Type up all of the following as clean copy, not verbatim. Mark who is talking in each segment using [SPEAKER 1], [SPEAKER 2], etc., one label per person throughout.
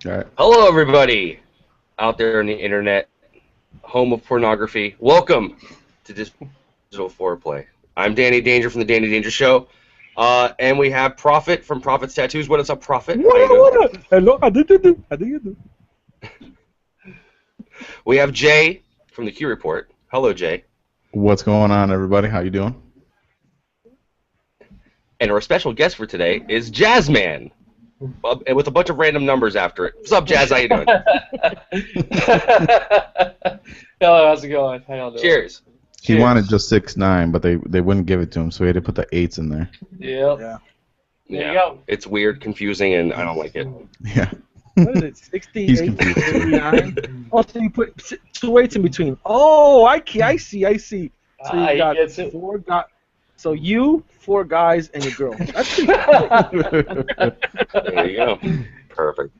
[SPEAKER 1] All right.
[SPEAKER 2] Hello, everybody out there on the internet, home of pornography. Welcome to Digital 4play. I'm Danny Danger from the Danny Danger Show, and we have Prophet from Prophet's Tattoos. What is up, Prophet?
[SPEAKER 3] Hello, how do you do?
[SPEAKER 2] We have Jay from the Q Report. Hello, Jay.
[SPEAKER 1] What's going on, everybody? How you doing?
[SPEAKER 2] And our special guest for today is Jazzman, with a bunch of random numbers after it. What's up, Jazz? How you doing?
[SPEAKER 4] Hello, how's it going? How y'all doing?
[SPEAKER 2] Cheers.
[SPEAKER 1] He wanted just 6'9", but they wouldn't give it to him, so he had to put the 8s in there.
[SPEAKER 4] Yep.
[SPEAKER 3] Yeah.
[SPEAKER 4] There you go.
[SPEAKER 2] It's weird, confusing, and I don't like it.
[SPEAKER 1] Yeah.
[SPEAKER 3] What is it? 68,
[SPEAKER 1] He's confused.
[SPEAKER 3] 89? Oh, so you put 2 8s in between. Oh, I see. So you
[SPEAKER 4] He
[SPEAKER 3] got
[SPEAKER 4] gets it.
[SPEAKER 3] 4 guys. So you, 4 guys, and your girl. That's pretty good.
[SPEAKER 2] There you go. Perfect.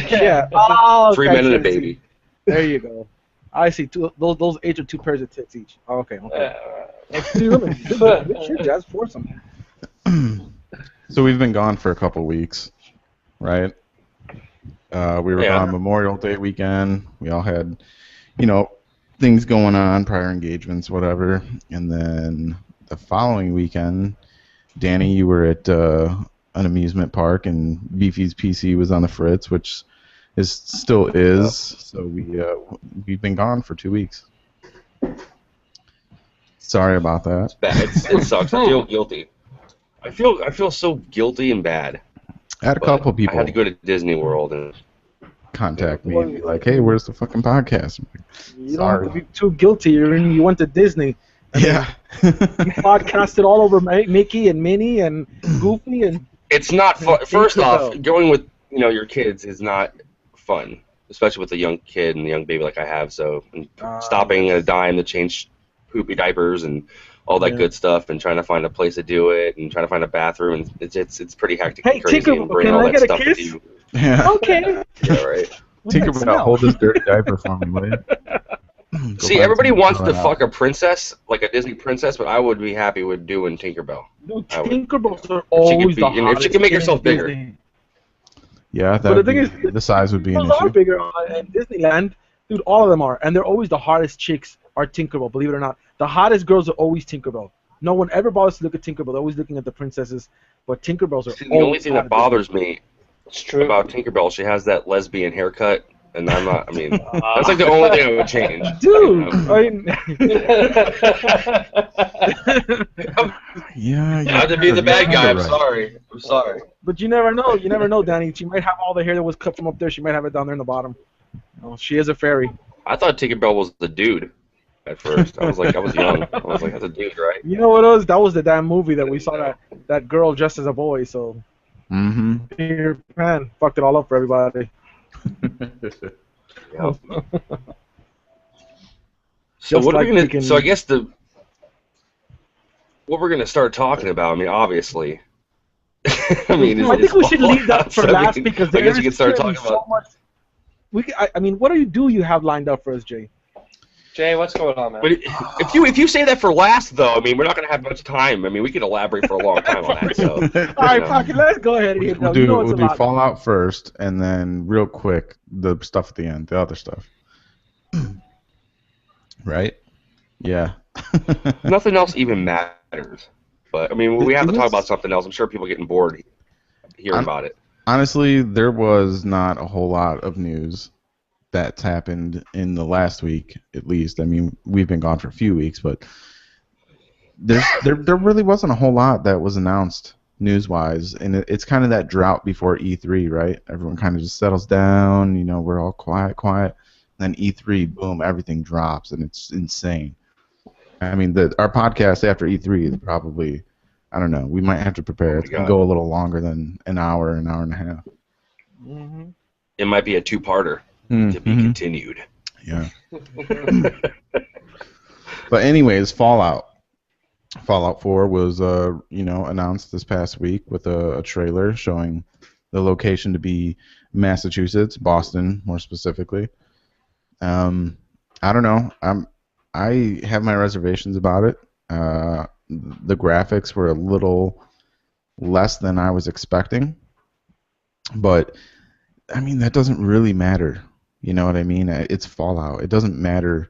[SPEAKER 3] Yeah. Oh,
[SPEAKER 2] 3
[SPEAKER 3] okay,
[SPEAKER 2] men and a
[SPEAKER 3] I see.
[SPEAKER 2] baby.
[SPEAKER 3] There you go. I see. Those 8s are 2 pairs of tits each. Oh, okay. That's 3 women. Good shit, Jazz. Foursome.
[SPEAKER 1] So we've been gone for a couple weeks, right? We were gone Memorial Day weekend. We all had, things going on, prior engagements, whatever. And then the following weekend, Danny, you were at an amusement park, and Beefy's PC was on the fritz, which still is. So we've been gone for 2 weeks. Sorry about that.
[SPEAKER 2] It's bad. It sucks. I feel guilty. I feel so guilty and bad.
[SPEAKER 1] I had a couple people
[SPEAKER 2] I had to go to Disney World and
[SPEAKER 1] contact me and be like, "Hey, where's the fucking podcast?" I'm like,
[SPEAKER 3] You don't have to be too guilty. You went to Disney.
[SPEAKER 1] Yeah.
[SPEAKER 3] You podcasted all over Mickey and Minnie and Goofy and.
[SPEAKER 2] it's not fun. First off,
[SPEAKER 3] Tinkerbell.
[SPEAKER 2] going with your kids is not fun, especially with a young kid and a young baby like I have. So stopping at a dime to change poopy diapers and all that good stuff, and trying to find a place to do it, and trying to find a bathroom, and it's pretty hectic and crazy,
[SPEAKER 3] Tinkerbell,
[SPEAKER 2] and bring
[SPEAKER 3] can
[SPEAKER 2] all
[SPEAKER 3] I
[SPEAKER 2] that
[SPEAKER 3] get a
[SPEAKER 2] stuff
[SPEAKER 3] kiss?
[SPEAKER 2] with you.
[SPEAKER 1] Yeah.
[SPEAKER 3] Okay.
[SPEAKER 2] Yeah, right.
[SPEAKER 1] Tinkerbell, hold this dirty diaper for me, will you?
[SPEAKER 2] See, everybody wants to fuck a princess, like a Disney princess, but I would be happy with doing Tinkerbell.
[SPEAKER 3] No,
[SPEAKER 2] I would.
[SPEAKER 3] Tinkerbells are always the hottest.
[SPEAKER 2] If she can make herself
[SPEAKER 3] in
[SPEAKER 2] bigger.
[SPEAKER 3] Disney.
[SPEAKER 1] Yeah,
[SPEAKER 3] But the thing is,
[SPEAKER 1] the size would be an
[SPEAKER 3] Tinkerbells are
[SPEAKER 1] issue.
[SPEAKER 3] bigger in Disneyland. Dude, all of them are, and they're always the hottest chicks are Tinkerbell. Believe it or not, the hottest girls are always Tinkerbell. No one ever bothers to look at Tinkerbell. They're always looking at the princesses, but Tinkerbells are.
[SPEAKER 2] See, the only thing
[SPEAKER 3] hot
[SPEAKER 2] that
[SPEAKER 3] at
[SPEAKER 2] bothers me
[SPEAKER 4] It's true.
[SPEAKER 2] about Tinkerbell, she has that lesbian haircut, and I'm not. I mean, that's like the only thing I would change.
[SPEAKER 3] Disney. Dude, I mean,
[SPEAKER 1] Yeah,
[SPEAKER 2] I have to be the bad guy. I'm
[SPEAKER 1] right.
[SPEAKER 2] sorry. I'm sorry.
[SPEAKER 3] but you never know. You never know, Danny. She might have all the hair that was cut from up there. She might have it down there in the bottom. No, she is a fairy.
[SPEAKER 2] I thought Tinkerbell was the dude at first. I was young. I was like, that's a dude, right?
[SPEAKER 3] You know what it was? That was the damn movie that we saw that girl dressed as a boy. So
[SPEAKER 1] Mm-hmm.
[SPEAKER 3] Peter Pan fucked it all up for everybody.
[SPEAKER 2] Yeah. So
[SPEAKER 3] Just
[SPEAKER 2] what are we
[SPEAKER 3] like
[SPEAKER 2] gonna?
[SPEAKER 3] freaking-
[SPEAKER 2] So I guess what we're gonna start talking about. I mean, obviously. I mean,
[SPEAKER 3] I think we should leave that for last because
[SPEAKER 2] I
[SPEAKER 3] there
[SPEAKER 2] guess we
[SPEAKER 3] is
[SPEAKER 2] can start
[SPEAKER 3] clearly
[SPEAKER 2] talking about.
[SPEAKER 3] so much. I mean, what do you have lined up for us, Jay?
[SPEAKER 4] Jay, what's going on, man?
[SPEAKER 2] But if you say that for last, though, I mean, we're not gonna have much time. I mean, we could elaborate for a long time on that. So.
[SPEAKER 3] All right, Pocket, let's go ahead and hit
[SPEAKER 1] We'll
[SPEAKER 3] it. You know it's
[SPEAKER 1] do
[SPEAKER 3] a lot.
[SPEAKER 1] Fallout first, and then real quick the stuff at the end, the other stuff. Right? Yeah.
[SPEAKER 2] Nothing else even matters. But I mean, we have to talk about something else. I'm sure people are getting bored hearing about it.
[SPEAKER 1] Honestly, there was not a whole lot of news that's happened in the last week, at least. I mean, we've been gone for a few weeks, but there really wasn't a whole lot that was announced news-wise, and it's kind of that drought before E3, right? Everyone kind of just settles down, we're all quiet, and then E3, boom, everything drops, and it's insane. I mean, our podcast after E3 is probably, I don't know, we might have to prepare. It's going to go a little longer than an hour and a half.
[SPEAKER 3] Mm-hmm.
[SPEAKER 2] It might be a two-parter. To be continued.
[SPEAKER 1] Yeah. But anyways, Fallout 4 was announced this past week with a trailer showing the location to be Massachusetts, Boston more specifically. I don't know. I have my reservations about it. The graphics were a little less than I was expecting, but I mean, that doesn't really matter. You know what I mean? It's Fallout. It doesn't matter.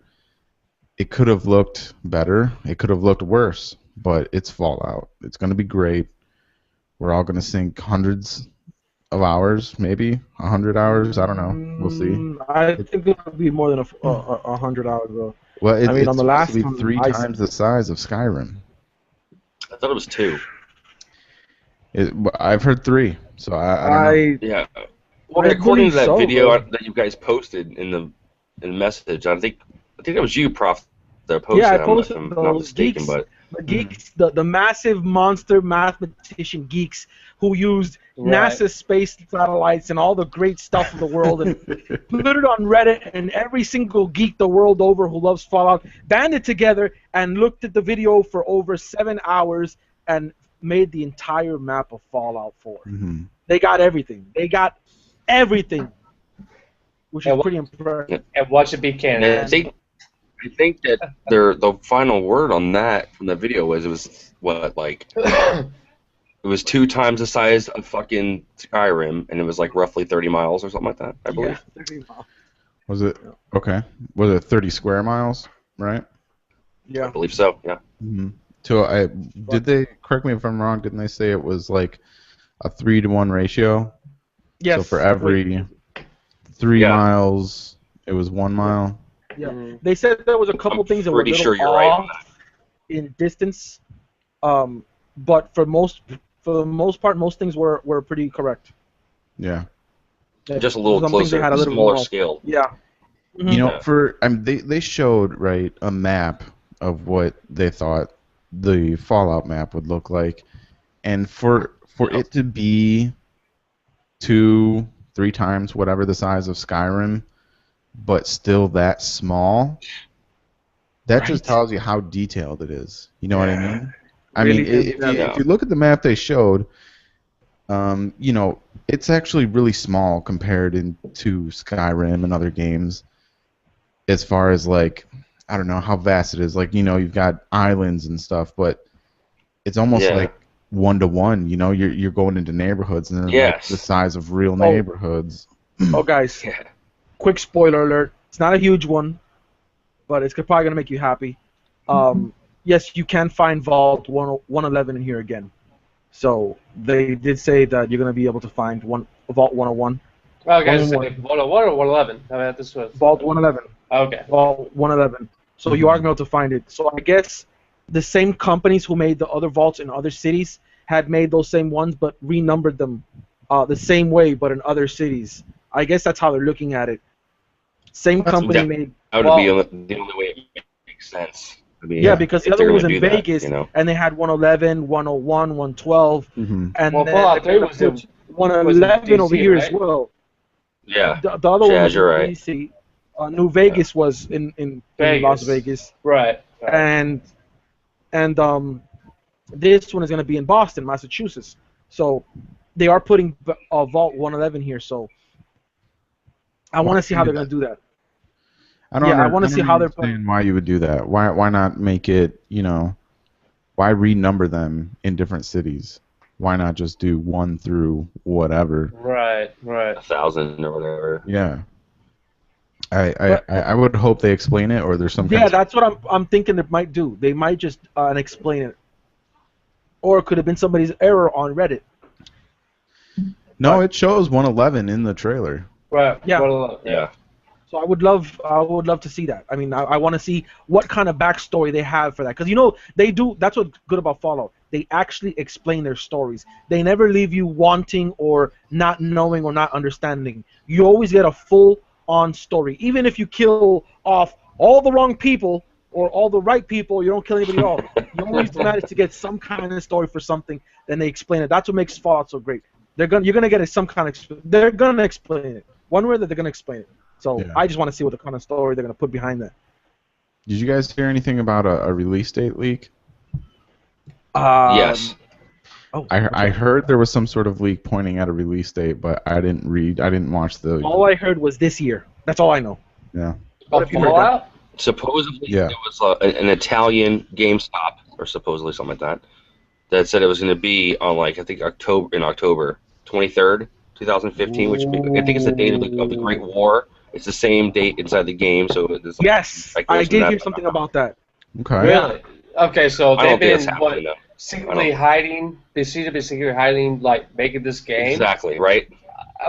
[SPEAKER 1] It could have looked better. It could have looked worse, but it's Fallout. It's going to be great. We're all going to sink hundreds of hours, maybe 100 hours. I don't know. We'll see.
[SPEAKER 3] I think it'll be more than 100 hours though.
[SPEAKER 1] Well,
[SPEAKER 3] I mean,
[SPEAKER 1] it's
[SPEAKER 3] on the
[SPEAKER 1] supposed
[SPEAKER 3] last
[SPEAKER 1] to be
[SPEAKER 3] one,
[SPEAKER 1] 3 times the size of Skyrim.
[SPEAKER 2] I thought it was 2.
[SPEAKER 1] I've heard 3, so I don't know.
[SPEAKER 2] Yeah. Well,
[SPEAKER 3] I
[SPEAKER 2] according to
[SPEAKER 3] believe
[SPEAKER 2] that
[SPEAKER 3] so,
[SPEAKER 2] video
[SPEAKER 3] but-
[SPEAKER 2] that you guys posted in the message, I think it was you, Prof, that posted.
[SPEAKER 3] Yeah, I
[SPEAKER 2] it,
[SPEAKER 3] posted
[SPEAKER 2] if I'm
[SPEAKER 3] those
[SPEAKER 2] not mistaken,
[SPEAKER 3] geeks.
[SPEAKER 2] but
[SPEAKER 3] The geeks, the massive monster mathematician geeks who used
[SPEAKER 4] Right.
[SPEAKER 3] NASA space satellites and all the great stuff of the world and put it on Reddit, and every single geek the world over who loves Fallout banded together and looked at the video for over 7 hours and made the entire map of Fallout 4.
[SPEAKER 1] Mm-hmm.
[SPEAKER 3] They got everything. They got everything, which is
[SPEAKER 4] And
[SPEAKER 3] pretty impressive.
[SPEAKER 4] And watch it be
[SPEAKER 2] and
[SPEAKER 4] canon.
[SPEAKER 2] I think that the final word on that from the video was it was what, like it was 2 times the size of fucking Skyrim, and it was like roughly 30 miles or something like that, I believe.
[SPEAKER 3] Yeah, 30 miles.
[SPEAKER 1] Was it okay? Was it 30 square miles? Right.
[SPEAKER 2] I
[SPEAKER 3] Yeah.
[SPEAKER 2] believe so. Yeah.
[SPEAKER 1] Mm-hmm. So did they correct me if I'm wrong? Didn't they say it was like a 3-to-1 ratio?
[SPEAKER 3] Yes.
[SPEAKER 1] So for every 3
[SPEAKER 2] Yeah.
[SPEAKER 1] miles, it was 1 mile.
[SPEAKER 3] Yeah.
[SPEAKER 4] Mhm.
[SPEAKER 3] They said there was a couple
[SPEAKER 2] I'm
[SPEAKER 3] things that were a
[SPEAKER 2] pretty
[SPEAKER 3] little
[SPEAKER 2] sure you're right on
[SPEAKER 3] off in distance, but for the most part, most things were pretty correct.
[SPEAKER 1] Yeah.
[SPEAKER 2] Just a little
[SPEAKER 3] Some things they
[SPEAKER 2] closer,
[SPEAKER 3] had a little
[SPEAKER 2] smaller
[SPEAKER 3] more.
[SPEAKER 2] scale.
[SPEAKER 3] Yeah.
[SPEAKER 1] You know,
[SPEAKER 2] Yeah.
[SPEAKER 1] they showed right a map of what they thought the Fallout map would look like, and for it to be 2-3 times whatever the size of Skyrim, but still that small, that just
[SPEAKER 3] Right.
[SPEAKER 1] tells you how detailed it is. You know what I mean? I
[SPEAKER 3] Really
[SPEAKER 1] mean,
[SPEAKER 3] is,
[SPEAKER 1] if you look at the map they showed, you know, it's actually really small compared to Skyrim and other games. As far as like, I don't know how vast it is. Like, you know, you've got islands and stuff, but it's almost
[SPEAKER 2] Yeah.
[SPEAKER 1] like 1-to-1. You know, you're going into neighborhoods and they're like
[SPEAKER 2] Yes.
[SPEAKER 1] the size of real neighborhoods.
[SPEAKER 3] Oh, guys,
[SPEAKER 2] Yeah.
[SPEAKER 3] quick spoiler alert. It's not a huge one, but it's probably going to make you happy. Yes, you can find Vault 111 in here again. So they did say that you're going to be able to find Vault 101.
[SPEAKER 4] Okay, so
[SPEAKER 3] 101.
[SPEAKER 4] 101 or 111? I mean, this was.
[SPEAKER 3] Vault 111.
[SPEAKER 4] Okay.
[SPEAKER 3] Vault 111. So you are going to be able to find it. So I guess the same companies who made the other vaults in other cities had made those same ones, but renumbered them the same way, but in other cities. I guess that's how they're looking at it. Same company
[SPEAKER 2] Yeah.
[SPEAKER 3] made.
[SPEAKER 2] That would be the only way it makes sense. I mean,
[SPEAKER 3] Yeah, because the
[SPEAKER 2] if
[SPEAKER 3] other
[SPEAKER 2] they're
[SPEAKER 3] one was
[SPEAKER 2] gonna
[SPEAKER 3] in
[SPEAKER 2] do that,
[SPEAKER 3] Vegas,
[SPEAKER 2] you know.
[SPEAKER 3] and they had 111, 101, 112,
[SPEAKER 1] Mm-hmm.
[SPEAKER 3] and
[SPEAKER 4] Well,
[SPEAKER 3] then
[SPEAKER 4] Fallout 3
[SPEAKER 3] they
[SPEAKER 4] was in-
[SPEAKER 3] put 111 over
[SPEAKER 4] DC,
[SPEAKER 3] here as
[SPEAKER 4] right?
[SPEAKER 3] well.
[SPEAKER 2] Yeah.
[SPEAKER 3] The other one
[SPEAKER 2] Yeah,
[SPEAKER 3] was in
[SPEAKER 2] you're right.
[SPEAKER 3] DC. New Vegas was in Las Vegas,
[SPEAKER 4] Right.
[SPEAKER 3] and this one is going to be in Boston, Massachusetts. So they are putting Vault 111 here. So I want to see how they're going to do that. I want to see how they're
[SPEAKER 1] understand why you would do that. Why not make it, you know, why renumber them in different cities? Why not just do 1 through whatever?
[SPEAKER 4] Right.
[SPEAKER 2] 1,000 or whatever.
[SPEAKER 1] Yeah. I would hope they explain it, or there's some kind
[SPEAKER 3] Yeah,
[SPEAKER 1] of
[SPEAKER 3] that's what I'm thinking they might do. They might just explain it. Or it could have been somebody's error on Reddit.
[SPEAKER 1] No, it shows 111 in the trailer.
[SPEAKER 4] Right.
[SPEAKER 3] Yeah.
[SPEAKER 4] 111.
[SPEAKER 2] Yeah.
[SPEAKER 3] So I would love to see that. I mean, I want to see what kind of backstory they have for that, because you know they do. That's what's good about Fallout. They actually explain their stories. They never leave you wanting or not knowing or not understanding. You always get a full-on story, even if you kill off all the wrong people or all the right people. You don't kill anybody at all. You always manage to get some kind of story for something. Then they explain it. That's what makes Fallout so great. You're gonna get some kind of. They're gonna explain it. One way that they're gonna explain it. So
[SPEAKER 1] Yeah.
[SPEAKER 3] I just want to see what the kind of story they're going to put behind that.
[SPEAKER 1] Did you guys hear anything about a release date leak?
[SPEAKER 2] Yes.
[SPEAKER 3] Oh,
[SPEAKER 1] I heard there was some sort of leak pointing at a release date, but I didn't watch the.
[SPEAKER 3] All I heard was this year. That's all I know.
[SPEAKER 1] Yeah.
[SPEAKER 3] What
[SPEAKER 4] Of
[SPEAKER 3] have you heard,
[SPEAKER 4] Fallout?
[SPEAKER 2] Supposedly
[SPEAKER 1] Yeah.
[SPEAKER 2] it was an Italian GameStop, or supposedly something like that, that said it was going to be on, like, I think October 23rd 2015, which I think is the date of the Great War. It's the same date inside the game, so it's like
[SPEAKER 3] Yes, I did hear something about that.
[SPEAKER 1] Okay.
[SPEAKER 4] Really? Okay, so
[SPEAKER 2] I don't
[SPEAKER 4] they've
[SPEAKER 2] think that's
[SPEAKER 4] been
[SPEAKER 2] happening though.
[SPEAKER 4] secretly hiding. They seem to be secretly hiding, like making this game.
[SPEAKER 2] Exactly, right?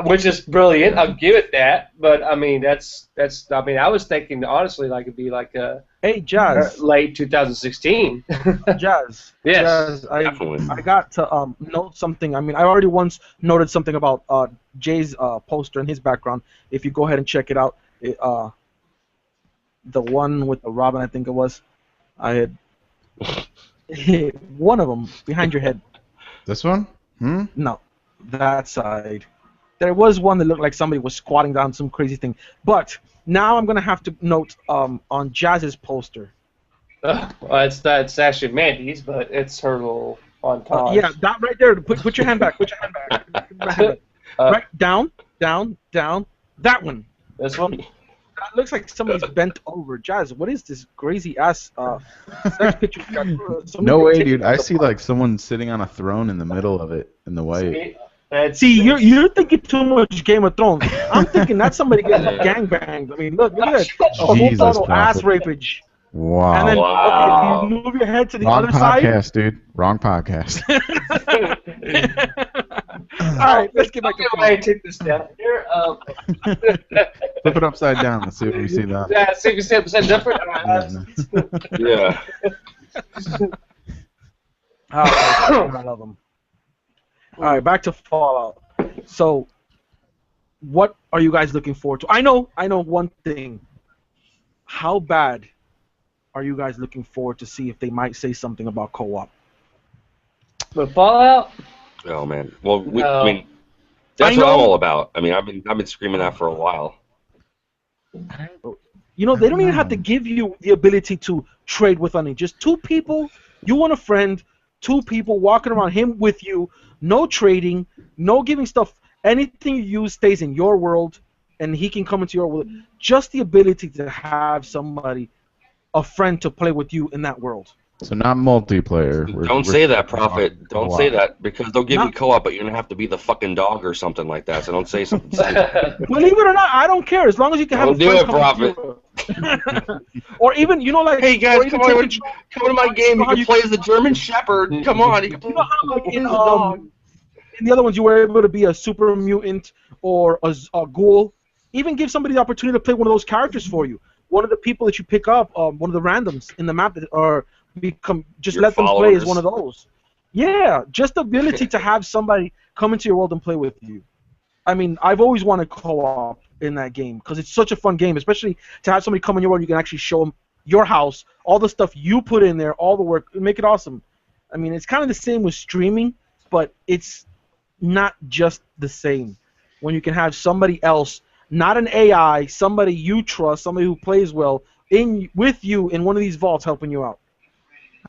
[SPEAKER 4] Which is brilliant. I'll give it that. But I mean, that's. I mean, I was thinking honestly, like it'd be like a
[SPEAKER 3] Hey, Jazz.
[SPEAKER 4] late 2016.
[SPEAKER 3] Jazz.
[SPEAKER 4] Yes,
[SPEAKER 3] Jazz,
[SPEAKER 2] definitely.
[SPEAKER 3] I got to note something. I mean, I already once noted something about Jay's poster and his background. If you go ahead and check it out, the one with the Robin, I think it was. I had one of them behind your head.
[SPEAKER 1] This one?
[SPEAKER 3] No, that side. There was one that looked like somebody was squatting down some crazy thing. But now I'm gonna have to note on Jazz's poster.
[SPEAKER 4] Well, it's actually Mandy's, but it's her little montage.
[SPEAKER 3] Yeah, that right there. Put your hand back. Put your hand back. Put your hand back. Right, down. That one.
[SPEAKER 4] This one.
[SPEAKER 3] That looks like somebody's bent over. Jazz, what is this crazy ass sex picture?
[SPEAKER 1] No way, dude. I see like someone sitting on a throne in the middle of it in the white.
[SPEAKER 3] See, you're thinking too much Game of Thrones. I'm thinking that's somebody getting gangbanged. I mean, look at that. A full throttle ass rapage.
[SPEAKER 1] Wow.
[SPEAKER 3] And then,
[SPEAKER 2] Wow.
[SPEAKER 3] okay, you move your head to the
[SPEAKER 1] Wrong
[SPEAKER 3] other side.
[SPEAKER 1] Wrong podcast, dude. Wrong podcast.
[SPEAKER 3] All right, let's get back to
[SPEAKER 4] I take this down here.
[SPEAKER 1] Flip it upside down. Let's see what we see now.
[SPEAKER 4] Yeah, 60% different.
[SPEAKER 2] Yeah.
[SPEAKER 3] I love them. All right, back to Fallout. So, what are you guys looking forward to? I know one thing. How bad are you guys looking forward to see if they might say something about co-op?
[SPEAKER 4] But Fallout?
[SPEAKER 2] Oh man. Well,
[SPEAKER 4] No.
[SPEAKER 2] I mean, that's what I'm all about. I mean, I've been screaming that for a while.
[SPEAKER 3] You know, they don't even have to give you the ability to trade with any. Just two people, you and a friend, two people walking around, him with you, no trading, no giving stuff. Anything you use stays in your world, and he can come into your world. Just the ability to have somebody, a friend, to play with you in that world.
[SPEAKER 1] So not multiplayer.
[SPEAKER 2] Don't say that, Prophet. Don't
[SPEAKER 1] co-op.
[SPEAKER 2] say that, because they'll give you
[SPEAKER 3] Not-
[SPEAKER 2] co-op, but you're gonna have to be the fucking dog or something like that. So don't say something.
[SPEAKER 3] Believe it or not, I don't care as long as you can have
[SPEAKER 2] Don't
[SPEAKER 3] a
[SPEAKER 2] do
[SPEAKER 3] friend
[SPEAKER 2] it,
[SPEAKER 3] come to you. Or even, you know, like,
[SPEAKER 2] Hey guys,
[SPEAKER 3] or even
[SPEAKER 2] come
[SPEAKER 3] take
[SPEAKER 2] come to my game. You can play as the German Shepherd. Come on. You can play
[SPEAKER 3] You know how, like,
[SPEAKER 2] as the dog.
[SPEAKER 3] in the other ones, you were able to be a super mutant or a ghoul. Even give somebody the opportunity to play one of those characters for you. One of the people that you pick up, one of the randoms in the map that are just
[SPEAKER 2] Your
[SPEAKER 3] let them play as
[SPEAKER 2] followers.
[SPEAKER 3] one of those. Yeah, just the ability to have somebody come into your world and play with you. I mean, I've always wanted co-op in that game because it's such a fun game, especially to have somebody come in your world. You can actually show them your house, all the stuff you put in there, all the work, make it awesome. I mean, it's kind of the same with streaming, but it's not just the same. When you can have somebody else, not an AI, somebody you trust, somebody who plays well, with you in one of these vaults helping you out.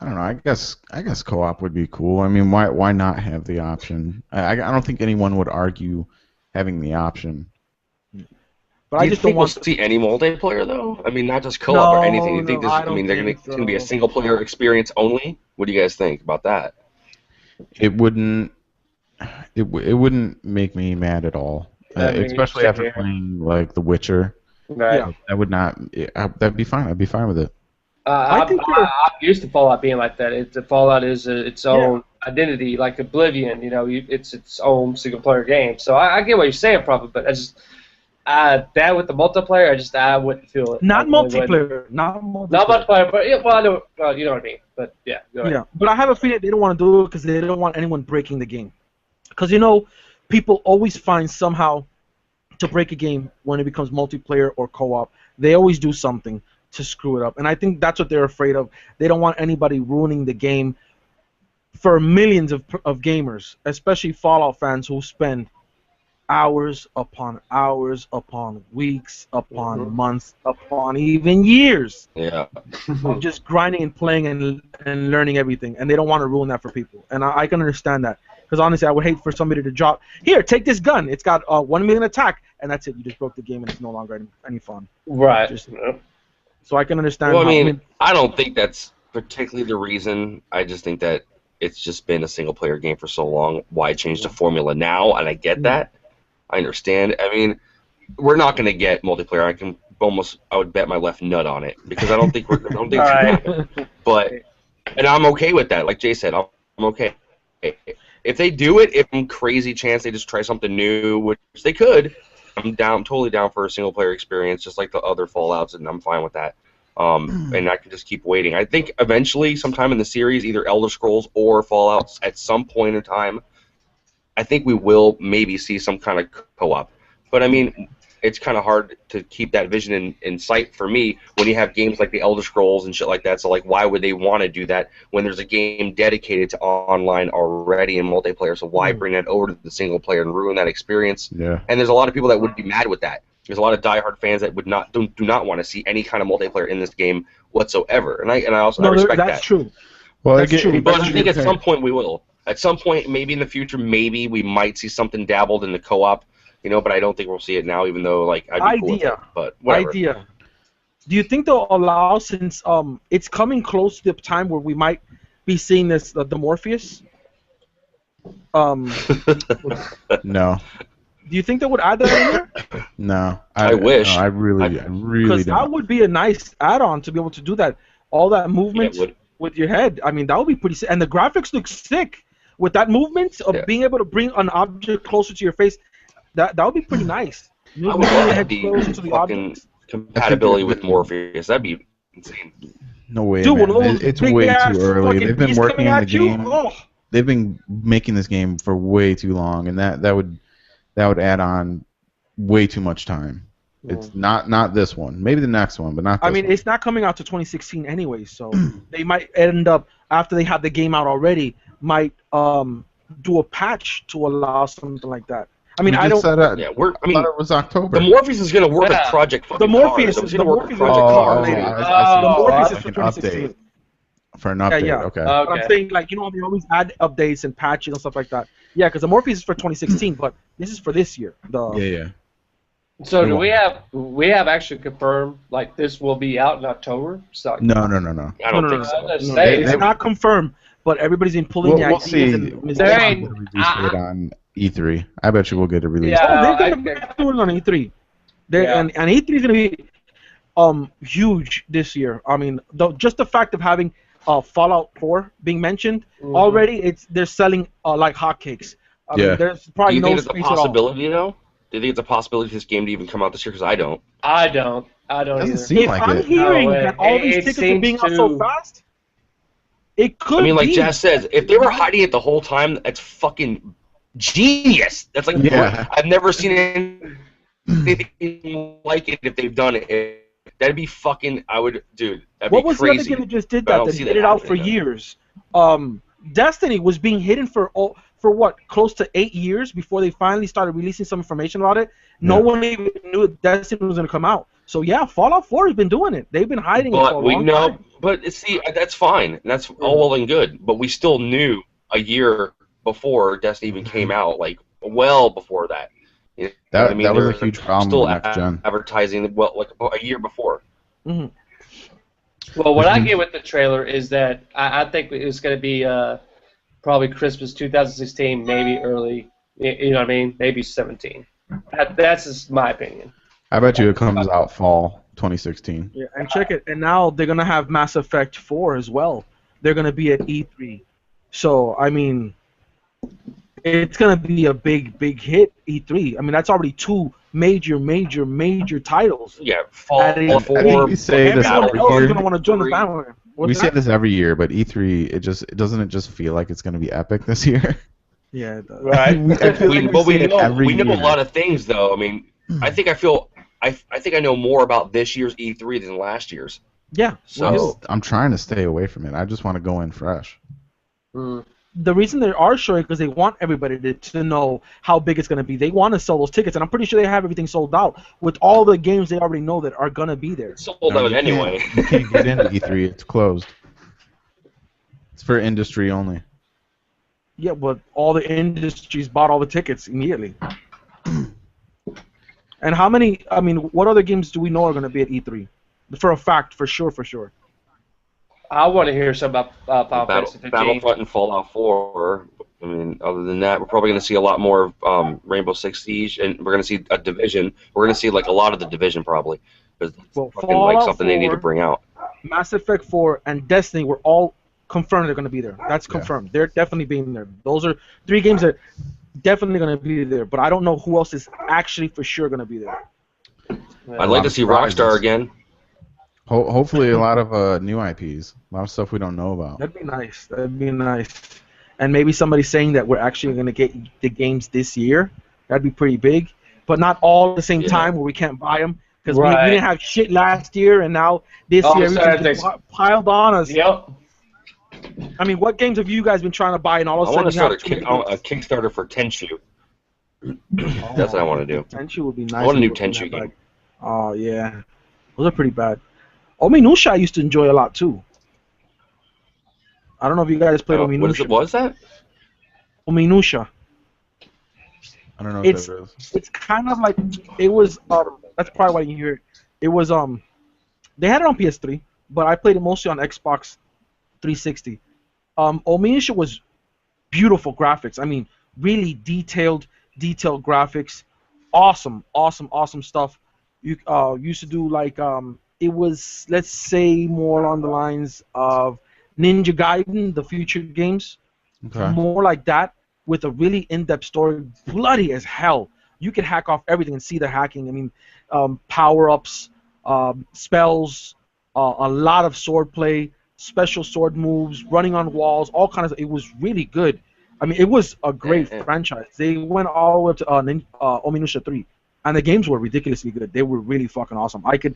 [SPEAKER 1] I don't know. I guess co-op would be cool. I mean, why not have the option? I don't think anyone would argue having the option.
[SPEAKER 3] But
[SPEAKER 2] Do
[SPEAKER 3] I
[SPEAKER 2] you
[SPEAKER 3] just
[SPEAKER 2] think
[SPEAKER 3] don't want.
[SPEAKER 2] we'll see any multiplayer though? I mean, not just co-op
[SPEAKER 3] No,
[SPEAKER 2] or anything. You think
[SPEAKER 3] no,
[SPEAKER 2] this?
[SPEAKER 3] I
[SPEAKER 2] I mean,
[SPEAKER 3] don't
[SPEAKER 2] it's
[SPEAKER 3] think
[SPEAKER 2] gonna be a
[SPEAKER 3] so.
[SPEAKER 2] single player experience only. What do you guys think about that?
[SPEAKER 1] It wouldn't. It wouldn't make me mad at all,
[SPEAKER 4] I mean,
[SPEAKER 1] especially after playing like The Witcher.
[SPEAKER 4] Right.
[SPEAKER 3] Yeah.
[SPEAKER 1] That would not. That'd be fine. I'd be fine with it.
[SPEAKER 3] I think
[SPEAKER 4] I'm used to Fallout being like that. Fallout is its own identity, like Oblivion. You know, it's its own single-player game. So I get what you're saying, probably, but I just that with the multiplayer, I wouldn't feel it.
[SPEAKER 3] Not
[SPEAKER 4] I really
[SPEAKER 3] multiplayer. Not
[SPEAKER 4] wouldn't.
[SPEAKER 3] multiplayer.
[SPEAKER 4] Not multiplayer, but yeah, well, I know, you know what I mean. But yeah, go ahead.
[SPEAKER 3] Yeah, but I have a feeling they don't want to do it because they don't want anyone breaking the game. Because you know, people always find somehow to break a game when it becomes multiplayer or co-op. They always do something to screw it up, and I think that's what they're afraid of. They don't want anybody ruining the game for millions of gamers, especially Fallout fans who spend hours upon weeks upon months upon even years
[SPEAKER 2] Yeah.
[SPEAKER 3] of just grinding and playing and learning everything, and they don't want to ruin that for people. And I can understand that, because honestly, I would hate for somebody to drop, here, take this gun, it's got 1 million attack, and that's it, you just broke the game and it's no longer any fun.
[SPEAKER 4] Right.
[SPEAKER 3] So I can understand.
[SPEAKER 2] Well, I mean, I don't think that's particularly the reason. I just think that it's just been a single player game for so long. Why change the formula now? And I get that. I understand. I mean, we're not going to get multiplayer. I would bet my left nut on it because I don't think it's going to happen. But, and I'm okay with that. Like Jay said, I'm okay. If they do it, if some crazy chance they just try something new, which they could, I'm totally down for a single player experience, just like the other Fallouts, and I'm fine with that. And I can just keep waiting. I think eventually, sometime in the series, either Elder Scrolls or Fallout, at some point in time, I think we will maybe see some kind of co-op. But I mean, it's kind of hard to keep that vision in sight for me when you have games like the Elder Scrolls and shit like that. So like, why would they want to do that when there's a game dedicated to online already in multiplayer? So why bring that over to the single player and ruin that experience?
[SPEAKER 1] Yeah.
[SPEAKER 2] And there's a lot of people that would be mad with that. There's a lot of diehard fans that do not want to see any kind of multiplayer in this game whatsoever. And I respect that.
[SPEAKER 3] That's true.
[SPEAKER 1] Well,
[SPEAKER 3] That's true.
[SPEAKER 2] But I think at some point we will. At some point, maybe in the future, maybe we might see something dabbled in the co-op. But I don't think we'll see it now, even though like I'd be cool with it. But whatever.
[SPEAKER 3] Idea. Do you think they'll allow, since it's coming close to the time where we might be seeing this the Morpheus?
[SPEAKER 1] No.
[SPEAKER 3] Do you think they would add that in there?
[SPEAKER 1] No.
[SPEAKER 2] I wish.
[SPEAKER 1] No, I really
[SPEAKER 3] Because that
[SPEAKER 1] don't.
[SPEAKER 3] would be a nice add-on to be able to do that. All that movement with your head. I mean, that would be pretty sick. And the graphics look sick with that movement of being able to bring an object closer to your face. That would be pretty nice.
[SPEAKER 2] I would love the fucking compatibility with Morpheus. That'd be insane.
[SPEAKER 1] No way,
[SPEAKER 3] Dude,
[SPEAKER 1] man. It's way too early. They've been working on the game. They've been making this game for way too long, and that would add on way too much time. It's not this one. Maybe the next one, but not this one.
[SPEAKER 3] It's not coming out to 2016 anyway, so they might end up, after they have the game out already, might do a patch to allow something like that. I mean, I don't.
[SPEAKER 1] I thought it was October.
[SPEAKER 2] The Morpheus is going to work at Project
[SPEAKER 3] The Morpheus is going to work at Project Cars.
[SPEAKER 1] The
[SPEAKER 3] Morpheus is for
[SPEAKER 1] an update. For an update, okay.
[SPEAKER 3] But I'm saying, like, they always add updates and patches and stuff like that. Yeah, because the Morpheus is for 2016, but this is for this year.
[SPEAKER 1] Yeah.
[SPEAKER 4] So do we have actually confirmed like this will be out in October?
[SPEAKER 1] No.
[SPEAKER 2] I don't think so.
[SPEAKER 3] It's not confirmed, but everybody's been pulling the ideas.
[SPEAKER 1] We'll see. On E3. I bet you we'll get a release.
[SPEAKER 3] Yeah, they're going to do it on E3. And E3 is going to be huge this year. I mean, just the fact of having Fallout 4 being mentioned already, they're selling like hotcakes. I mean, there's probably no space at all.
[SPEAKER 2] Do you think it's a possibility, though? Do you think it's a possibility for this game to even come out this year? Because I don't.
[SPEAKER 4] I don't
[SPEAKER 1] doesn't
[SPEAKER 4] either.
[SPEAKER 1] seem like
[SPEAKER 3] I'm hearing that all these tickets are being out so fast, it could be.
[SPEAKER 2] I mean, like Jazz says, if they were hiding it the whole time, that's fucking genius. That's like, I've never seen anything like it if they've done it. That'd be fucking, that'd be
[SPEAKER 3] what was
[SPEAKER 2] crazy.
[SPEAKER 3] the other game that just did that? That did it out for years? Destiny was being hidden for what, close to 8 years before they finally started releasing some information about it. No one even knew Destiny was going to come out. So yeah, Fallout 4 has been doing it. They've been hiding it for a long time.
[SPEAKER 2] But see, that's fine. That's all well and good. But we still knew a year before Destiny even came out, like well before that.
[SPEAKER 1] That was a huge problem
[SPEAKER 2] still
[SPEAKER 1] with next gen.
[SPEAKER 2] Advertising like a year before.
[SPEAKER 3] Mm-hmm.
[SPEAKER 4] Well, what I get with the trailer is that I think it's going to be probably Christmas 2016, maybe early. You know what I mean? Maybe 17. That's just my opinion.
[SPEAKER 1] I bet you it comes out fall 2016.
[SPEAKER 3] Yeah, and check it. And now they're gonna have Mass Effect 4 as well. They're gonna be at E3. So I mean, it's gonna be a big hit. E3. I mean, that's already two major titles.
[SPEAKER 2] Yeah, Fall
[SPEAKER 1] 4. We say this every year.
[SPEAKER 3] Everyone's gonna want to join the bandwagon.
[SPEAKER 1] We say this every year, but E3, it doesn't just feel like it's gonna be epic this year.
[SPEAKER 3] Yeah, it does.
[SPEAKER 4] Right.
[SPEAKER 2] we know a lot of things, though. I mean, I think I know more about this year's E3 than last year's.
[SPEAKER 3] Yeah.
[SPEAKER 2] So
[SPEAKER 1] I'm trying to stay away from it. I just want to go in fresh.
[SPEAKER 3] The reason they are showing because they want everybody to know how big it's going to be. They want to sell those tickets, and I'm pretty sure they have everything sold out with all the games they already know that are going to be there.
[SPEAKER 2] It's sold out anyway.
[SPEAKER 1] You can't get into E3. It's closed. It's for industry only.
[SPEAKER 3] Yeah, but all the industries bought all the tickets immediately. And how many? I mean, what other games do we know are going to be at E3? For a fact, for sure.
[SPEAKER 4] I want to hear some about Final Fantasy 15.
[SPEAKER 2] Battlefront and Fallout 4. I mean, other than that, we're probably going to see a lot more of Rainbow Six Siege, and we're going to see a Division. We're going to see like a lot of the Division probably, because it's
[SPEAKER 3] Well,
[SPEAKER 2] fucking like
[SPEAKER 3] Fallout
[SPEAKER 2] something they need to
[SPEAKER 3] 4,
[SPEAKER 2] bring out.
[SPEAKER 3] Mass Effect 4, and Destiny were all confirmed they're going to be there. That's confirmed. They're definitely being there. Those are 3 games that definitely going to be there, but I don't know who else is actually for sure going to be there.
[SPEAKER 2] I'd like to see Rockstar again.
[SPEAKER 1] Hopefully a lot of new IPs. A lot of stuff we don't know about.
[SPEAKER 3] That'd be nice. That'd be nice. And maybe somebody saying that we're actually going to get the games this year. That'd be pretty big. But not all at the same time where we can't buy them. Because we didn't have shit last year, and now this year everything's just piled on us.
[SPEAKER 4] Yep.
[SPEAKER 3] I mean, what games have you guys been trying to buy, and all of a sudden
[SPEAKER 2] I want to start a Kickstarter for Tenchu. That's what I want to do.
[SPEAKER 3] Tenchu would be nice.
[SPEAKER 2] I want a new Tenchu game.
[SPEAKER 3] Oh, yeah. Those are pretty bad. Ominusha I used to enjoy a lot, too. I don't know if you guys played Ominusha.
[SPEAKER 2] What is that?
[SPEAKER 3] Ominusha.
[SPEAKER 1] I don't know if that is.
[SPEAKER 3] It's kind of like, it was, that's probably why you hear it. It was, they had it on PS3, but I played it mostly on Xbox 360. Ominusha was beautiful graphics. I mean, really detailed graphics. Awesome stuff. You used to do like, it was, let's say, more along the lines of Ninja Gaiden, the future games.
[SPEAKER 1] Okay.
[SPEAKER 3] More like that, with a really in-depth story, bloody as hell. You could hack off everything and see the hacking. I mean, power-ups, spells, a lot of sword play, special sword moves, running on walls, all kinds of. It was really good. I mean, it was a great franchise. They went all the way up to Ominusha 3, and the games were ridiculously good. They were really fucking awesome. I could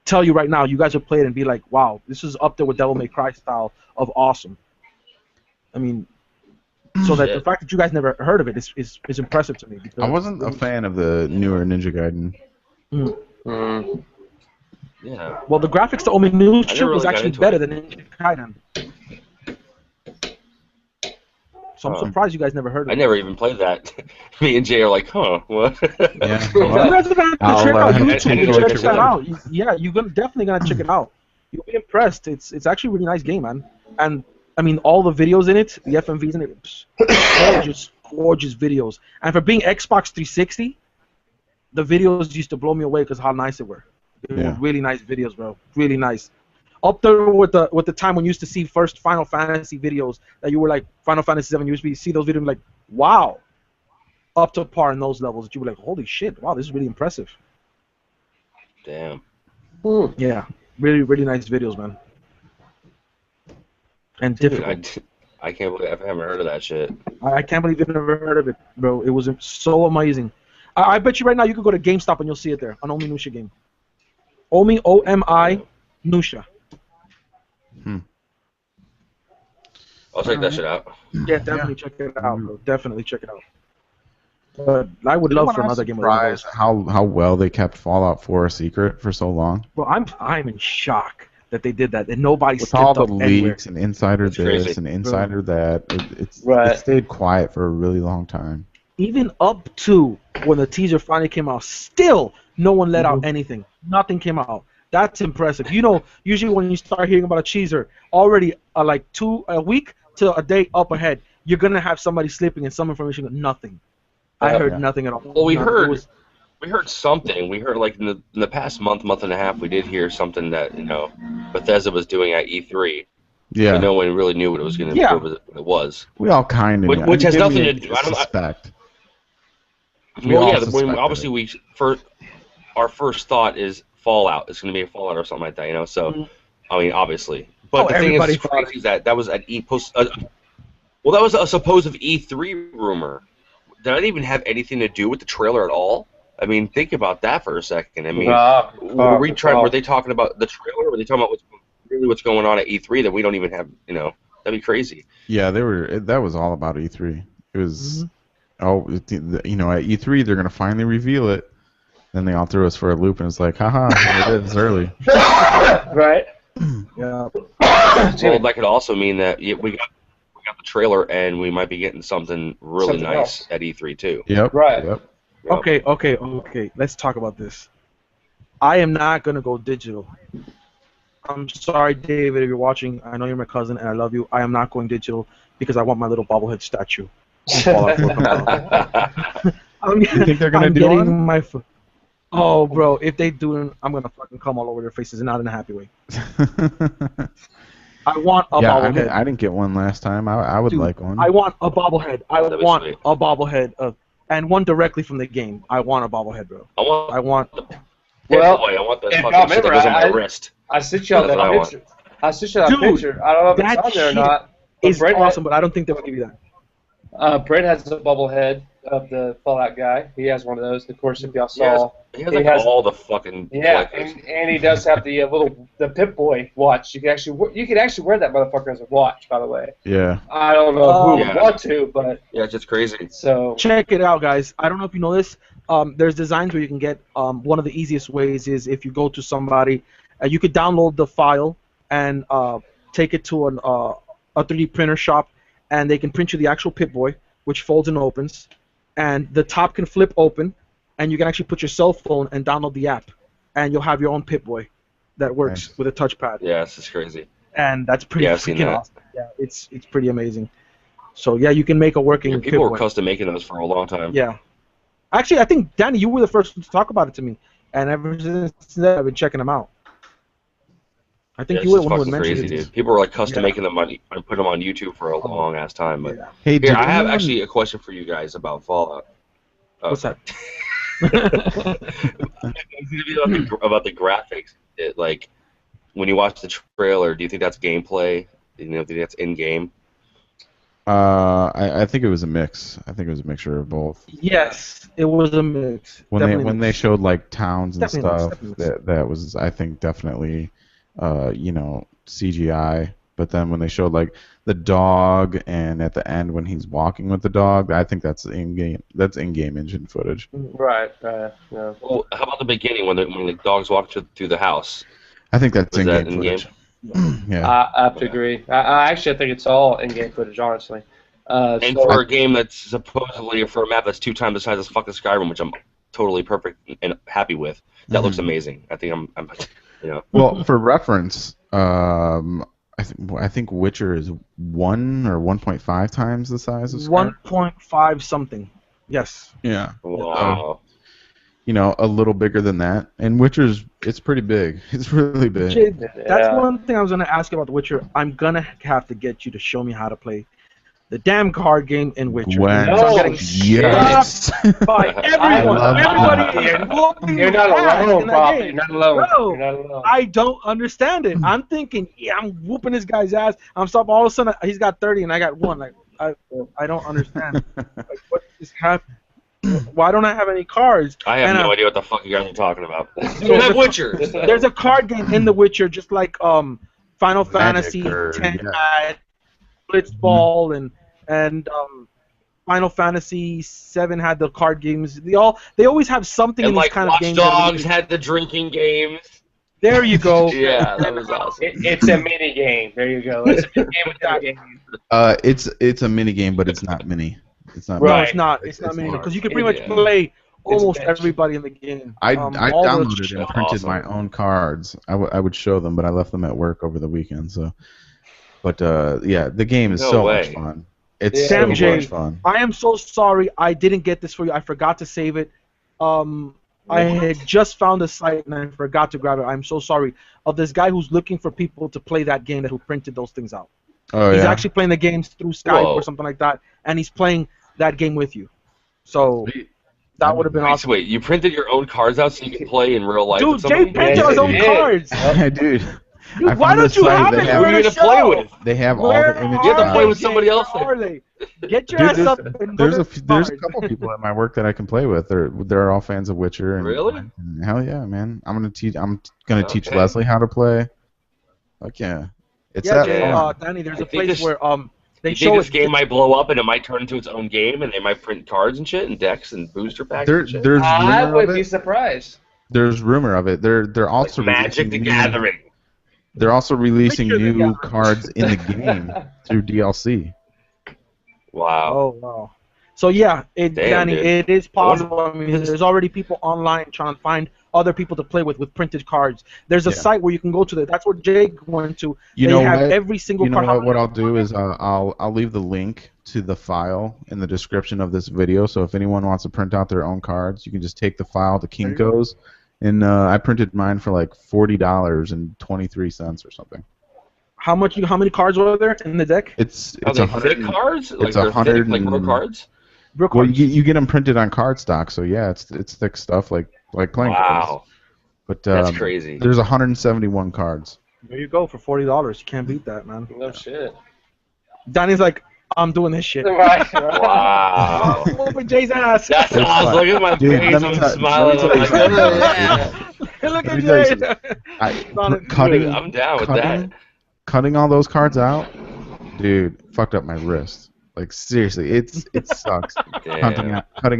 [SPEAKER 3] tell you right now, you guys would play it and be like, wow, this is up there with Devil May Cry style of awesome. I mean, so that the fact that you guys never heard of it is impressive to me.
[SPEAKER 1] I wasn't a fan of the newer Ninja Gaiden.
[SPEAKER 2] Yeah.
[SPEAKER 3] Well, the graphics to Ominusha was actually better than Ninja Gaiden. So I'm surprised you guys never heard of it.
[SPEAKER 2] I never even played that. Me and Jay are like, huh, what?
[SPEAKER 1] Yeah.
[SPEAKER 3] You guys are gonna check out YouTube. Check that out.
[SPEAKER 2] out.
[SPEAKER 3] Yeah, you're definitely gonna check it out. You'll be impressed. It's actually a really nice game, man. And I mean, all the videos in it, the FMVs in it, gorgeous videos. And for being Xbox 360, the videos used to blow me away because how nice they were. They were really nice videos, bro. Really nice. Up there with the time when you used to see first Final Fantasy videos that you were like, Final Fantasy 7, you used to see those videos like, wow. Up to par in those levels that you were like, holy shit, wow, this is really impressive.
[SPEAKER 2] Damn.
[SPEAKER 3] Yeah, really, really nice videos, man. And difficult.
[SPEAKER 2] I can't believe I haven't heard of that shit.
[SPEAKER 3] I can't believe you've never heard of it, bro. It was so amazing. I bet you right now you could go to GameStop and you'll see it there. An Ominusha game. Omi Nusha.
[SPEAKER 2] I'll check that shit out.
[SPEAKER 3] Yeah, definitely check it out, bro. Definitely check it out. But I would love for another game.
[SPEAKER 1] Surprised how well they kept Fallout 4 a secret for so long.
[SPEAKER 3] Well, I'm in shock that they did that, and nobody
[SPEAKER 1] with
[SPEAKER 3] skipped
[SPEAKER 1] all the
[SPEAKER 3] up anywhere.
[SPEAKER 1] leaks and insider
[SPEAKER 2] That's
[SPEAKER 1] this
[SPEAKER 2] crazy.
[SPEAKER 1] and insider that. It
[SPEAKER 4] Right.
[SPEAKER 1] stayed quiet for a really long time.
[SPEAKER 3] Even up to when the teaser finally came out, still no one let out anything. Nothing came out. That's impressive. You know, usually when you start hearing about a teaser, already like a week to a day up ahead, you're gonna have somebody slipping and some information. Nothing. I heard nothing at all.
[SPEAKER 2] Well, we
[SPEAKER 3] Nothing.
[SPEAKER 2] heard something. We heard like in the past month and a half, we did hear something that Bethesda was doing at E3.
[SPEAKER 1] Yeah.
[SPEAKER 2] But no one really knew what it was going to what it was.
[SPEAKER 1] We all kind of knew.
[SPEAKER 2] Which has nothing to
[SPEAKER 1] do.
[SPEAKER 2] I don't
[SPEAKER 1] suspect.
[SPEAKER 2] Well, yeah. Obviously, our first thought is Fallout. It's going to be a Fallout or something like that, So, I mean, obviously. But the thing is crazy is that was at that was a supposed E3 rumor. Did that even have anything to do with the trailer at all? I mean, think about that for a second. I mean, were they talking about the trailer? Or were they talking about what's going on at E3 that we don't even have? That'd be crazy.
[SPEAKER 1] Yeah, that was all about E3. It was, at E3 they're gonna finally reveal it. Then they all threw us for a loop, and it's like, haha, it is early.
[SPEAKER 4] Right.
[SPEAKER 3] Yeah.
[SPEAKER 2] Well, that could also mean that we got the trailer, and we might be getting something really nice at E3 too.
[SPEAKER 1] Yep.
[SPEAKER 4] Right.
[SPEAKER 1] Yep.
[SPEAKER 3] Okay. Let's talk about this. I am not gonna go digital. I'm sorry, David, if you're watching. I know you're my cousin, and I love you. I am not going digital because I want my little bobblehead statue. Fallout 4 comes out.
[SPEAKER 1] You think they're gonna do
[SPEAKER 3] getting
[SPEAKER 1] one?
[SPEAKER 3] my. Oh, bro! If they do, I'm gonna fucking come all over their faces, and not in a happy way. I want a bobblehead.
[SPEAKER 1] I didn't get one last time. I would
[SPEAKER 3] Dude,
[SPEAKER 1] like one.
[SPEAKER 3] I want a bobblehead. I
[SPEAKER 2] That'd be
[SPEAKER 3] want
[SPEAKER 2] sweet.
[SPEAKER 3] a bobblehead and one directly from the game. I want a bobblehead, bro. I want.
[SPEAKER 4] Well,
[SPEAKER 2] I want the
[SPEAKER 4] if
[SPEAKER 2] fucking
[SPEAKER 4] y'all
[SPEAKER 2] shit that
[SPEAKER 4] remember,
[SPEAKER 2] goes on my wrist.
[SPEAKER 4] I sent you all
[SPEAKER 2] That's
[SPEAKER 4] that
[SPEAKER 2] what I
[SPEAKER 4] picture. I sent you that
[SPEAKER 3] Dude,
[SPEAKER 4] picture. I don't know if it's
[SPEAKER 3] that
[SPEAKER 4] on there or
[SPEAKER 3] shit
[SPEAKER 4] not. But
[SPEAKER 3] It's awesome, but I don't think they will give you that.
[SPEAKER 4] Brent has a bobblehead of the Fallout guy. He has one of those. Of course, if y'all saw,
[SPEAKER 2] He has all the fucking
[SPEAKER 4] yeah,
[SPEAKER 2] collectors.
[SPEAKER 4] and he does have the the Pip-Boy watch. You can actually wear that motherfucker as a watch. By the way,
[SPEAKER 1] Yeah.
[SPEAKER 4] I don't know who would
[SPEAKER 2] Yeah.
[SPEAKER 4] want to, but
[SPEAKER 2] Yeah, it's just crazy.
[SPEAKER 4] so
[SPEAKER 3] Check it out, guys. I don't know if you know this. There's designs where you can get. One of the easiest ways is if you go to somebody, you could download the file and take it to a 3D printer shop, and they can print you the actual Pip-Boy, which folds and opens, and the top can flip open, and you can actually put your cell phone and download the app, and you'll have your own Pip-Boy that works
[SPEAKER 1] Nice.
[SPEAKER 3] with a touchpad,
[SPEAKER 2] Yeah, it's just crazy.
[SPEAKER 3] and that's pretty
[SPEAKER 2] Yeah, I've seen
[SPEAKER 3] freaking
[SPEAKER 2] that.
[SPEAKER 3] awesome. Yeah, it's pretty amazing. So yeah, you can make a working
[SPEAKER 2] Yeah, people were
[SPEAKER 3] Pip-Boy.
[SPEAKER 2] custom making those for a long time.
[SPEAKER 3] Yeah. Actually, I think, Danny, you were the first one to talk about it to me. And ever since then, I've been checking them out. I think
[SPEAKER 2] Yeah,
[SPEAKER 3] you
[SPEAKER 2] it's
[SPEAKER 3] were the
[SPEAKER 2] just
[SPEAKER 3] one who
[SPEAKER 2] fucking
[SPEAKER 3] mentioned
[SPEAKER 2] crazy,
[SPEAKER 3] it.
[SPEAKER 2] dude. People were like custom
[SPEAKER 3] Yeah.
[SPEAKER 2] making them and putting them on YouTube for a long ass time. But
[SPEAKER 3] Yeah.
[SPEAKER 1] Hey,
[SPEAKER 2] here,
[SPEAKER 1] did
[SPEAKER 2] I have
[SPEAKER 1] anyone-
[SPEAKER 2] actually a question for you guys about Fallout.
[SPEAKER 3] What's that?
[SPEAKER 2] About the graphics. Like when you watch the trailer, do you think that's gameplay? Do you think that's in game?
[SPEAKER 1] I think it was a mix. I think it was a mixture of both.
[SPEAKER 3] Yes, it was a mix.
[SPEAKER 1] When
[SPEAKER 3] Definitely
[SPEAKER 1] they
[SPEAKER 3] a mix.
[SPEAKER 1] showed like towns and
[SPEAKER 3] Definitely a mix,
[SPEAKER 1] stuff,
[SPEAKER 3] definitely a mix.
[SPEAKER 1] that was, I think, definitely CGI. But then when they showed like the dog, and at the end when he's walking with the dog, I think that's in-game. That's in-game engine footage.
[SPEAKER 4] right, yeah.
[SPEAKER 2] Well, how about the beginning when the dogs walk through the house?
[SPEAKER 1] I think that's
[SPEAKER 2] Was that
[SPEAKER 1] in-game
[SPEAKER 2] in-game?
[SPEAKER 1] footage. Yeah.
[SPEAKER 4] I have to agree. I actually think it's all in-game footage, honestly.
[SPEAKER 2] And
[SPEAKER 4] So-
[SPEAKER 2] for a game that's supposedly for a map that's 2 times the size of fucking Skyrim, which I'm totally perfect and happy with, that looks amazing. I think I'm you know.
[SPEAKER 1] Well, for reference, I think Witcher is 1 or 1.5 times the size of Skyrim.
[SPEAKER 3] 1.5 something. Yes.
[SPEAKER 1] Yeah.
[SPEAKER 2] Wow.
[SPEAKER 1] A little bigger than that. And it's pretty big. It's really big.
[SPEAKER 3] Jade, that's
[SPEAKER 4] Yeah.
[SPEAKER 3] one thing I was going to ask you about The Witcher. I'm going to have to get you to show me how to play the damn card game in Witcher.
[SPEAKER 1] Gwent.
[SPEAKER 3] Because I'm getting
[SPEAKER 1] Yes.
[SPEAKER 3] stopped by everyone.
[SPEAKER 1] love
[SPEAKER 3] Everybody
[SPEAKER 1] Gwent.
[SPEAKER 3] is whooping
[SPEAKER 4] You're not
[SPEAKER 3] ass
[SPEAKER 4] alone,
[SPEAKER 3] in that
[SPEAKER 4] Bob.
[SPEAKER 3] game.
[SPEAKER 4] You're not alone.
[SPEAKER 3] Bro,
[SPEAKER 4] You're not alone.
[SPEAKER 3] I don't understand it. I'm thinking, yeah, I'm whooping this guy's ass. I'm stopping. All of a sudden, he's got 30 and I got 1. Like, I don't understand. Like, what is happening? Why don't I have any cards?
[SPEAKER 2] I have
[SPEAKER 3] And,
[SPEAKER 2] no idea what the fuck you guys are talking about. You
[SPEAKER 3] Dude,
[SPEAKER 2] don't have Witcher.
[SPEAKER 3] There's a card game in The Witcher, just like Final Fantasy
[SPEAKER 1] or-
[SPEAKER 3] 10
[SPEAKER 1] yeah.
[SPEAKER 3] had Blitzball and Final Fantasy 7 had the card games. They always have something
[SPEAKER 2] And
[SPEAKER 3] in these
[SPEAKER 2] like
[SPEAKER 3] kind of
[SPEAKER 2] Watch
[SPEAKER 3] games.
[SPEAKER 2] Dogs had the drinking games.
[SPEAKER 3] There you go.
[SPEAKER 2] Yeah, that was awesome.
[SPEAKER 4] It's a mini game. There you go. It's a mini game within a game.
[SPEAKER 1] It's a mini game, but it's not mini. It's not.
[SPEAKER 3] No,
[SPEAKER 4] Right.
[SPEAKER 3] it's not. It's not
[SPEAKER 1] It's
[SPEAKER 3] many
[SPEAKER 1] hard.
[SPEAKER 3] because you can pretty much
[SPEAKER 2] Yeah.
[SPEAKER 3] play almost
[SPEAKER 4] bitch.
[SPEAKER 3] everybody in the game.
[SPEAKER 1] I
[SPEAKER 3] all the
[SPEAKER 1] downloaded and
[SPEAKER 3] shit.
[SPEAKER 1] printed
[SPEAKER 2] Awesome.
[SPEAKER 1] my own cards. I would show them, but I left them at work over the weekend. So, but yeah, the game is
[SPEAKER 2] No
[SPEAKER 1] so
[SPEAKER 2] way.
[SPEAKER 1] much fun. It's
[SPEAKER 4] Yeah.
[SPEAKER 1] so
[SPEAKER 3] Sam J.
[SPEAKER 1] much fun.
[SPEAKER 3] I am so sorry I didn't get this for you. I forgot to save it. I had just found a site and I forgot to grab it. I'm so sorry. Of this guy who's looking for people to play that game who printed those things out.
[SPEAKER 1] Oh
[SPEAKER 3] He's
[SPEAKER 1] yeah.
[SPEAKER 3] actually playing the games through Skype
[SPEAKER 2] Whoa.
[SPEAKER 3] or something like that, and he's playing that game with you. So that would have been
[SPEAKER 2] Wait,
[SPEAKER 3] awesome.
[SPEAKER 2] wait, you printed your own cards out so you could play in real life
[SPEAKER 3] Dude,
[SPEAKER 2] with
[SPEAKER 3] Jay
[SPEAKER 2] somebody?
[SPEAKER 3] printed
[SPEAKER 4] Yes,
[SPEAKER 3] his own
[SPEAKER 4] he did.
[SPEAKER 3] cards.
[SPEAKER 1] Dude.
[SPEAKER 3] Dude,
[SPEAKER 1] I
[SPEAKER 3] why
[SPEAKER 1] found
[SPEAKER 3] don't
[SPEAKER 1] this
[SPEAKER 3] you
[SPEAKER 1] site
[SPEAKER 3] have
[SPEAKER 1] that
[SPEAKER 3] it?
[SPEAKER 1] have-
[SPEAKER 3] We're
[SPEAKER 2] Who are you
[SPEAKER 3] in a
[SPEAKER 2] gonna play
[SPEAKER 3] show.
[SPEAKER 2] with?
[SPEAKER 1] They have all
[SPEAKER 3] Where
[SPEAKER 1] the images.
[SPEAKER 2] You have to
[SPEAKER 3] are
[SPEAKER 2] play with
[SPEAKER 3] they?
[SPEAKER 2] somebody else
[SPEAKER 3] Where
[SPEAKER 2] then.
[SPEAKER 3] are they? Get your
[SPEAKER 1] Dude,
[SPEAKER 3] ass up and
[SPEAKER 1] there's
[SPEAKER 3] look
[SPEAKER 1] a
[SPEAKER 3] at
[SPEAKER 1] there's a
[SPEAKER 3] cards.
[SPEAKER 1] couple people at my work that I can play with. They're all fans of Witcher. And,
[SPEAKER 2] Really?
[SPEAKER 1] and hell yeah, man! I'm gonna teach
[SPEAKER 2] Okay.
[SPEAKER 1] Leslie how to play. Fuck yeah! It's
[SPEAKER 3] Yeah,
[SPEAKER 1] that
[SPEAKER 3] Jay,
[SPEAKER 1] fun.
[SPEAKER 3] Danny, there's
[SPEAKER 2] I
[SPEAKER 3] a
[SPEAKER 2] think
[SPEAKER 3] place
[SPEAKER 2] this-
[SPEAKER 3] where they
[SPEAKER 2] You
[SPEAKER 3] show
[SPEAKER 2] think this
[SPEAKER 3] it.
[SPEAKER 2] game might blow up and it might turn into its own game and they might print cards and shit and decks and booster packs and shit?
[SPEAKER 1] There's
[SPEAKER 4] I
[SPEAKER 1] rumor
[SPEAKER 4] would
[SPEAKER 1] of
[SPEAKER 4] be
[SPEAKER 1] it.
[SPEAKER 4] surprised.
[SPEAKER 1] There's rumor of it. They're
[SPEAKER 2] Like
[SPEAKER 1] also
[SPEAKER 2] Magic the
[SPEAKER 1] releasing
[SPEAKER 2] Gathering.
[SPEAKER 1] They're also releasing
[SPEAKER 3] Witcher the
[SPEAKER 1] new
[SPEAKER 3] Gathering.
[SPEAKER 1] cards in the game through DLC.
[SPEAKER 2] Wow.
[SPEAKER 3] Oh wow. So yeah,
[SPEAKER 2] Damn,
[SPEAKER 3] Danny,
[SPEAKER 2] dude.
[SPEAKER 3] it is possible. I mean, there's already people online trying to find other people to play with printed cards. There's a site where you can go to that. That's where Jay went to.
[SPEAKER 1] You
[SPEAKER 3] they
[SPEAKER 1] know
[SPEAKER 3] have
[SPEAKER 1] what?
[SPEAKER 3] every single
[SPEAKER 1] You know
[SPEAKER 3] card.
[SPEAKER 1] what I'll do is I'll leave the link to the file in the description of this video. So if anyone wants to print out their own cards, you can just take the file to Kinko's, and I printed mine for like $40.23 or something.
[SPEAKER 3] How many cards were there in the deck?
[SPEAKER 2] Are they thick cards? Like
[SPEAKER 1] It's
[SPEAKER 2] they're thick,
[SPEAKER 1] 100
[SPEAKER 2] like real cards?
[SPEAKER 3] Real
[SPEAKER 1] Well,
[SPEAKER 3] cards.
[SPEAKER 1] you get them printed on cardstock, so yeah, it's thick stuff like playing cards.
[SPEAKER 2] Wow.
[SPEAKER 1] But
[SPEAKER 2] That's crazy.
[SPEAKER 1] There's 171 cards.
[SPEAKER 3] There you go for $40. You can't beat that, man.
[SPEAKER 4] No shit.
[SPEAKER 3] Danny's like, I'm doing this shit.
[SPEAKER 4] Right.
[SPEAKER 2] Wow.
[SPEAKER 3] I'm over Jay's ass.
[SPEAKER 2] That's awesome. Look at my
[SPEAKER 1] Dude,
[SPEAKER 2] face.
[SPEAKER 1] let me
[SPEAKER 2] I'm
[SPEAKER 1] tell-
[SPEAKER 2] smiling.
[SPEAKER 1] let
[SPEAKER 2] I'm
[SPEAKER 1] me
[SPEAKER 2] like,
[SPEAKER 1] tell you
[SPEAKER 2] oh, yeah.
[SPEAKER 3] Look
[SPEAKER 1] Let
[SPEAKER 3] at
[SPEAKER 1] me tell you
[SPEAKER 3] Jay.
[SPEAKER 1] something. Cutting,
[SPEAKER 2] I'm down with that.
[SPEAKER 1] Cutting all those cards out, dude, fucked up my wrist. Like seriously, it sucks. Cutting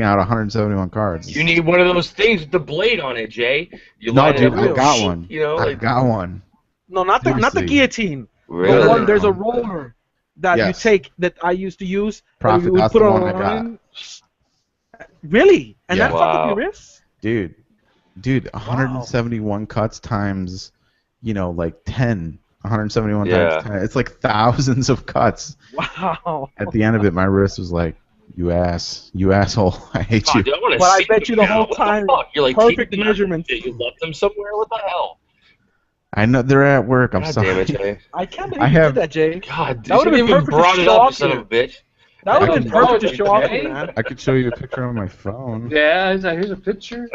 [SPEAKER 1] out 171 cards.
[SPEAKER 2] You need one of those things with the blade on it, Jay. You
[SPEAKER 1] No,
[SPEAKER 2] line it
[SPEAKER 1] dude,
[SPEAKER 2] up
[SPEAKER 1] I
[SPEAKER 2] with
[SPEAKER 1] got
[SPEAKER 2] a-
[SPEAKER 1] one.
[SPEAKER 2] You know,
[SPEAKER 1] I
[SPEAKER 2] like,
[SPEAKER 1] got one.
[SPEAKER 3] No, not the
[SPEAKER 1] Seriously.
[SPEAKER 3] guillotine.
[SPEAKER 2] really?
[SPEAKER 3] The one, there's a roller that
[SPEAKER 1] Yes.
[SPEAKER 3] you take that I used to use.
[SPEAKER 1] Profit,
[SPEAKER 3] that we would
[SPEAKER 1] that's
[SPEAKER 3] put
[SPEAKER 1] the
[SPEAKER 3] on
[SPEAKER 1] one I got.
[SPEAKER 3] line. Really? And
[SPEAKER 1] Yeah.
[SPEAKER 3] that fucked up
[SPEAKER 2] Wow.
[SPEAKER 3] your wrist?
[SPEAKER 1] Dude, 171 cuts times, like 10. 171
[SPEAKER 2] Yeah.
[SPEAKER 1] times 10. It's like thousands of cuts.
[SPEAKER 3] Wow.
[SPEAKER 1] At the end of it, my wrist was like, you asshole, I hate
[SPEAKER 2] God,
[SPEAKER 1] you.
[SPEAKER 2] dude, I wanna
[SPEAKER 3] But I
[SPEAKER 2] see
[SPEAKER 3] bet you the
[SPEAKER 2] now.
[SPEAKER 3] whole
[SPEAKER 2] What
[SPEAKER 3] time,
[SPEAKER 2] fuck? You're like
[SPEAKER 3] perfect
[SPEAKER 2] keeping
[SPEAKER 3] measurements.
[SPEAKER 2] You left them somewhere? What the hell?
[SPEAKER 1] I know they're at work. I'm
[SPEAKER 2] God
[SPEAKER 1] sorry.
[SPEAKER 2] damn it, Jay.
[SPEAKER 3] I can't believe
[SPEAKER 1] I
[SPEAKER 3] you
[SPEAKER 1] have-
[SPEAKER 3] did that, Jay.
[SPEAKER 2] God,
[SPEAKER 3] That would've been
[SPEAKER 2] you
[SPEAKER 3] perfect to
[SPEAKER 2] brought it
[SPEAKER 3] show
[SPEAKER 2] up,
[SPEAKER 3] off
[SPEAKER 2] you son
[SPEAKER 3] here.
[SPEAKER 2] of a bitch.
[SPEAKER 3] That would
[SPEAKER 1] I
[SPEAKER 3] have been
[SPEAKER 1] can-
[SPEAKER 3] perfect to show off,
[SPEAKER 4] Jay.
[SPEAKER 3] man.
[SPEAKER 1] I could show you a picture on my phone.
[SPEAKER 4] Yeah, he's like, here's a picture.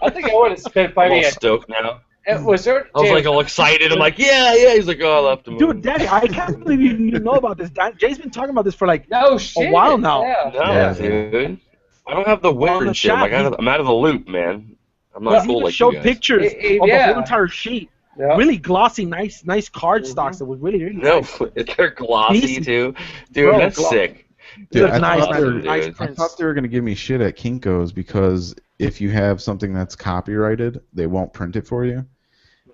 [SPEAKER 4] I think I would have spent
[SPEAKER 2] I'm
[SPEAKER 4] probably.
[SPEAKER 2] all stoked now.
[SPEAKER 4] Was there?
[SPEAKER 2] I was like all excited. I'm like, yeah. He's like, oh, I left him.
[SPEAKER 3] Dude, Danny, I can't believe you know about this. Jay's been talking about this for like
[SPEAKER 4] no shit.
[SPEAKER 3] while now.
[SPEAKER 4] Yeah.
[SPEAKER 2] No,
[SPEAKER 1] Yeah.
[SPEAKER 2] dude. I don't have the whip
[SPEAKER 3] On the
[SPEAKER 2] and shit. I'm,
[SPEAKER 3] chat,
[SPEAKER 2] I'm out of the loop, man. I'm
[SPEAKER 3] Well,
[SPEAKER 2] not
[SPEAKER 3] he
[SPEAKER 2] cool
[SPEAKER 3] even
[SPEAKER 2] like
[SPEAKER 3] showed
[SPEAKER 2] you guys.
[SPEAKER 3] pictures of the
[SPEAKER 4] yeah.
[SPEAKER 3] whole entire sheet.
[SPEAKER 4] Yeah.
[SPEAKER 3] Really glossy, nice card stocks that was really
[SPEAKER 2] No,
[SPEAKER 3] nice.
[SPEAKER 2] they're glossy
[SPEAKER 3] Decent.
[SPEAKER 2] too. Dude,
[SPEAKER 3] Bro,
[SPEAKER 2] that's sick.
[SPEAKER 1] Dude,
[SPEAKER 3] That's
[SPEAKER 1] I
[SPEAKER 3] nice,
[SPEAKER 1] thought
[SPEAKER 3] man.
[SPEAKER 1] they were-
[SPEAKER 3] Nice
[SPEAKER 2] dude.
[SPEAKER 1] I
[SPEAKER 3] prints.
[SPEAKER 1] thought they were gonna give me shit at Kinko's because if you have something that's copyrighted, they won't print it for you.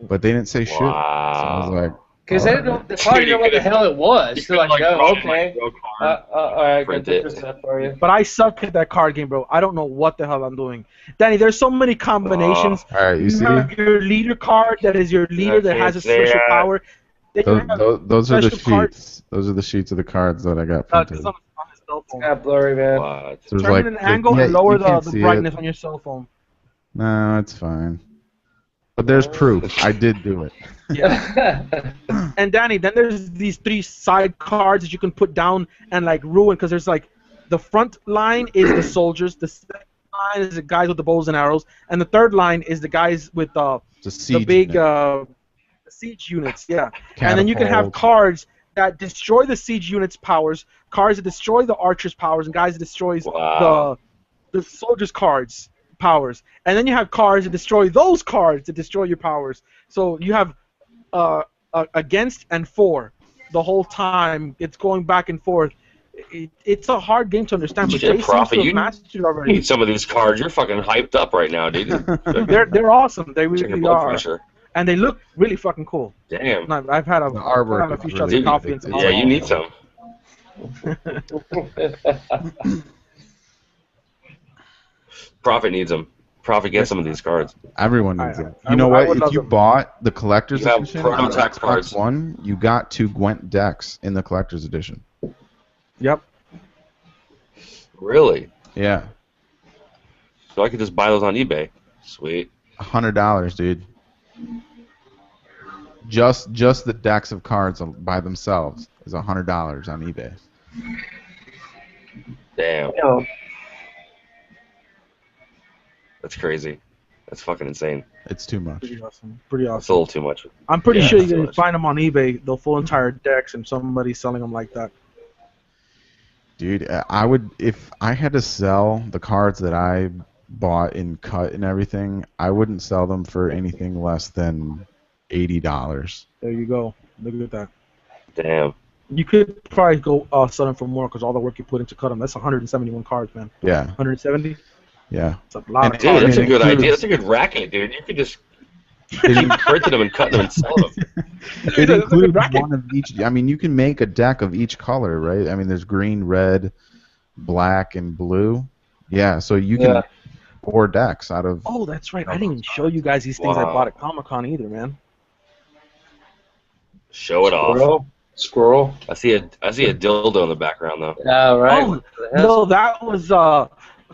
[SPEAKER 1] But they didn't say shit. So I was
[SPEAKER 2] Wow.
[SPEAKER 1] like,
[SPEAKER 4] Because they probably
[SPEAKER 2] Dude,
[SPEAKER 4] didn't know what the hell it was. They're like, oh, okay.
[SPEAKER 2] Real
[SPEAKER 4] All
[SPEAKER 2] card.
[SPEAKER 4] right, I got
[SPEAKER 2] Print
[SPEAKER 4] pictures
[SPEAKER 2] it.
[SPEAKER 4] of that for you.
[SPEAKER 3] But I suck at that card game, bro. I don't know what the hell I'm doing. Danny, there's so many combinations.
[SPEAKER 1] all right, you see,
[SPEAKER 3] have your leader card that is your leader that has a special power. Then you have
[SPEAKER 1] those are the
[SPEAKER 3] special cards.
[SPEAKER 1] sheets. Those are the sheets of the cards that I got
[SPEAKER 3] It's on
[SPEAKER 1] printed.
[SPEAKER 3] on his cell phone.
[SPEAKER 4] Got blurry, man.
[SPEAKER 2] What?
[SPEAKER 1] There's
[SPEAKER 3] Turn
[SPEAKER 1] like,
[SPEAKER 3] it an angle
[SPEAKER 1] yeah,
[SPEAKER 3] and lower
[SPEAKER 1] you can't
[SPEAKER 3] the
[SPEAKER 1] see
[SPEAKER 3] brightness
[SPEAKER 1] it.
[SPEAKER 3] on your cell phone.
[SPEAKER 1] No, it's fine. But there's proof. I did do it.
[SPEAKER 3] Yeah. And Danny, then there's these 3 side cards that you can put down and like ruin because there's like the front line is the soldiers, the second line is the guys with the bows and arrows, and the third line is the guys with
[SPEAKER 1] The
[SPEAKER 3] the
[SPEAKER 1] siege
[SPEAKER 3] big
[SPEAKER 1] unit.
[SPEAKER 3] siege units. Yeah. And then you can have
[SPEAKER 1] Catapult.
[SPEAKER 3] cards that destroy the siege units' powers, cards that destroy the archers' powers, and guys that destroys
[SPEAKER 2] Wow.
[SPEAKER 3] the soldiers' cards powers. And then you have cards that destroy those cards that destroy your powers. So you have against and for the whole time. It's going back and forth. It's a hard game to understand, but
[SPEAKER 2] Shit,
[SPEAKER 3] Jay seems
[SPEAKER 2] Prophet,
[SPEAKER 3] to have
[SPEAKER 2] you
[SPEAKER 3] mastered it
[SPEAKER 2] You
[SPEAKER 3] already.
[SPEAKER 2] need some of these cards. You're fucking hyped up right now, dude.
[SPEAKER 3] They're awesome. They
[SPEAKER 2] Check your
[SPEAKER 3] really
[SPEAKER 2] blood
[SPEAKER 3] are.
[SPEAKER 2] pressure.
[SPEAKER 3] And they look really fucking cool.
[SPEAKER 2] Damn.
[SPEAKER 3] I've had a,
[SPEAKER 1] The artwork
[SPEAKER 3] I've had a
[SPEAKER 1] is
[SPEAKER 3] few shots
[SPEAKER 1] really
[SPEAKER 3] of coffee and
[SPEAKER 1] good.
[SPEAKER 3] some
[SPEAKER 2] Yeah, you need some. Prophet needs them. Prophet, get some of these cards.
[SPEAKER 1] Everyone needs it.
[SPEAKER 3] I
[SPEAKER 1] You know
[SPEAKER 3] would
[SPEAKER 1] what?
[SPEAKER 3] love
[SPEAKER 1] If you
[SPEAKER 3] them.
[SPEAKER 1] bought the collector's
[SPEAKER 2] You have
[SPEAKER 1] edition on
[SPEAKER 2] prototype
[SPEAKER 1] Xbox
[SPEAKER 2] cards.
[SPEAKER 1] One, you got 2 Gwent decks in the collector's edition.
[SPEAKER 3] Yep.
[SPEAKER 2] Really?
[SPEAKER 1] Yeah,
[SPEAKER 2] So I could just buy those on eBay. Sweet.
[SPEAKER 1] $100, dude. Just the decks of cards by themselves is $100 on eBay.
[SPEAKER 2] Damn.
[SPEAKER 4] You know,
[SPEAKER 2] That's crazy. That's fucking insane.
[SPEAKER 1] It's too much.
[SPEAKER 3] Pretty awesome. Pretty
[SPEAKER 2] That's a
[SPEAKER 3] awesome.
[SPEAKER 2] little too much.
[SPEAKER 3] I'm pretty
[SPEAKER 2] Yeah,
[SPEAKER 3] sure you
[SPEAKER 2] that's
[SPEAKER 3] can
[SPEAKER 2] much.
[SPEAKER 3] find them on eBay, the full entire decks, and somebody's selling them like that.
[SPEAKER 1] Dude, I would if I had to sell the cards that I bought in cut and everything, I wouldn't sell them for anything less than $80.
[SPEAKER 3] There you go. Look at that.
[SPEAKER 2] Damn.
[SPEAKER 3] You could probably go sell them for more because all the work you put into cut them. That's 171 cards, man.
[SPEAKER 1] Yeah,
[SPEAKER 3] 170?
[SPEAKER 1] yeah.
[SPEAKER 3] That's a lot
[SPEAKER 1] And
[SPEAKER 3] of
[SPEAKER 2] Dude,
[SPEAKER 3] cards.
[SPEAKER 2] that's a
[SPEAKER 1] it
[SPEAKER 2] good
[SPEAKER 1] includes-
[SPEAKER 2] idea. That's a good racket, dude. You could just keep printing them and cutting them and selling them.
[SPEAKER 1] It
[SPEAKER 3] Look at
[SPEAKER 1] includes
[SPEAKER 3] bracket.
[SPEAKER 1] one of each. I mean, you can make a deck of each color, right? I mean, there's green, red, black, and blue. Yeah, so you can.
[SPEAKER 4] Yeah.
[SPEAKER 1] 4 decks out of.
[SPEAKER 3] Oh, that's right. I didn't even show you guys these things I
[SPEAKER 2] Wow.
[SPEAKER 3] bought at Comic-Con either, man.
[SPEAKER 2] Show it off.
[SPEAKER 4] Squirrel.
[SPEAKER 2] I see a dildo in the background though.
[SPEAKER 4] Yeah, right.
[SPEAKER 3] Oh, no, that was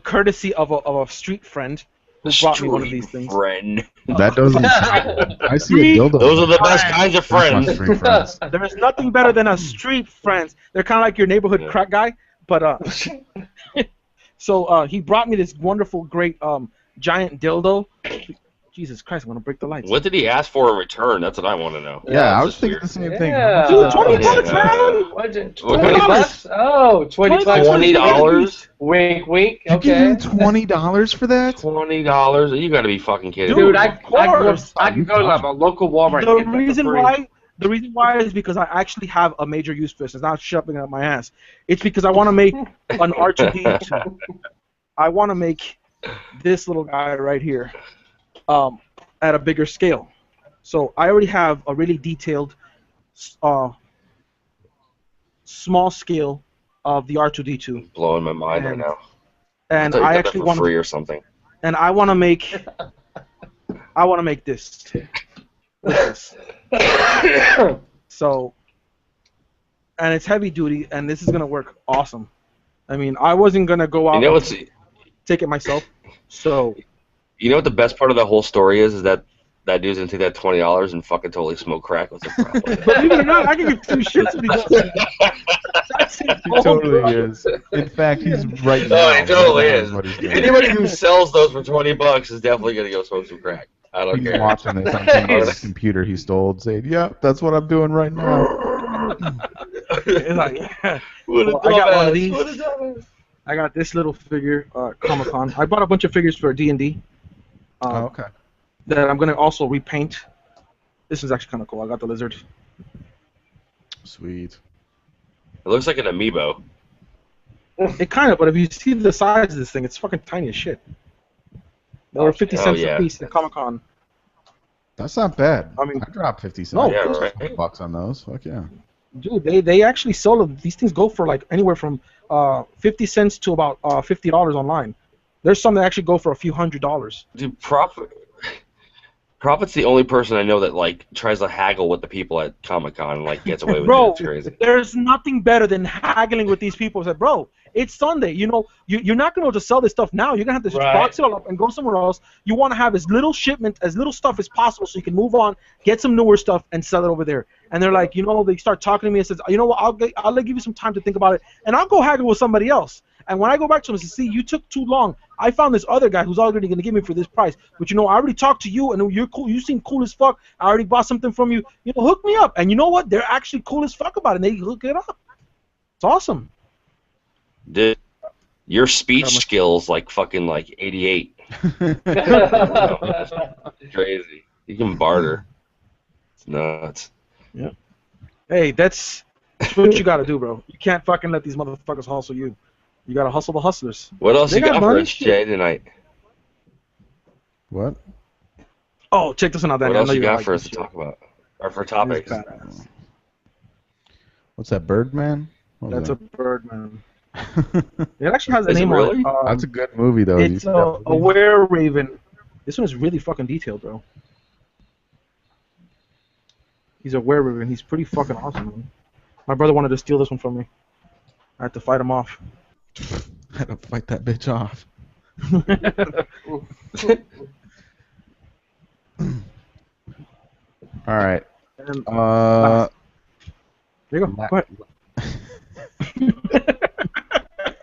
[SPEAKER 3] courtesy of a street friend who brought me one of these things.
[SPEAKER 2] Friend.
[SPEAKER 1] That doesn't. I see a dildo.
[SPEAKER 2] Those are the best kinds of
[SPEAKER 1] That's my
[SPEAKER 2] friends.
[SPEAKER 1] street friends.
[SPEAKER 3] There's nothing better than a street friends. They're kind of like your neighborhood
[SPEAKER 2] Yeah.
[SPEAKER 3] crack guy, but so he brought me this wonderful, great giant dildo. Jesus Christ, I'm gonna break the lights.
[SPEAKER 2] What did he ask for in return? That's what I want to know.
[SPEAKER 1] Yeah, I
[SPEAKER 2] That's
[SPEAKER 1] was
[SPEAKER 2] just
[SPEAKER 1] thinking
[SPEAKER 2] weird.
[SPEAKER 1] the same thing.
[SPEAKER 4] Yeah.
[SPEAKER 3] Dude, 20
[SPEAKER 2] Yeah.
[SPEAKER 3] bucks, man.
[SPEAKER 4] What'd you-
[SPEAKER 2] What,
[SPEAKER 4] 20
[SPEAKER 3] $20?
[SPEAKER 4] bucks? Oh, 20 bucks.
[SPEAKER 2] $20?
[SPEAKER 4] Wink, wink.
[SPEAKER 1] You give
[SPEAKER 4] Okay.
[SPEAKER 1] him $20 for that?
[SPEAKER 2] $20? You got to be fucking kidding
[SPEAKER 3] Dude,
[SPEAKER 2] me.
[SPEAKER 4] Dude, I
[SPEAKER 3] course.
[SPEAKER 4] can go to like a local Walmart.
[SPEAKER 3] The
[SPEAKER 4] and get that for
[SPEAKER 3] reason
[SPEAKER 4] free.
[SPEAKER 3] why is because I actually have a major use for this. It's not shoving it up my ass. It's because I want to make an R2D2. I want to make this little guy right here at a bigger scale. So I already have a really detailed small scale of the R2D2.
[SPEAKER 2] Blowing my mind right now.
[SPEAKER 3] And
[SPEAKER 2] thought you
[SPEAKER 3] I
[SPEAKER 2] got that
[SPEAKER 3] actually
[SPEAKER 2] for
[SPEAKER 3] want
[SPEAKER 2] free or something.
[SPEAKER 3] and I want to make this. This. So, and it's heavy duty, and this is gonna work awesome. I mean, I wasn't gonna go out
[SPEAKER 2] You know
[SPEAKER 3] and
[SPEAKER 2] what's
[SPEAKER 3] take it myself. So,
[SPEAKER 2] You know what the best part of the whole story is that dude's gonna take that $20 and fucking totally smoke crack with it. Probably.
[SPEAKER 3] believe it or not, I can give 2 shits when he does that. That's it.
[SPEAKER 1] He totally is. In fact, he's right now.
[SPEAKER 2] No, he totally is.
[SPEAKER 1] What he's doing.
[SPEAKER 2] Anybody who sells those for $20 is definitely gonna go smoke some crack. I don't
[SPEAKER 1] He's
[SPEAKER 2] care.
[SPEAKER 1] watching this on the computer he stole, saying, "Yeah, that's what I'm doing right now."
[SPEAKER 3] It's like, yeah.
[SPEAKER 2] What a
[SPEAKER 3] Well, I got one of
[SPEAKER 2] dumbass.
[SPEAKER 3] these.
[SPEAKER 2] What a dumbass.
[SPEAKER 3] I got this little figure, Comic-Con. I bought a bunch of figures for D&D
[SPEAKER 1] Oh, okay.
[SPEAKER 3] that I'm gonna also repaint. This is actually kind of cool. I got the lizard.
[SPEAKER 1] Sweet.
[SPEAKER 2] It looks like an amiibo.
[SPEAKER 3] It kind of, but if you see the size of this thing, it's fucking tiny as shit. They were 50 cents
[SPEAKER 2] yeah.
[SPEAKER 3] a piece at Comic-Con.
[SPEAKER 1] That's not bad.
[SPEAKER 3] I mean-
[SPEAKER 1] I dropped 50 cents.
[SPEAKER 3] No,
[SPEAKER 2] Yeah, right.
[SPEAKER 1] $20 on those. Fuck yeah.
[SPEAKER 3] Dude, they actually sold them. These things go for like anywhere from 50 cents to about $50 online. There's some that actually go for a few $100s.
[SPEAKER 2] Dude, Prophet's the only person I know that like tries to haggle with the people at Comic-Con and like gets away with
[SPEAKER 3] Bro,
[SPEAKER 2] it. It's crazy.
[SPEAKER 3] there's nothing better than haggling with these people. Say, bro, it's Sunday. You know, you're not going to just sell this stuff now. You're going to have to
[SPEAKER 4] Right.
[SPEAKER 3] box it all up and go somewhere else. You want to have as little shipment, as little stuff as possible so you can move on, get some newer stuff, and sell it over there. And they're like, they start talking to me and says, you know what, I'll give you some time to think about it, and I'll go haggle with somebody else. And when I go back to them and say, see, you took too long. I found this other guy who's already going to give me for this price. But, I already talked to you, and you're cool. You seem cool as fuck. I already bought something from you. Hook me up. And you know what? They're actually cool as fuck about it, and they hook it up. It's awesome.
[SPEAKER 2] Dude, your speech skills like fucking like 88. Crazy. You can barter. It's nuts.
[SPEAKER 3] Hey, that's what you got to do, bro. You can't fucking let these motherfuckers hustle you. You got to hustle the hustlers.
[SPEAKER 2] What else
[SPEAKER 3] They
[SPEAKER 2] you
[SPEAKER 3] got
[SPEAKER 2] got for
[SPEAKER 3] money?
[SPEAKER 2] us, Jay, tonight?
[SPEAKER 1] What?
[SPEAKER 3] Oh, check this one out, Danny.
[SPEAKER 2] What
[SPEAKER 3] I
[SPEAKER 2] else
[SPEAKER 3] know
[SPEAKER 2] you
[SPEAKER 3] you're
[SPEAKER 2] got
[SPEAKER 3] like
[SPEAKER 2] for us
[SPEAKER 3] this
[SPEAKER 2] to
[SPEAKER 3] shit.
[SPEAKER 2] talk about? Or for
[SPEAKER 3] This
[SPEAKER 2] topics?
[SPEAKER 3] is badass.
[SPEAKER 1] What's that, Birdman? What was
[SPEAKER 3] That's a
[SPEAKER 1] that?
[SPEAKER 3] Birdman. It actually has a
[SPEAKER 2] Is it
[SPEAKER 3] name
[SPEAKER 2] really?
[SPEAKER 3] on it.
[SPEAKER 1] That's a good movie, though.
[SPEAKER 3] It's a were-raven. This one is really fucking detailed, bro. He's a were-raven. He's pretty fucking awesome, man. My brother wanted to steal this one from me. I had to fight him off.
[SPEAKER 1] I had to fight that bitch off. All right.
[SPEAKER 3] And
[SPEAKER 1] Uh,
[SPEAKER 3] there you go.
[SPEAKER 1] la-
[SPEAKER 3] Go ahead.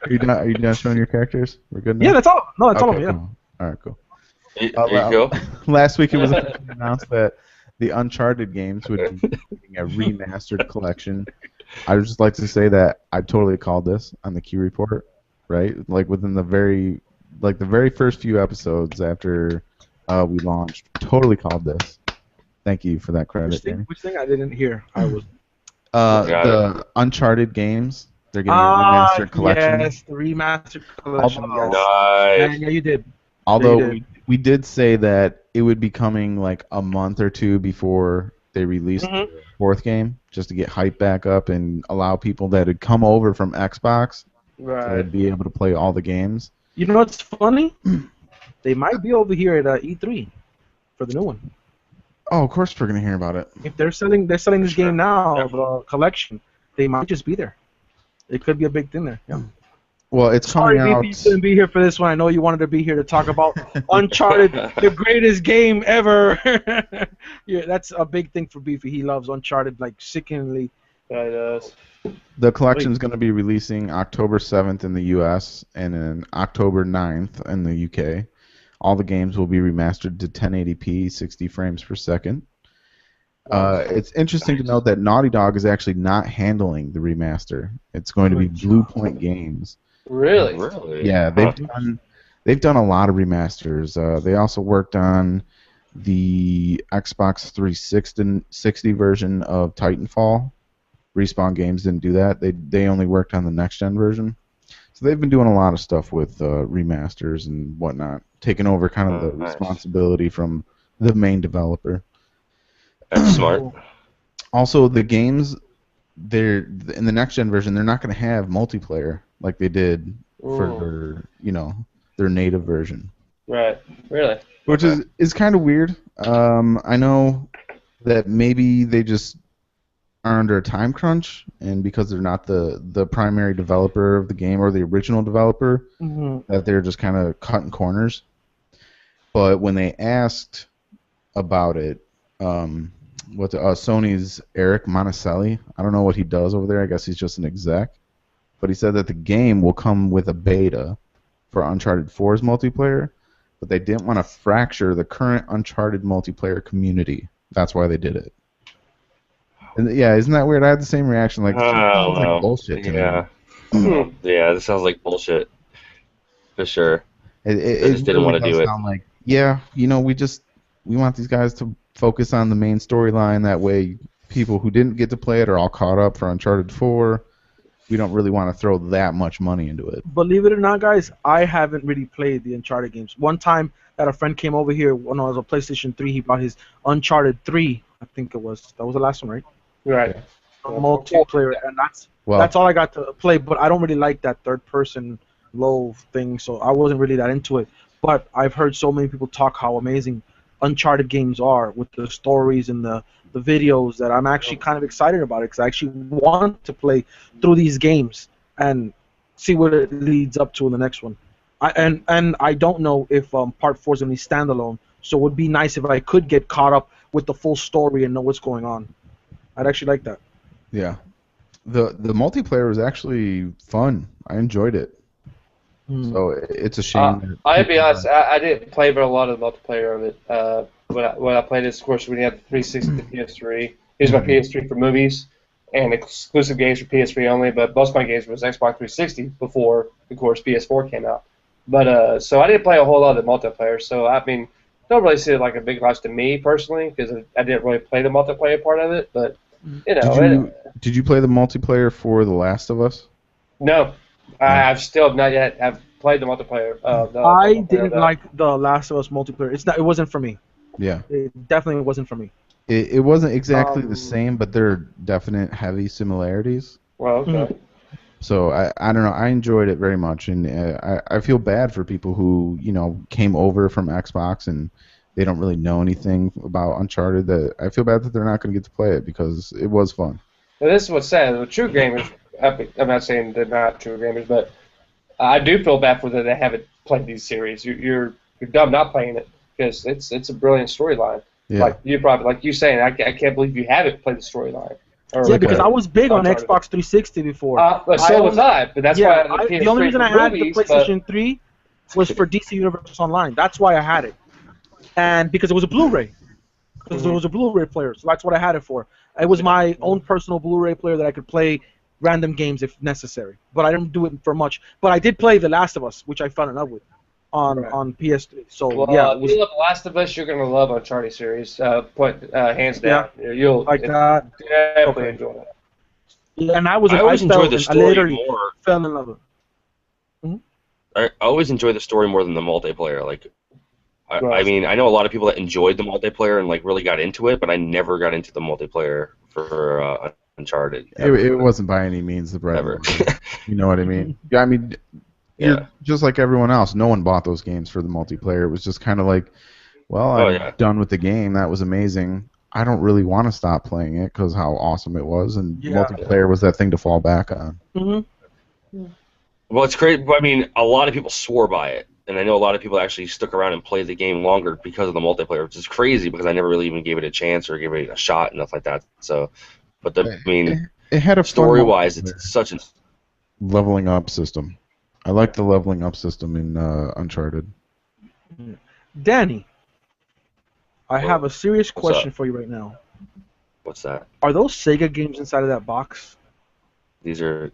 [SPEAKER 1] are you done showing your characters? We're good now?
[SPEAKER 3] Yeah, that's all. No, that's all of
[SPEAKER 1] Okay,
[SPEAKER 3] them, yeah.
[SPEAKER 1] cool. All right, cool.
[SPEAKER 2] There you go.
[SPEAKER 1] Last week it was officially announced that the Uncharted games would be getting a remastered collection. I would just like to say that I totally called this on the Q report, right? Like within the very first few episodes after we launched, totally called this. Thank you for that credit, Danny.
[SPEAKER 3] Which thing I didn't hear? I was.
[SPEAKER 1] The Uncharted games, they're getting a remastered collection.
[SPEAKER 3] Yes, the remastered collection.
[SPEAKER 1] Although-
[SPEAKER 3] Yes.
[SPEAKER 2] Nice.
[SPEAKER 3] Yeah, you did.
[SPEAKER 1] Although
[SPEAKER 3] They did.
[SPEAKER 1] we did say that it would be coming like a month or two before they released
[SPEAKER 3] Mhm.
[SPEAKER 1] the fourth game, just to get hype back up and allow people that had come over from Xbox to
[SPEAKER 3] Right.
[SPEAKER 1] be able to play all the games.
[SPEAKER 3] You know what's funny? They might be over here at E3 for the new one.
[SPEAKER 1] Oh, of course we're gonna hear about it.
[SPEAKER 3] If they're selling this
[SPEAKER 2] Sure.
[SPEAKER 3] game now,
[SPEAKER 2] Yeah.
[SPEAKER 3] the collection, they might just be there. It could be a big thing there. Yeah.
[SPEAKER 1] Well, it's
[SPEAKER 3] Sorry,
[SPEAKER 1] coming out.
[SPEAKER 3] VP, you couldn't be here for this one. I know you wanted to be here to talk about Uncharted, the greatest game ever. Yeah, that's a big thing for Beefy. He loves Uncharted like sickeningly.
[SPEAKER 4] Yeah, he does.
[SPEAKER 1] The collection is going to be releasing October 7th in the U.S. and then October 9th in the U.K. All the games will be remastered to 1080p, 60 frames per second. It's interesting to note that Naughty Dog is actually not handling the remaster. It's going to be Blue Point Games.
[SPEAKER 4] Really?
[SPEAKER 2] Really?
[SPEAKER 1] Yeah, they've done a lot of remasters. They also worked on the Xbox 360 version of Titanfall. Respawn Games didn't do that. They only worked on the next gen version. So they've been doing a lot of stuff with remasters and whatnot, taking over kind of the
[SPEAKER 2] Nice.
[SPEAKER 1] responsibility from the main developer.
[SPEAKER 2] That's smart.
[SPEAKER 1] Also, the games, they're in the next gen version, they're not going to have multiplayer like they did for their native version,
[SPEAKER 4] Right. Really?
[SPEAKER 1] which is kind of weird. I know that maybe they just are under a time crunch, and because they're not the primary developer of the game or the original developer, that they're just kind of cutting corners. But when they asked about it, Sony's Eric Monticelli, I don't know what he does over there. I guess he's just an exec. But he said that the game will come with a beta for Uncharted 4's multiplayer, but they didn't want to fracture the current Uncharted multiplayer community. That's why they did it. And yeah, isn't that weird? I had the same reaction. Like, it sounds like bullshit to me.
[SPEAKER 2] Yeah, this sounds like bullshit. For sure.
[SPEAKER 1] It
[SPEAKER 2] just didn't
[SPEAKER 1] really
[SPEAKER 2] want to
[SPEAKER 1] does
[SPEAKER 2] do it.
[SPEAKER 1] sound like, yeah, we want these guys to focus on the main storyline. That way, people who didn't get to play it are all caught up for Uncharted 4. We don't really want to throw that much money into it.
[SPEAKER 3] Believe it or not, guys, I haven't really played the Uncharted games. One time that a friend came over here when I was on PlayStation 3, he bought his Uncharted 3, I think it was. That was the last one, right?
[SPEAKER 4] Right.
[SPEAKER 3] Multiplayer, and that's all I got to play. But I don't really like that third-person low thing, so I wasn't really that into it. But I've heard so many people talk how amazing Uncharted games are with the stories and the videos that I'm actually kind of excited about it because I actually want to play through these games and see what it leads up to in the next one. And I don't know if Part 4 is going to be standalone, so it would be nice if I could get caught up with the full story and know what's going on. I'd actually like that.
[SPEAKER 1] Yeah. The multiplayer was actually fun. I enjoyed it. So it's a shame.
[SPEAKER 4] I'll be honest, I didn't play very a lot of the multiplayer of it. When I played this, of course, when you had the 360 to PS3, here's my PS3 for movies and exclusive games for PS3 only, but most of my games was Xbox 360 before, of course, PS4 came out. But so I didn't play a whole lot of the multiplayer, so I mean, don't really see it like a big loss to me personally because I didn't really play the multiplayer part of it, but you know.
[SPEAKER 1] Did you play the multiplayer for The Last of Us?
[SPEAKER 4] No, I've still not yet have played the multiplayer.
[SPEAKER 3] I didn't like the Last of Us multiplayer. It wasn't for me.
[SPEAKER 1] Yeah.
[SPEAKER 3] It definitely wasn't for me.
[SPEAKER 1] It wasn't exactly the same, but there are definite heavy similarities.
[SPEAKER 4] Well, okay.
[SPEAKER 1] So I don't know. I enjoyed it very much, and I feel bad for people who came over from Xbox and they don't really know anything about Uncharted. That I feel bad that they're not going to get to play it because it was fun.
[SPEAKER 4] Well, this is what's sad. The true gamers, I'm not saying they're not true gamers, but I do feel bad for them that they haven't played these series. You're dumb not playing it because it's a brilliant storyline.
[SPEAKER 1] Yeah.
[SPEAKER 4] Like you saying, I can't believe you haven't played the storyline.
[SPEAKER 3] Yeah, because I was big on Xbox 360 before.
[SPEAKER 4] But so was I. But that's why
[SPEAKER 3] the only reason I had the PlayStation 3 was for DC Universe Online. That's why I had it, and because it was a Blu-ray. Because there was a Blu-ray player, so that's what I had it for. It was my own personal Blu-ray player that I could play random games if necessary. But I didn't do it for much. But I did play The Last of Us, which I fell in love with on PS3. So
[SPEAKER 4] if you love The Last of Us, you're gonna love Uncharted series. Hands down.
[SPEAKER 3] Yeah.
[SPEAKER 4] You'll definitely enjoy it.
[SPEAKER 3] Yeah, and I
[SPEAKER 2] always enjoy the story more.
[SPEAKER 3] Fell in love with it.
[SPEAKER 2] I always enjoy the story more than the multiplayer. Like, I mean, I know a lot of people that enjoyed the multiplayer and like really got into it, but I never got into the multiplayer for Uncharted.
[SPEAKER 1] It wasn't by any means the bread.
[SPEAKER 2] Ever.
[SPEAKER 1] You know what I mean? Yeah, I mean, you're just like everyone else. No one bought those games for the multiplayer. It was just kind of like, well, I'm done with the game. That was amazing. I don't really want to stop playing it because how awesome it was, and multiplayer was that thing to fall back on.
[SPEAKER 3] Mm-hmm.
[SPEAKER 2] Well, it's great. I mean, a lot of people swore by it, and I know a lot of people actually stuck around and played the game longer because of the multiplayer, which is crazy because I never really even gave it a chance or gave it a shot and stuff like that. So, but
[SPEAKER 1] it had a
[SPEAKER 2] story-wise, it's such a
[SPEAKER 1] leveling up system. I like the leveling up system in Uncharted.
[SPEAKER 3] Danny, I have a serious question for you right now.
[SPEAKER 2] What's that?
[SPEAKER 3] Are those Sega games inside of that box?
[SPEAKER 2] These are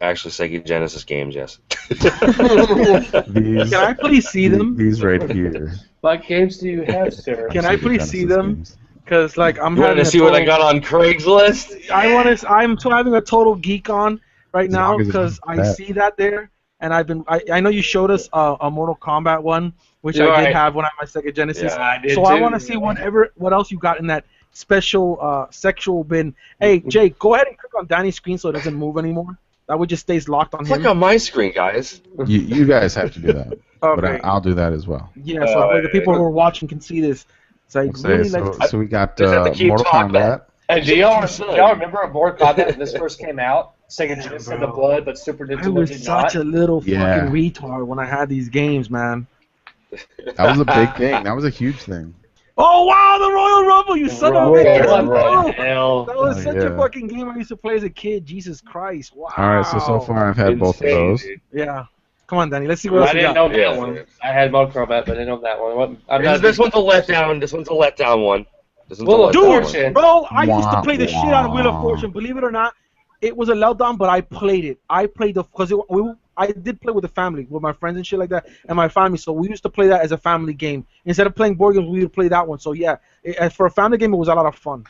[SPEAKER 2] actually Sega Genesis games, yes.
[SPEAKER 3] Can I please see them?
[SPEAKER 1] These right here.
[SPEAKER 4] What games do you have, sir?
[SPEAKER 3] Can I please see them? Because like I'm
[SPEAKER 2] you
[SPEAKER 3] having
[SPEAKER 2] want to see what I got on Craigslist?
[SPEAKER 3] I'm having a total geek on right now because I see that there, and I know you showed us a Mortal Kombat one, which I did have when I had my Sega Genesis.
[SPEAKER 4] Yeah, I did
[SPEAKER 3] so
[SPEAKER 4] too.
[SPEAKER 3] I want to see what else you got in that special sexual bin. Hey Jake, go ahead and click on Danny's screen so it doesn't move anymore. That way just stays locked on him.
[SPEAKER 2] Click on my screen, guys.
[SPEAKER 1] You guys have to do that.
[SPEAKER 3] Okay.
[SPEAKER 1] But I'll do that as well.
[SPEAKER 3] Yeah, so the people who are watching can see this. So,
[SPEAKER 1] so we got Mortal Kombat.
[SPEAKER 4] And do y'all remember Mortal Kombat when this first came out? Sega Genesis had the blood, but Super Nintendo
[SPEAKER 3] I was
[SPEAKER 4] did
[SPEAKER 3] such
[SPEAKER 4] not.
[SPEAKER 3] a little fucking retard when I had these games, man.
[SPEAKER 1] That was a big thing. That was a huge thing.
[SPEAKER 3] Oh wow, the Royal Rumble, you son of a bitch!
[SPEAKER 4] What the hell?
[SPEAKER 3] That was such a fucking game I used to play as a kid. Jesus Christ! Wow.
[SPEAKER 1] All right, so far I've had both of those.
[SPEAKER 3] Yeah. Come on, Danny. Let's see what else
[SPEAKER 4] I
[SPEAKER 3] you
[SPEAKER 4] didn't
[SPEAKER 3] got.
[SPEAKER 4] know that one. I had Mortal Kombat, but I didn't know that one.
[SPEAKER 2] This one's a letdown. This one's a letdown one.
[SPEAKER 3] Dude, bro, I used to play the shit out of Wheel of Fortune. Believe it or not, it was a letdown, but I played it. I played I did play with the family, with my friends and shit like that, and my family. So we used to play that as a family game. Instead of playing board games, we would play that one. So yeah, for a family game, it was a lot of fun.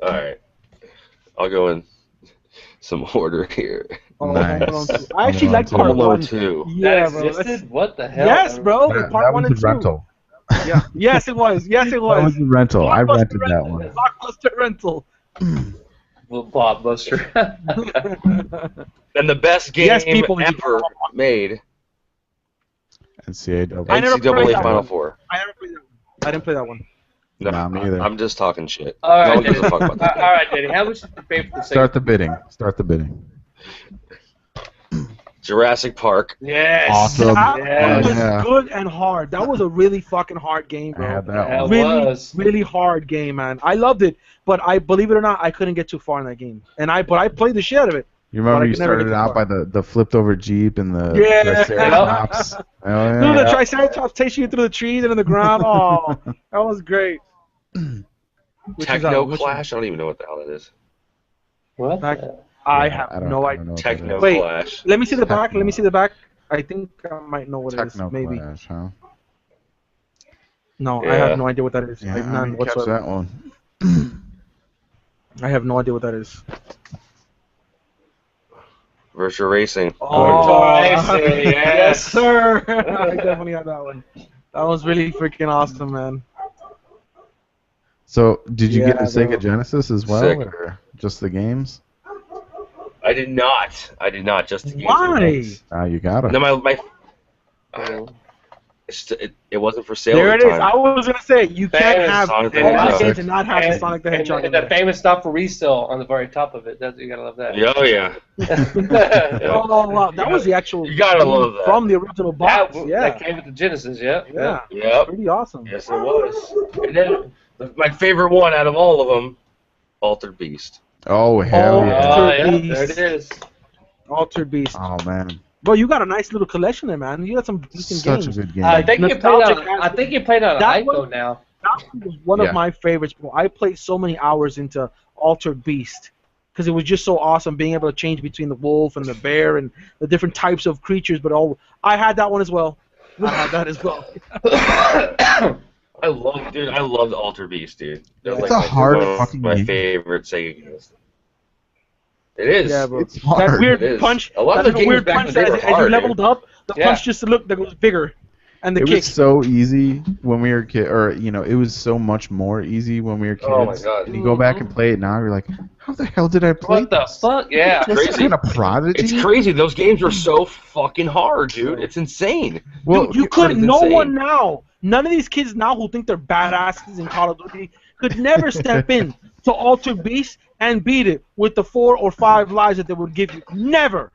[SPEAKER 2] All right, I'll go in some order here.
[SPEAKER 1] Nice.
[SPEAKER 3] I actually like part 1.
[SPEAKER 2] 2.
[SPEAKER 3] Yeah, bro.
[SPEAKER 4] What the hell?
[SPEAKER 3] Yes, bro.
[SPEAKER 1] That
[SPEAKER 3] Part 1
[SPEAKER 1] was
[SPEAKER 3] and
[SPEAKER 1] a
[SPEAKER 3] 2.
[SPEAKER 1] rental.
[SPEAKER 3] Yeah. Yes, it was. Yes, it was.
[SPEAKER 1] That was a rental. I rented that one.
[SPEAKER 3] Blockbuster rental.
[SPEAKER 4] Little Blockbuster.
[SPEAKER 2] And the best game ever made. NCAA Final Four.
[SPEAKER 3] I never played that one. I didn't play that one.
[SPEAKER 2] No,
[SPEAKER 1] nah, me either.
[SPEAKER 2] I'm just talking shit.
[SPEAKER 4] All right,
[SPEAKER 2] no one gives a fuck about that.
[SPEAKER 4] All right, Danny. How much did you pay for the
[SPEAKER 1] Start the bidding. Start the bidding.
[SPEAKER 2] Jurassic Park.
[SPEAKER 4] Yes.
[SPEAKER 1] Awesome.
[SPEAKER 3] That was good and hard. That was a really fucking hard game, bro.
[SPEAKER 1] I had that one.
[SPEAKER 3] Really hard game, man. I loved it, but believe it or not, I couldn't get too far in that game. But I played the shit out of it.
[SPEAKER 1] You remember you started out by the flipped over Jeep and the
[SPEAKER 3] Triceratops.
[SPEAKER 1] Dude,
[SPEAKER 3] the Triceratops takes you through the trees and in the ground. Oh, that was great.
[SPEAKER 2] Techno Clash? I don't even know what the hell that is.
[SPEAKER 4] What?
[SPEAKER 3] I have no idea.
[SPEAKER 2] Techno
[SPEAKER 3] Wait,
[SPEAKER 2] Clash.
[SPEAKER 3] let me see the back. Let me see the back. I think I might know what it is. Maybe.
[SPEAKER 1] Clash, huh?
[SPEAKER 3] No, I have no idea what that is.
[SPEAKER 1] Yeah,
[SPEAKER 3] I have none whatsoever.
[SPEAKER 1] Catch that one.
[SPEAKER 3] I have no idea what that is.
[SPEAKER 2] Virtual Racing.
[SPEAKER 3] Oh,
[SPEAKER 4] Racing,
[SPEAKER 3] yes, sir. I definitely had that one. That was really freaking awesome, man.
[SPEAKER 1] So, did you get a Sega Genesis as well, or just the games?
[SPEAKER 2] I did not. Just the games.
[SPEAKER 3] Why?
[SPEAKER 1] You got it.
[SPEAKER 2] No, it wasn't for sale.
[SPEAKER 3] There
[SPEAKER 2] at
[SPEAKER 3] it
[SPEAKER 2] the
[SPEAKER 3] is.
[SPEAKER 2] time.
[SPEAKER 3] I was gonna say you can't have all these games and not have the Sonic the Hedgehog.
[SPEAKER 4] And the famous stop for resale on the very top of it. You gotta love that.
[SPEAKER 2] Oh yeah.
[SPEAKER 3] Oh wow, that was the actual.
[SPEAKER 2] You gotta love that.
[SPEAKER 3] From the original box.
[SPEAKER 4] That came with the Genesis.
[SPEAKER 3] Yeah.
[SPEAKER 2] Yep.
[SPEAKER 3] Pretty awesome.
[SPEAKER 2] Yes, it was. And then my favorite one out of all of them, Altered Beast.
[SPEAKER 1] Oh hell yeah!
[SPEAKER 4] There it is.
[SPEAKER 3] Altered Beast.
[SPEAKER 1] Oh man.
[SPEAKER 3] Bro, you got a nice little collection there, man. You got some decent games.
[SPEAKER 1] Such a good game.
[SPEAKER 4] I think you played on iPhone now.
[SPEAKER 3] That was one of my favorites, bro. I played so many hours into Altered Beast because it was just so awesome being able to change between the wolf and the bear and the different types of creatures. But I had that one as well. I had that as well.
[SPEAKER 2] I loved Altered Beast, dude.
[SPEAKER 1] It's a hard fucking game.
[SPEAKER 2] My favorite Sega games. It is.
[SPEAKER 3] Yeah, bro.
[SPEAKER 1] It's hard.
[SPEAKER 3] That weird punch.
[SPEAKER 2] A lot of the games
[SPEAKER 3] weird
[SPEAKER 2] back
[SPEAKER 3] punch
[SPEAKER 2] in the day were
[SPEAKER 3] as
[SPEAKER 2] hard,
[SPEAKER 3] you leveled up, the punch just looked like it was bigger. and the
[SPEAKER 1] It
[SPEAKER 3] kick.
[SPEAKER 1] was so easy when we were kids, or it was so much more easy when we were kids.
[SPEAKER 2] Oh my God.
[SPEAKER 1] And you go back and play it now, you're like, how the hell did I play
[SPEAKER 4] What the
[SPEAKER 1] this?
[SPEAKER 4] fuck? Yeah.
[SPEAKER 1] Was
[SPEAKER 2] Crazy.
[SPEAKER 1] some kind of prodigy?
[SPEAKER 2] It's crazy. Those games are so fucking hard, dude. It's insane.
[SPEAKER 1] Well,
[SPEAKER 3] Dude, you could.
[SPEAKER 2] it's
[SPEAKER 3] No
[SPEAKER 2] insane.
[SPEAKER 3] one now. None of these kids now who think they're badasses in Call of Duty could never step in to Altered Beast and beat it with the 4 or 5 lives that they would give you. Never.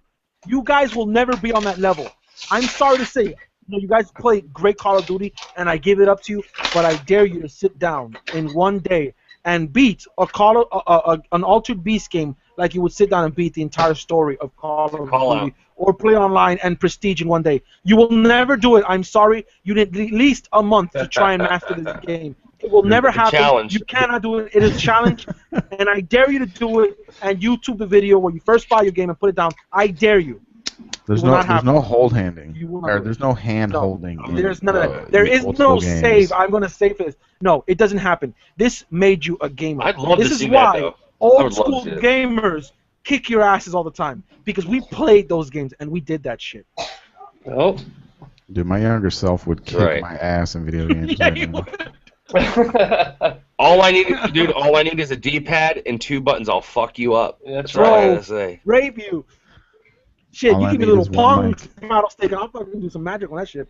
[SPEAKER 3] You guys will never be on that level. I'm sorry to say, you guys play great Call of Duty, and I give it up to you, but I dare you to sit down in one day and beat an Altered Beast game like you would sit down and beat the entire story of Call of Duty, or play online and Prestige in one day. You will never do it. I'm sorry. You need at least a month to try and master this game. It will never happen.
[SPEAKER 2] Challenge.
[SPEAKER 3] You cannot do it. It is a challenge, and I dare you to do it and YouTube the video where you first buy your game and put it down. I dare you.
[SPEAKER 1] There's no hold handing. Or there's no hand holding.
[SPEAKER 3] There's none of that. There is no save. I'm going to save this. No, it doesn't happen. This made you a gamer.
[SPEAKER 2] I'd love
[SPEAKER 3] this
[SPEAKER 2] to
[SPEAKER 3] is
[SPEAKER 2] see
[SPEAKER 3] why
[SPEAKER 2] that, though.
[SPEAKER 3] old school gamers kick your asses all the time, because we played those games and we did that shit.
[SPEAKER 4] Oh.
[SPEAKER 1] Dude, my younger self would kick my ass in video games.
[SPEAKER 3] Yeah,
[SPEAKER 1] right
[SPEAKER 3] you
[SPEAKER 1] now.
[SPEAKER 3] would.
[SPEAKER 2] All I need is a D-pad and 2 buttons. I'll fuck you up.
[SPEAKER 4] That's
[SPEAKER 2] what I
[SPEAKER 3] right.
[SPEAKER 2] gotta say.
[SPEAKER 3] Rape you. Shit,
[SPEAKER 1] All
[SPEAKER 3] you
[SPEAKER 1] I
[SPEAKER 3] give me a
[SPEAKER 1] need
[SPEAKER 3] little
[SPEAKER 1] is one
[SPEAKER 3] pong
[SPEAKER 1] mic.
[SPEAKER 3] paddle stick and I'll fucking do some magic on that shit.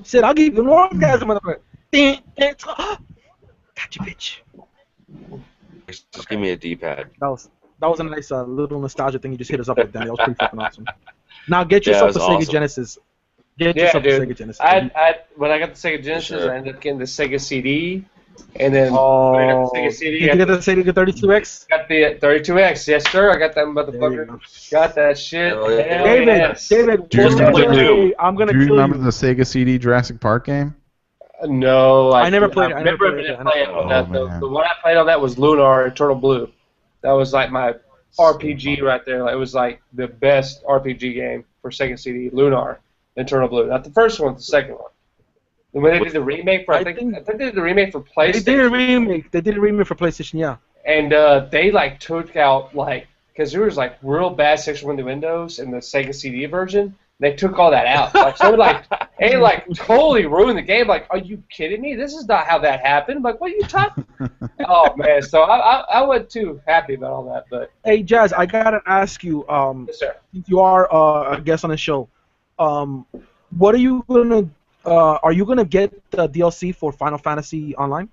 [SPEAKER 3] Shit, I'll give you an orgasm, motherfucker. Gotcha, bitch.
[SPEAKER 2] Just give me a D-pad.
[SPEAKER 3] That was a nice little nostalgia thing you just hit us up with, Danny. That was pretty fucking awesome. Now get yourself a Sega Genesis. Get yourself a Sega Genesis.
[SPEAKER 4] When I got the Sega Genesis, I ended up getting the Sega CD, and then
[SPEAKER 3] Oh,
[SPEAKER 4] Sega CD.
[SPEAKER 3] Did you get the Sega 32X?
[SPEAKER 4] Got the 32X, yes sir. I got that motherfucker. Got that shit.
[SPEAKER 2] Oh, yeah.
[SPEAKER 4] Hell
[SPEAKER 3] David,
[SPEAKER 4] yes.
[SPEAKER 3] David,
[SPEAKER 2] Just
[SPEAKER 3] one
[SPEAKER 2] play
[SPEAKER 3] day,
[SPEAKER 2] two.
[SPEAKER 3] I'm gonna
[SPEAKER 1] Do you
[SPEAKER 3] kill
[SPEAKER 1] remember
[SPEAKER 3] you.
[SPEAKER 1] the Sega CD Jurassic Park game?
[SPEAKER 4] No,
[SPEAKER 3] I never played it.
[SPEAKER 4] I
[SPEAKER 3] I never
[SPEAKER 4] never
[SPEAKER 3] played it.
[SPEAKER 4] did play it on that.
[SPEAKER 1] man.
[SPEAKER 4] The one I played on that was Lunar Eternal Blue. That was like my RPG right there. Like, it was like the best RPG game for Sega CD. Lunar Eternal Blue. Not the first one, the second one. And when they did the remake for, I think they did the remake for PlayStation.
[SPEAKER 3] They did a remake. They did a remake for PlayStation, yeah.
[SPEAKER 4] And they like took out because there was like real bad sexual innuendos in the Sega CD version. They took all that out. Like, so it totally ruined the game. Like, are you kidding me? This is not how that happened. Like, what are you talking? Oh man, so I wasn't too happy about all that. But
[SPEAKER 3] Hey Jazz, I gotta ask you.
[SPEAKER 4] yes, sir.
[SPEAKER 3] Since you are a guest on the show, what are you gonna? Are you gonna get the DLC for Final Fantasy Online?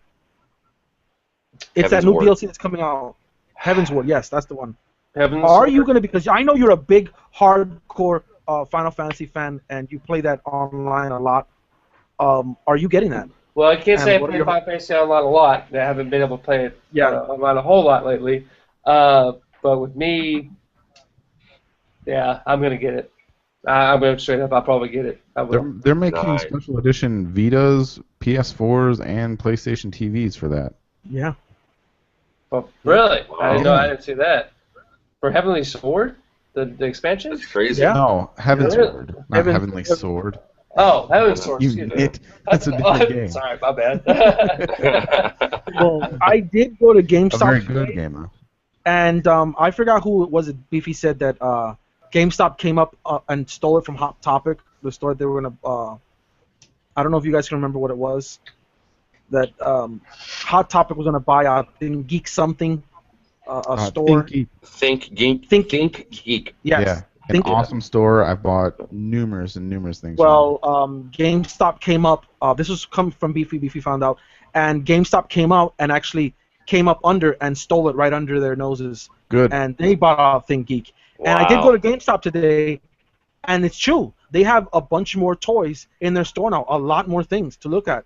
[SPEAKER 3] It's that new DLC that's coming out. Heaven's Ward, yes, that's the one. Are you gonna? Because I know you're a big hardcore Final Fantasy fan, and you play that online a lot. Are you getting that?
[SPEAKER 4] Well, I can't say I
[SPEAKER 3] what
[SPEAKER 4] play
[SPEAKER 3] are
[SPEAKER 4] Final Fantasy Online a lot. I haven't been able to play it online a whole lot lately. But with me, yeah, I'm gonna get it. I'm going straight up. I'll probably get it. I will.
[SPEAKER 1] They're making special edition Vitas, PS4s, and PlayStation TVs for that.
[SPEAKER 3] Yeah.
[SPEAKER 4] Oh, really? I didn't know. I didn't see that. For Heavenly Sword, the expansion.
[SPEAKER 2] That's crazy.
[SPEAKER 3] Yeah.
[SPEAKER 1] No, Heaven's
[SPEAKER 4] Really?
[SPEAKER 1] Sword, not Heavenly Sword.
[SPEAKER 4] Oh, Heavenly Sword.
[SPEAKER 1] You
[SPEAKER 4] Excuse me.
[SPEAKER 1] nit. That's a different game.
[SPEAKER 4] Sorry, my bad.
[SPEAKER 3] Well, I did go to
[SPEAKER 1] A
[SPEAKER 3] GameStop
[SPEAKER 1] very good
[SPEAKER 3] today,
[SPEAKER 1] game, though.
[SPEAKER 3] and I forgot who it was. Beefy said that GameStop came up and stole it from Hot Topic, the store they were gonna. I don't know if you guys can remember what it was. That Hot Topic was gonna buy out in Geek something, a store.
[SPEAKER 2] Think Geek.
[SPEAKER 3] Yes.
[SPEAKER 1] Yeah, an awesome store. I've bought numerous things.
[SPEAKER 3] Well, GameStop came up. This was coming from Beefy. Beefy found out, and GameStop came out and actually came up under and stole it right under their noses.
[SPEAKER 1] Good.
[SPEAKER 3] And they bought out Think Geek.
[SPEAKER 2] Wow.
[SPEAKER 3] And I did go to GameStop today, and it's true. They have a bunch more toys in their store now. A lot more things to look at.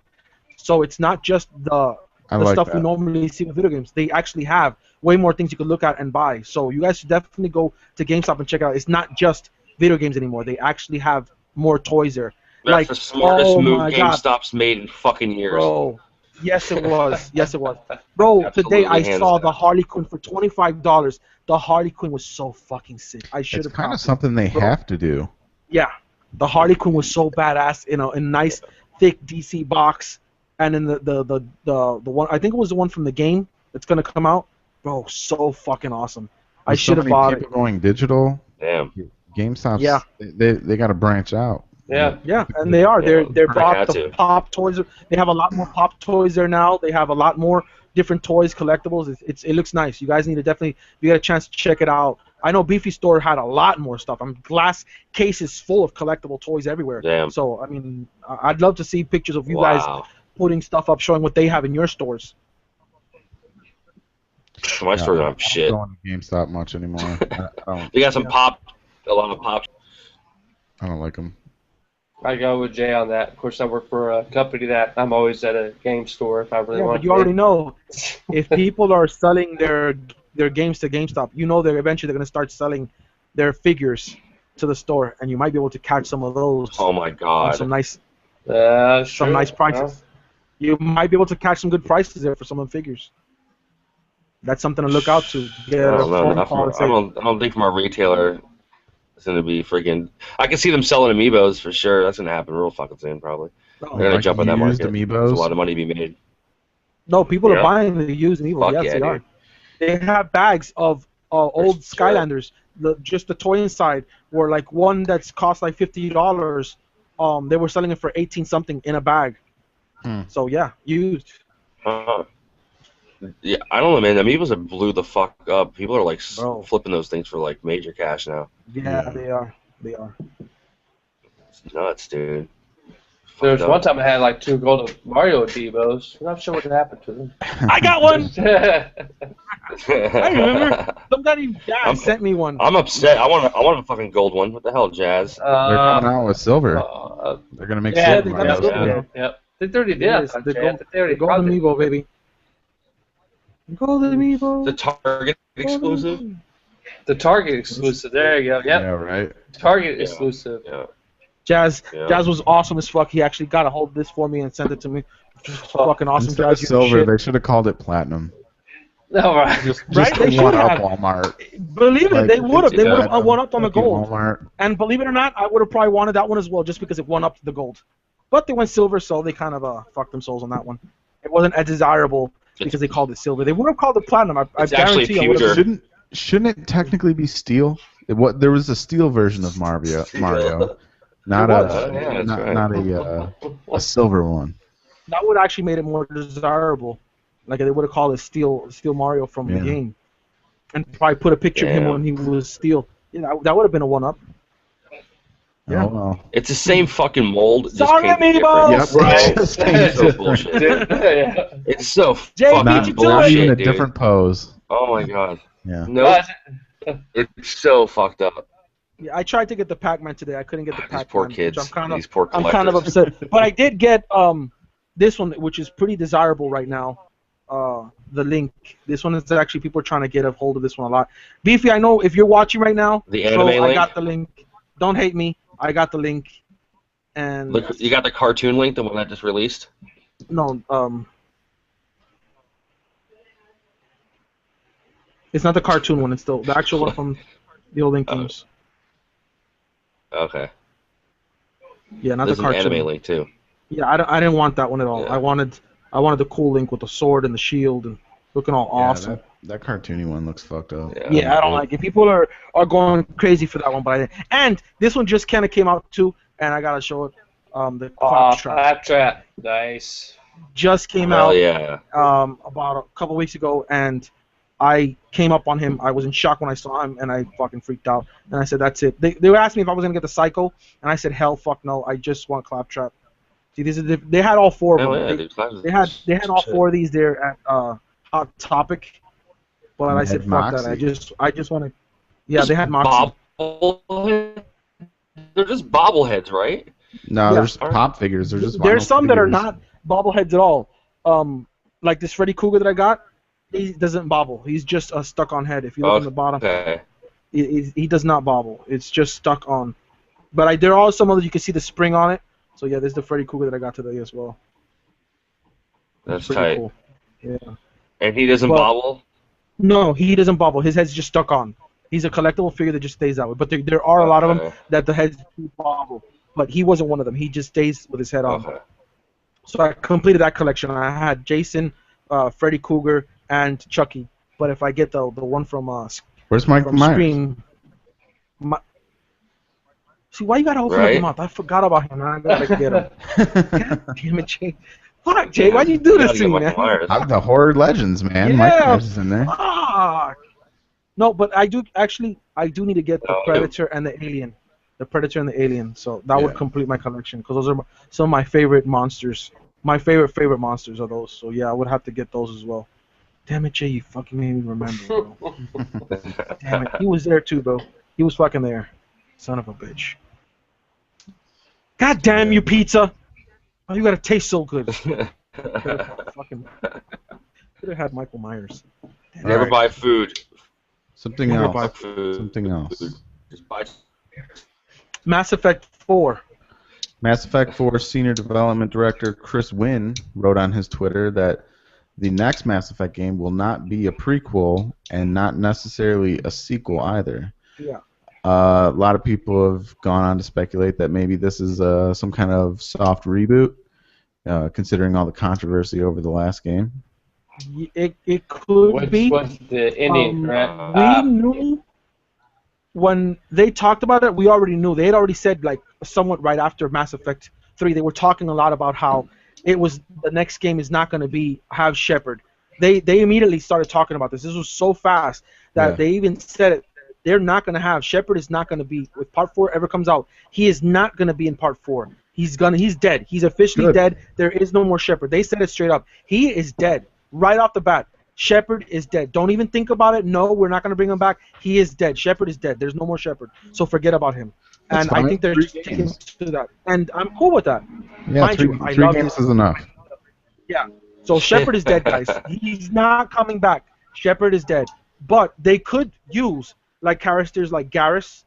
[SPEAKER 3] So it's not just the stuff we normally see with video games. They actually have way more things you could look at and buy. So you guys should definitely go to GameStop and check it out. It's not just video games anymore. They actually have more toys there.
[SPEAKER 2] That's the smartest move GameStop's made in fucking years.
[SPEAKER 3] Bro, yes it was. Yes it was. Bro, today I saw the Harley Quinn for $25. The Harley Quinn was so fucking sick. I should have.
[SPEAKER 1] It's kind of something they have to do.
[SPEAKER 3] Yeah, the Harley Quinn was so badass. In a nice thick DC box, and then the one, I think it was the one from the game that's gonna come out. Bro, so fucking awesome. I should have bought it.
[SPEAKER 1] People going digital.
[SPEAKER 2] Damn.
[SPEAKER 1] GameStop.
[SPEAKER 3] Yeah.
[SPEAKER 1] They got to branch out.
[SPEAKER 4] Yeah.
[SPEAKER 3] Yeah, and they are.
[SPEAKER 2] Yeah,
[SPEAKER 3] They're
[SPEAKER 2] I
[SPEAKER 3] brought
[SPEAKER 2] had
[SPEAKER 3] the
[SPEAKER 2] to.
[SPEAKER 3] pop toys. They have a lot more pop toys there now. They have a lot more different toys, collectibles. It looks nice. You guys need to definitely, if you get a chance to check it out. I know Beefy Store had a lot more stuff. Glass cases full of collectible toys everywhere.
[SPEAKER 2] Damn.
[SPEAKER 3] So I mean, I'd love to see pictures of you guys
[SPEAKER 2] Wow.
[SPEAKER 3] putting stuff up, showing what they have in your stores.
[SPEAKER 2] My stores
[SPEAKER 1] I
[SPEAKER 2] aren't
[SPEAKER 1] don't
[SPEAKER 2] shit.
[SPEAKER 1] go to GameStop much anymore. I don't.
[SPEAKER 2] They got some
[SPEAKER 3] Yeah.
[SPEAKER 2] a lot of pop.
[SPEAKER 1] I don't like them.
[SPEAKER 4] I go with Jay on that. Of course, I work for a company that I'm always at a game store if I really
[SPEAKER 3] Yeah,
[SPEAKER 4] want
[SPEAKER 3] but
[SPEAKER 4] to.
[SPEAKER 3] you already know if people are selling their games to GameStop, you know they're eventually going to start selling their figures to the store, and you might be able to catch some of those
[SPEAKER 2] Oh my
[SPEAKER 3] on
[SPEAKER 2] god.
[SPEAKER 3] some nice
[SPEAKER 4] Some
[SPEAKER 3] nice prices. You might be able to catch some good prices there for some of the figures. That's something to look out to. Get
[SPEAKER 2] I
[SPEAKER 3] a
[SPEAKER 2] don't know.
[SPEAKER 3] phone
[SPEAKER 2] Not
[SPEAKER 3] call and
[SPEAKER 2] from,
[SPEAKER 3] say,
[SPEAKER 2] I don't think from our retailer it's gonna be freaking. I can see them selling amiibos for sure. That's gonna happen real fucking soon, probably.
[SPEAKER 3] oh,
[SPEAKER 2] They're gonna
[SPEAKER 1] Like
[SPEAKER 2] jump on that
[SPEAKER 1] used
[SPEAKER 2] market.
[SPEAKER 1] amiibos?
[SPEAKER 2] There's a lot of money to be made.
[SPEAKER 3] no, people are
[SPEAKER 2] Yeah.
[SPEAKER 3] buying the used Amiibos.
[SPEAKER 2] Fuck
[SPEAKER 3] Yes,
[SPEAKER 2] yeah,
[SPEAKER 3] they are.
[SPEAKER 2] dude.
[SPEAKER 3] They have bags of old
[SPEAKER 2] sure.
[SPEAKER 3] Skylanders. Just the toy inside, were like one that's cost like $50. They were selling it for 18 something in a bag.
[SPEAKER 1] Hmm.
[SPEAKER 3] So yeah, used.
[SPEAKER 2] Yeah, I don't know, man. Amiibos have blew the fuck up. People are like
[SPEAKER 3] Bro.
[SPEAKER 2] flipping those things for like major cash now.
[SPEAKER 3] Yeah,
[SPEAKER 1] Yeah.
[SPEAKER 3] they are. They are.
[SPEAKER 2] It's nuts, dude.
[SPEAKER 4] There was
[SPEAKER 2] Fucked
[SPEAKER 4] one
[SPEAKER 2] up.
[SPEAKER 4] time I had like 2 golden Mario Amiibos. I'm not sure what happened to them.
[SPEAKER 3] I got one.
[SPEAKER 4] Yeah.
[SPEAKER 3] I remember. Somebody sent me one.
[SPEAKER 2] I'm upset. I want a fucking gold one. What the hell, Jazz?
[SPEAKER 1] They're coming out with silver. They're gonna make
[SPEAKER 4] Yeah,
[SPEAKER 1] silver
[SPEAKER 3] they got
[SPEAKER 1] Marios
[SPEAKER 3] silver.
[SPEAKER 1] too.
[SPEAKER 2] Yeah.
[SPEAKER 4] Yep. I think they already did.
[SPEAKER 3] Yes,
[SPEAKER 4] I
[SPEAKER 3] the
[SPEAKER 4] think they already
[SPEAKER 3] Golden
[SPEAKER 4] probably-
[SPEAKER 3] Amiibo, baby. Golden Amiibo.
[SPEAKER 2] The Target exclusive.
[SPEAKER 4] The Target exclusive. There you go. Yep.
[SPEAKER 1] Yeah, right.
[SPEAKER 4] Target
[SPEAKER 2] Yeah.
[SPEAKER 4] exclusive.
[SPEAKER 2] Yeah.
[SPEAKER 3] Jazz
[SPEAKER 2] Yeah.
[SPEAKER 3] was awesome as fuck. He actually got a hold of this for me and sent it to me. Fucking awesome,
[SPEAKER 1] Instead of
[SPEAKER 3] Jazz. You're the
[SPEAKER 1] silver,
[SPEAKER 3] shit.
[SPEAKER 1] they should have called it platinum.
[SPEAKER 4] All right.
[SPEAKER 1] Just
[SPEAKER 3] Right? They
[SPEAKER 1] one
[SPEAKER 3] should
[SPEAKER 1] up
[SPEAKER 3] have.
[SPEAKER 1] Walmart.
[SPEAKER 3] Believe it,
[SPEAKER 1] Like,
[SPEAKER 3] they would have. They
[SPEAKER 2] yeah.
[SPEAKER 3] would have one up on the
[SPEAKER 1] Fucking
[SPEAKER 3] gold.
[SPEAKER 1] Walmart.
[SPEAKER 3] And believe it or not, I would have probably wanted that one as well, just because it won up to the gold. But they went silver, so they kind of fucked themselves on that one. It wasn't as desirable because they called it silver. They would have called it platinum. I
[SPEAKER 2] It's actually
[SPEAKER 3] guarantee. I would
[SPEAKER 2] pewter.
[SPEAKER 3] have.
[SPEAKER 1] Shouldn't it technically be steel? There was a steel version of Mario, not
[SPEAKER 3] It
[SPEAKER 1] a
[SPEAKER 3] was.
[SPEAKER 2] Yeah, that's
[SPEAKER 1] not,
[SPEAKER 2] right.
[SPEAKER 1] not a silver one.
[SPEAKER 3] That would actually made it more desirable. Like they would have called it Steel Mario from the
[SPEAKER 1] Yeah.
[SPEAKER 3] game, and probably put a picture of him
[SPEAKER 2] Damn.
[SPEAKER 3] when he was Steel. Yeah, that would have been a one up. Yeah.
[SPEAKER 1] Oh well.
[SPEAKER 2] It's the same fucking mold. just
[SPEAKER 3] Sorry,
[SPEAKER 2] painted
[SPEAKER 3] Amiibo!
[SPEAKER 2] different.
[SPEAKER 1] Yep.
[SPEAKER 2] Right?
[SPEAKER 1] Just
[SPEAKER 2] It's so
[SPEAKER 1] painted
[SPEAKER 2] bullshit.
[SPEAKER 4] Yeah.
[SPEAKER 2] It's so
[SPEAKER 3] Jay,
[SPEAKER 2] fucking
[SPEAKER 3] beat you to
[SPEAKER 1] Not
[SPEAKER 3] it.
[SPEAKER 1] even a
[SPEAKER 2] dude.
[SPEAKER 1] different pose.
[SPEAKER 2] Oh my god.
[SPEAKER 1] Yeah.
[SPEAKER 2] No, it's so fucked up.
[SPEAKER 3] Yeah, I tried to get the Pac-Man today. I couldn't get the
[SPEAKER 2] These
[SPEAKER 3] Pac-Man.
[SPEAKER 2] poor
[SPEAKER 3] which
[SPEAKER 2] kids.
[SPEAKER 3] I'm
[SPEAKER 2] These poor
[SPEAKER 3] kind of
[SPEAKER 2] collectors.
[SPEAKER 3] upset. But I did get this one, which is pretty desirable right now. The Link. This one is actually people are trying to get a hold of this one a lot. Beefy, I know if you're watching right now,
[SPEAKER 2] The
[SPEAKER 3] bro,
[SPEAKER 2] anime
[SPEAKER 3] I
[SPEAKER 2] link?
[SPEAKER 3] got the link. Don't hate me. I got the link. And
[SPEAKER 2] Look, you got the cartoon link, the one that just released?
[SPEAKER 3] no, it's not the cartoon one. It's the actual one from the old Link games.
[SPEAKER 2] Okay.
[SPEAKER 3] Yeah, not
[SPEAKER 2] There's
[SPEAKER 3] the
[SPEAKER 2] an
[SPEAKER 3] cartoon.
[SPEAKER 2] anime link too.
[SPEAKER 3] Yeah, I didn't want that one at all.
[SPEAKER 2] Yeah.
[SPEAKER 3] I wanted the cool Link with the sword and the shield and looking all awesome.
[SPEAKER 1] That cartoony one looks fucked up.
[SPEAKER 3] Yeah, I don't like it. People are going crazy for that one, but I didn't. And this one just kind of came out too, and I gotta show it. The Claptrap
[SPEAKER 4] Claptrap. Nice.
[SPEAKER 3] just came
[SPEAKER 2] Hell
[SPEAKER 3] out
[SPEAKER 2] yeah.
[SPEAKER 3] about a couple weeks ago, and I came up on him. I was in shock when I saw him, and I fucking freaked out. And I said, "That's it." They were asking me if I was gonna get the Psycho, and I said, "Hell, fuck no! I just want Claptrap." See, they had all four of
[SPEAKER 2] Hell
[SPEAKER 3] them.
[SPEAKER 2] yeah,
[SPEAKER 3] They-
[SPEAKER 2] dude.
[SPEAKER 3] They had all four of these there at Hot Topic, but
[SPEAKER 1] And
[SPEAKER 3] I
[SPEAKER 1] they
[SPEAKER 3] said
[SPEAKER 1] had
[SPEAKER 3] fuck that. I just want to. Yeah, they had Moxie.
[SPEAKER 2] Bobblehead? They're just bobbleheads, right?
[SPEAKER 1] No,
[SPEAKER 3] Yeah.
[SPEAKER 1] there's pop figures. They're just
[SPEAKER 3] There's
[SPEAKER 1] vinyl
[SPEAKER 3] some that are
[SPEAKER 1] figures.
[SPEAKER 3] not bobbleheads at all. Like this Freddy Krueger that I got, he doesn't bobble. He's just a stuck-on head. If you look on the bottom,
[SPEAKER 2] Okay.
[SPEAKER 3] he does not bobble. It's just stuck on. But there are some others you can see the spring on it. So yeah, there's the Freddy Krueger that I got today as well.
[SPEAKER 2] That's
[SPEAKER 3] Pretty
[SPEAKER 2] tight.
[SPEAKER 3] cool. Yeah.
[SPEAKER 2] And he doesn't
[SPEAKER 3] Well-
[SPEAKER 2] bobble?
[SPEAKER 3] No, he doesn't bobble. His head's just stuck on. He's a collectible figure that just stays that way. But there are a lot of them
[SPEAKER 2] Okay.
[SPEAKER 3] that the heads do bobble. But he wasn't one of them. He just stays with his head on.
[SPEAKER 2] Okay.
[SPEAKER 3] So I completed that collection. I had Jason, Freddy Krueger, and Chucky. But if I get the one from
[SPEAKER 1] Where's Michael
[SPEAKER 3] from
[SPEAKER 1] Myers?
[SPEAKER 3] Scream, See, why you gotta open up your mouth? I forgot about him. I gotta get him. God damn it, Jay. Fuck, Jay. Why'd you do this to me, man?
[SPEAKER 1] The Horror Legends, man.
[SPEAKER 3] Yeah,
[SPEAKER 1] Mike Myers is in there.
[SPEAKER 3] Fuck. No, but I do need to get the Predator and the Alien. The Predator and the Alien. So that would complete my collection because those are some of my favorite monsters. My favorite monsters are those. So yeah, I would have to get those as well. Damn it, Jay, you fucking made me remember, bro. Damn it. He was there too, bro. He was fucking there. Son of a bitch. God damn you, pizza! Oh, you gotta taste so good. Could have had Michael Myers.
[SPEAKER 2] Never buy food.
[SPEAKER 1] Something else.
[SPEAKER 2] Just buy.
[SPEAKER 3] Mass Effect 4.
[SPEAKER 1] Mass Effect 4 Senior Development Director Chris Wynn wrote on his Twitter that the next Mass Effect game will not be a prequel and not necessarily a sequel either.
[SPEAKER 3] Yeah.
[SPEAKER 1] A lot of people have gone on to speculate that maybe this is some kind of soft reboot, considering all the controversy over the last game.
[SPEAKER 3] It could be.
[SPEAKER 4] What's the ending, right?
[SPEAKER 3] We knew when they talked about it. We already knew. They had already said, like, somewhat right after Mass Effect 3, they were talking a lot about how it was the next game is not going to have Shepard. They immediately started talking about this. This was so fast that they even said it. They're not going to have Shepard is not going to be with Part 4 ever comes out. He is not going to be in Part 4. He's dead. He's officially dead. There is no more Shepard. They said it straight up. He is dead right off the bat. Shepard is dead. Don't even think about it. No, we're not going to bring him back. He is dead. Shepard is dead. There's no more Shepard. So forget about him.
[SPEAKER 1] That's
[SPEAKER 3] and
[SPEAKER 1] fine.
[SPEAKER 3] I think they're just sticking to that. And I'm cool with that.
[SPEAKER 1] Yeah, three games is enough.
[SPEAKER 3] Yeah. So Shepard is dead, guys. He's not coming back. Shepard is dead. But they could use like characters like Garrus.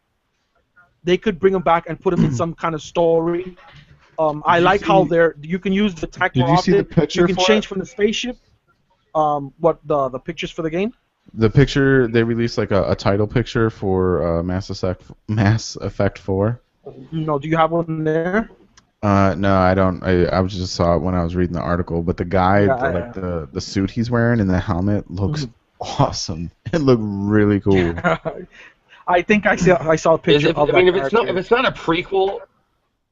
[SPEAKER 3] They could bring him back and put him in some kind of story. I like how you can use the tech more often.
[SPEAKER 1] Did you see the picture?
[SPEAKER 3] You can change from the spaceship. What the pictures for the game?
[SPEAKER 1] The picture they released like a title picture for Mass Effect 4.
[SPEAKER 3] No, do you have one there?
[SPEAKER 1] No, I don't. I just saw it when I was reading the article. But the guy, the suit he's wearing and the helmet looks awesome. It looked really cool.
[SPEAKER 3] I think I saw a picture of that.
[SPEAKER 2] If it's not a prequel,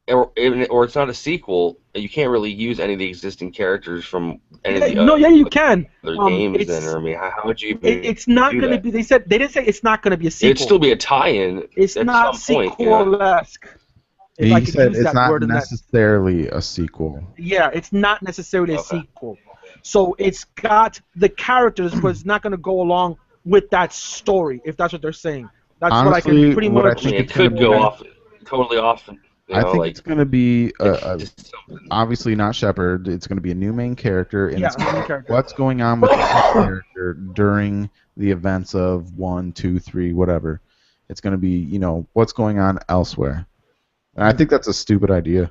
[SPEAKER 2] or it's not a sequel, you can't really use any of the existing characters from any of the
[SPEAKER 3] you can.
[SPEAKER 2] other games. Then, or I mean, how would you?
[SPEAKER 3] It's not going to be. They didn't say it's not going to be a sequel.
[SPEAKER 2] It'd still be a tie-in.
[SPEAKER 3] It's
[SPEAKER 2] at
[SPEAKER 3] not
[SPEAKER 2] some point,
[SPEAKER 3] sequel-esque.
[SPEAKER 1] He said it's not necessarily a sequel.
[SPEAKER 3] Yeah, it's not necessarily a sequel. So it's got the characters, but it's not going to go along with that story. If that's what they're saying, that's
[SPEAKER 1] honestly,
[SPEAKER 3] what I can pretty much.
[SPEAKER 1] I think
[SPEAKER 2] it could go totally off.
[SPEAKER 1] I think it's going to be obviously not Shepard. It's going to be a new main character, and it's what's going on with the character during the events of 1, 2, 3, whatever. It's going to be what's going on elsewhere. And I think that's a stupid idea.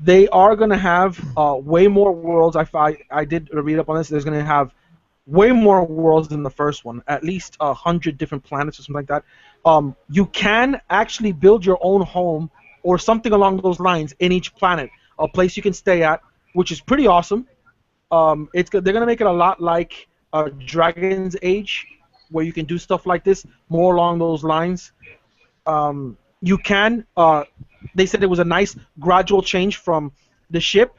[SPEAKER 3] They are going to have way more worlds. I did read up on this. There's going to have way more worlds than the first one. At least 100 different planets or something like that. You can actually build your own home or something along those lines in each planet. A place you can stay at, which is pretty awesome. They're going to make it a lot like Dragon's Age, where you can do stuff like this, more along those lines. You can. They said it was a nice gradual change from the ship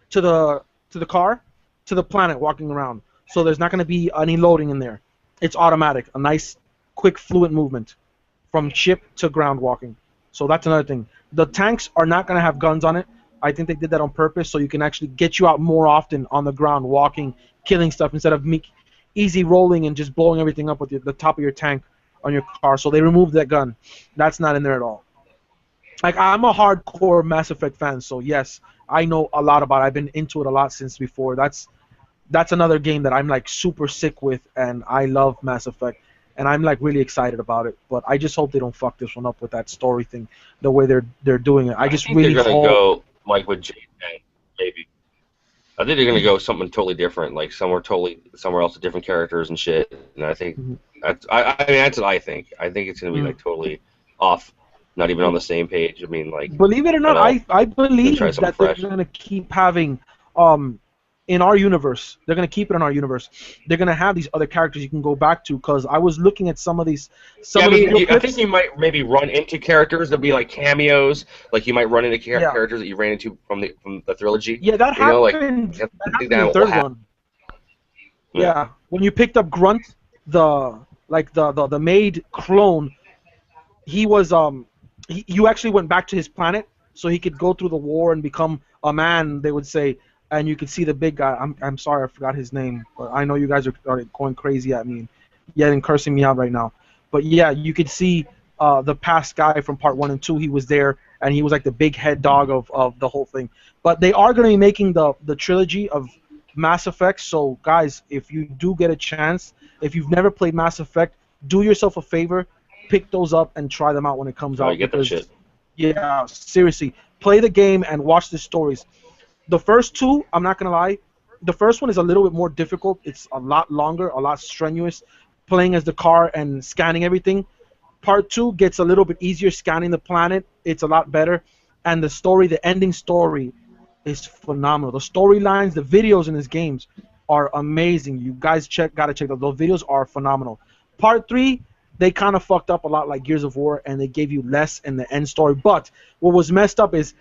[SPEAKER 3] to the car to the planet walking around. So there's not going to be any loading in there. It's automatic. A nice, quick, fluent movement from ship to ground walking. So that's another thing. The tanks are not going to have guns on it. I think they did that on purpose so you can actually get you out more often on the ground, walking, killing stuff instead of easy rolling and just blowing everything up with the top of your tank on your car. So they removed that gun. That's not in there at all. Like, I'm a hardcore Mass Effect fan, so yes, I know a lot about it. I've been into it a lot since before. That's another game that I'm like super sick with, and I love Mass Effect, and I'm like really excited about it. But I just hope they don't fuck this one up with that story thing, the way they're doing it. I think really
[SPEAKER 2] they're gonna go like with J10, maybe. I think they're gonna go something totally different, like somewhere else with different characters and shit. And I think that's what I think. I think it's gonna be like totally off, not even on the same page. I mean, like,
[SPEAKER 3] believe it or not, I believe that they're gonna keep having in our universe. They're gonna keep it in our universe. They're gonna have these other characters you can go back to. Because I was looking at some of these,
[SPEAKER 2] Yeah, I
[SPEAKER 3] of the
[SPEAKER 2] mean,
[SPEAKER 3] video
[SPEAKER 2] I
[SPEAKER 3] clips.
[SPEAKER 2] think you might maybe run into characters that'll be like cameos. Like you might run into
[SPEAKER 3] Yeah.
[SPEAKER 2] characters that you ran into from the trilogy.
[SPEAKER 3] Yeah, that
[SPEAKER 2] You know, like
[SPEAKER 3] happened.
[SPEAKER 2] I
[SPEAKER 3] That
[SPEAKER 2] think
[SPEAKER 3] happened in the
[SPEAKER 2] will
[SPEAKER 3] third
[SPEAKER 2] happen.
[SPEAKER 3] one. Yeah, when you picked up Grunt, the maid clone, he was you actually went back to his planet so he could go through the war and become a man. They would say, and you could see the big guy. I'm sorry, I forgot his name, but I know you guys are going crazy at me, and cursing me out right now. But yeah, you could see the past guy from part 1 and 2. He was there, and he was like the big head dog of the whole thing. But they are going to be making the trilogy of Mass Effect. So guys, if you do get a chance, if you've never played Mass Effect, do yourself a favor, pick those up and try them out when it comes out.
[SPEAKER 2] Get that shit.
[SPEAKER 3] Yeah, seriously, play the game and watch the stories. The first two, I'm not gonna lie, the first one is a little bit more difficult. It's a lot longer, a lot strenuous, playing as the car and scanning everything. Part 2 gets a little bit easier, scanning the planet. It's a lot better, and the story, the ending story, is phenomenal. The storylines, the videos in these games are amazing. You guys gotta check those. Those videos are phenomenal. Part 3, they kind of fucked up a lot like Gears of War, and they gave you less in the end story. But what was messed up is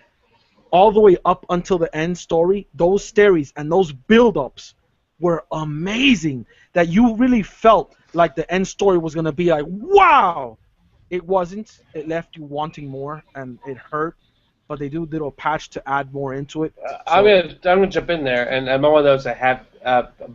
[SPEAKER 3] all the way up until the end story, those stories and those build-ups were amazing. That you really felt like the end story was gonna be like, wow. It wasn't. It left you wanting more, and it hurt. But they do a little patch to add more into it.
[SPEAKER 4] I'm gonna jump in there, and I'm one of those that have.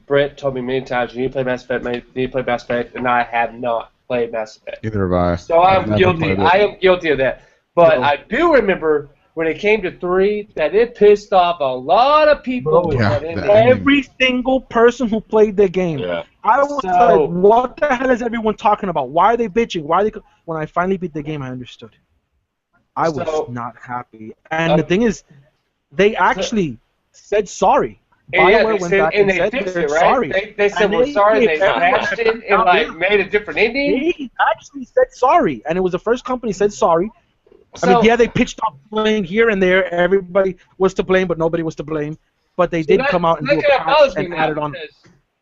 [SPEAKER 4] Britt told me many times, you need to play Mass Effect, you need to play Mass Effect, and I have not played Mass Effect.
[SPEAKER 1] Either have I.
[SPEAKER 4] So I'm guilty. I am guilty of that. But I do remember when it came to 3 that it pissed off a lot of people.
[SPEAKER 3] Every single person who played the game.
[SPEAKER 2] Yeah.
[SPEAKER 3] I was like, what the hell is everyone talking about? Why are they bitching? Why are they? When I finally beat the game, I understood. I was not happy. And the thing is, they actually said sorry.
[SPEAKER 4] BioWare went back and said they're sorry. They said we're sorry. They patched it and like made a different ending.
[SPEAKER 3] They actually said sorry, and it was the first company said sorry. I mean, yeah, they pitched off blame here and there. Everybody was to blame, but nobody was to blame. But they did come out and do a patch and add it on.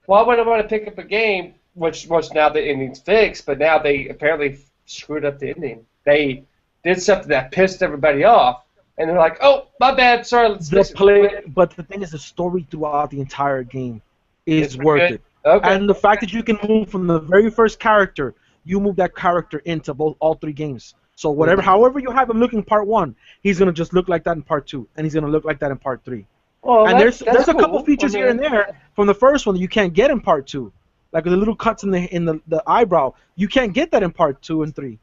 [SPEAKER 4] Why would I want to pick up a game which now the ending's fixed, but now they apparently screwed up the ending? They did something that pissed everybody off, and they're like, "Oh, my bad, sorry." Let's
[SPEAKER 3] But the thing is, the story throughout the entire game is worth it. Okay. And the fact that you can move from the very first character, you move that character into all 3 games. So however you have him looking part 1, he's gonna just look like that in part 2, and he's gonna look like that in part 3. Well, and there's a couple features here and there from the first one that you can't get in part 2, like the little cuts in the eyebrow. You can't get that in part 2 and 3.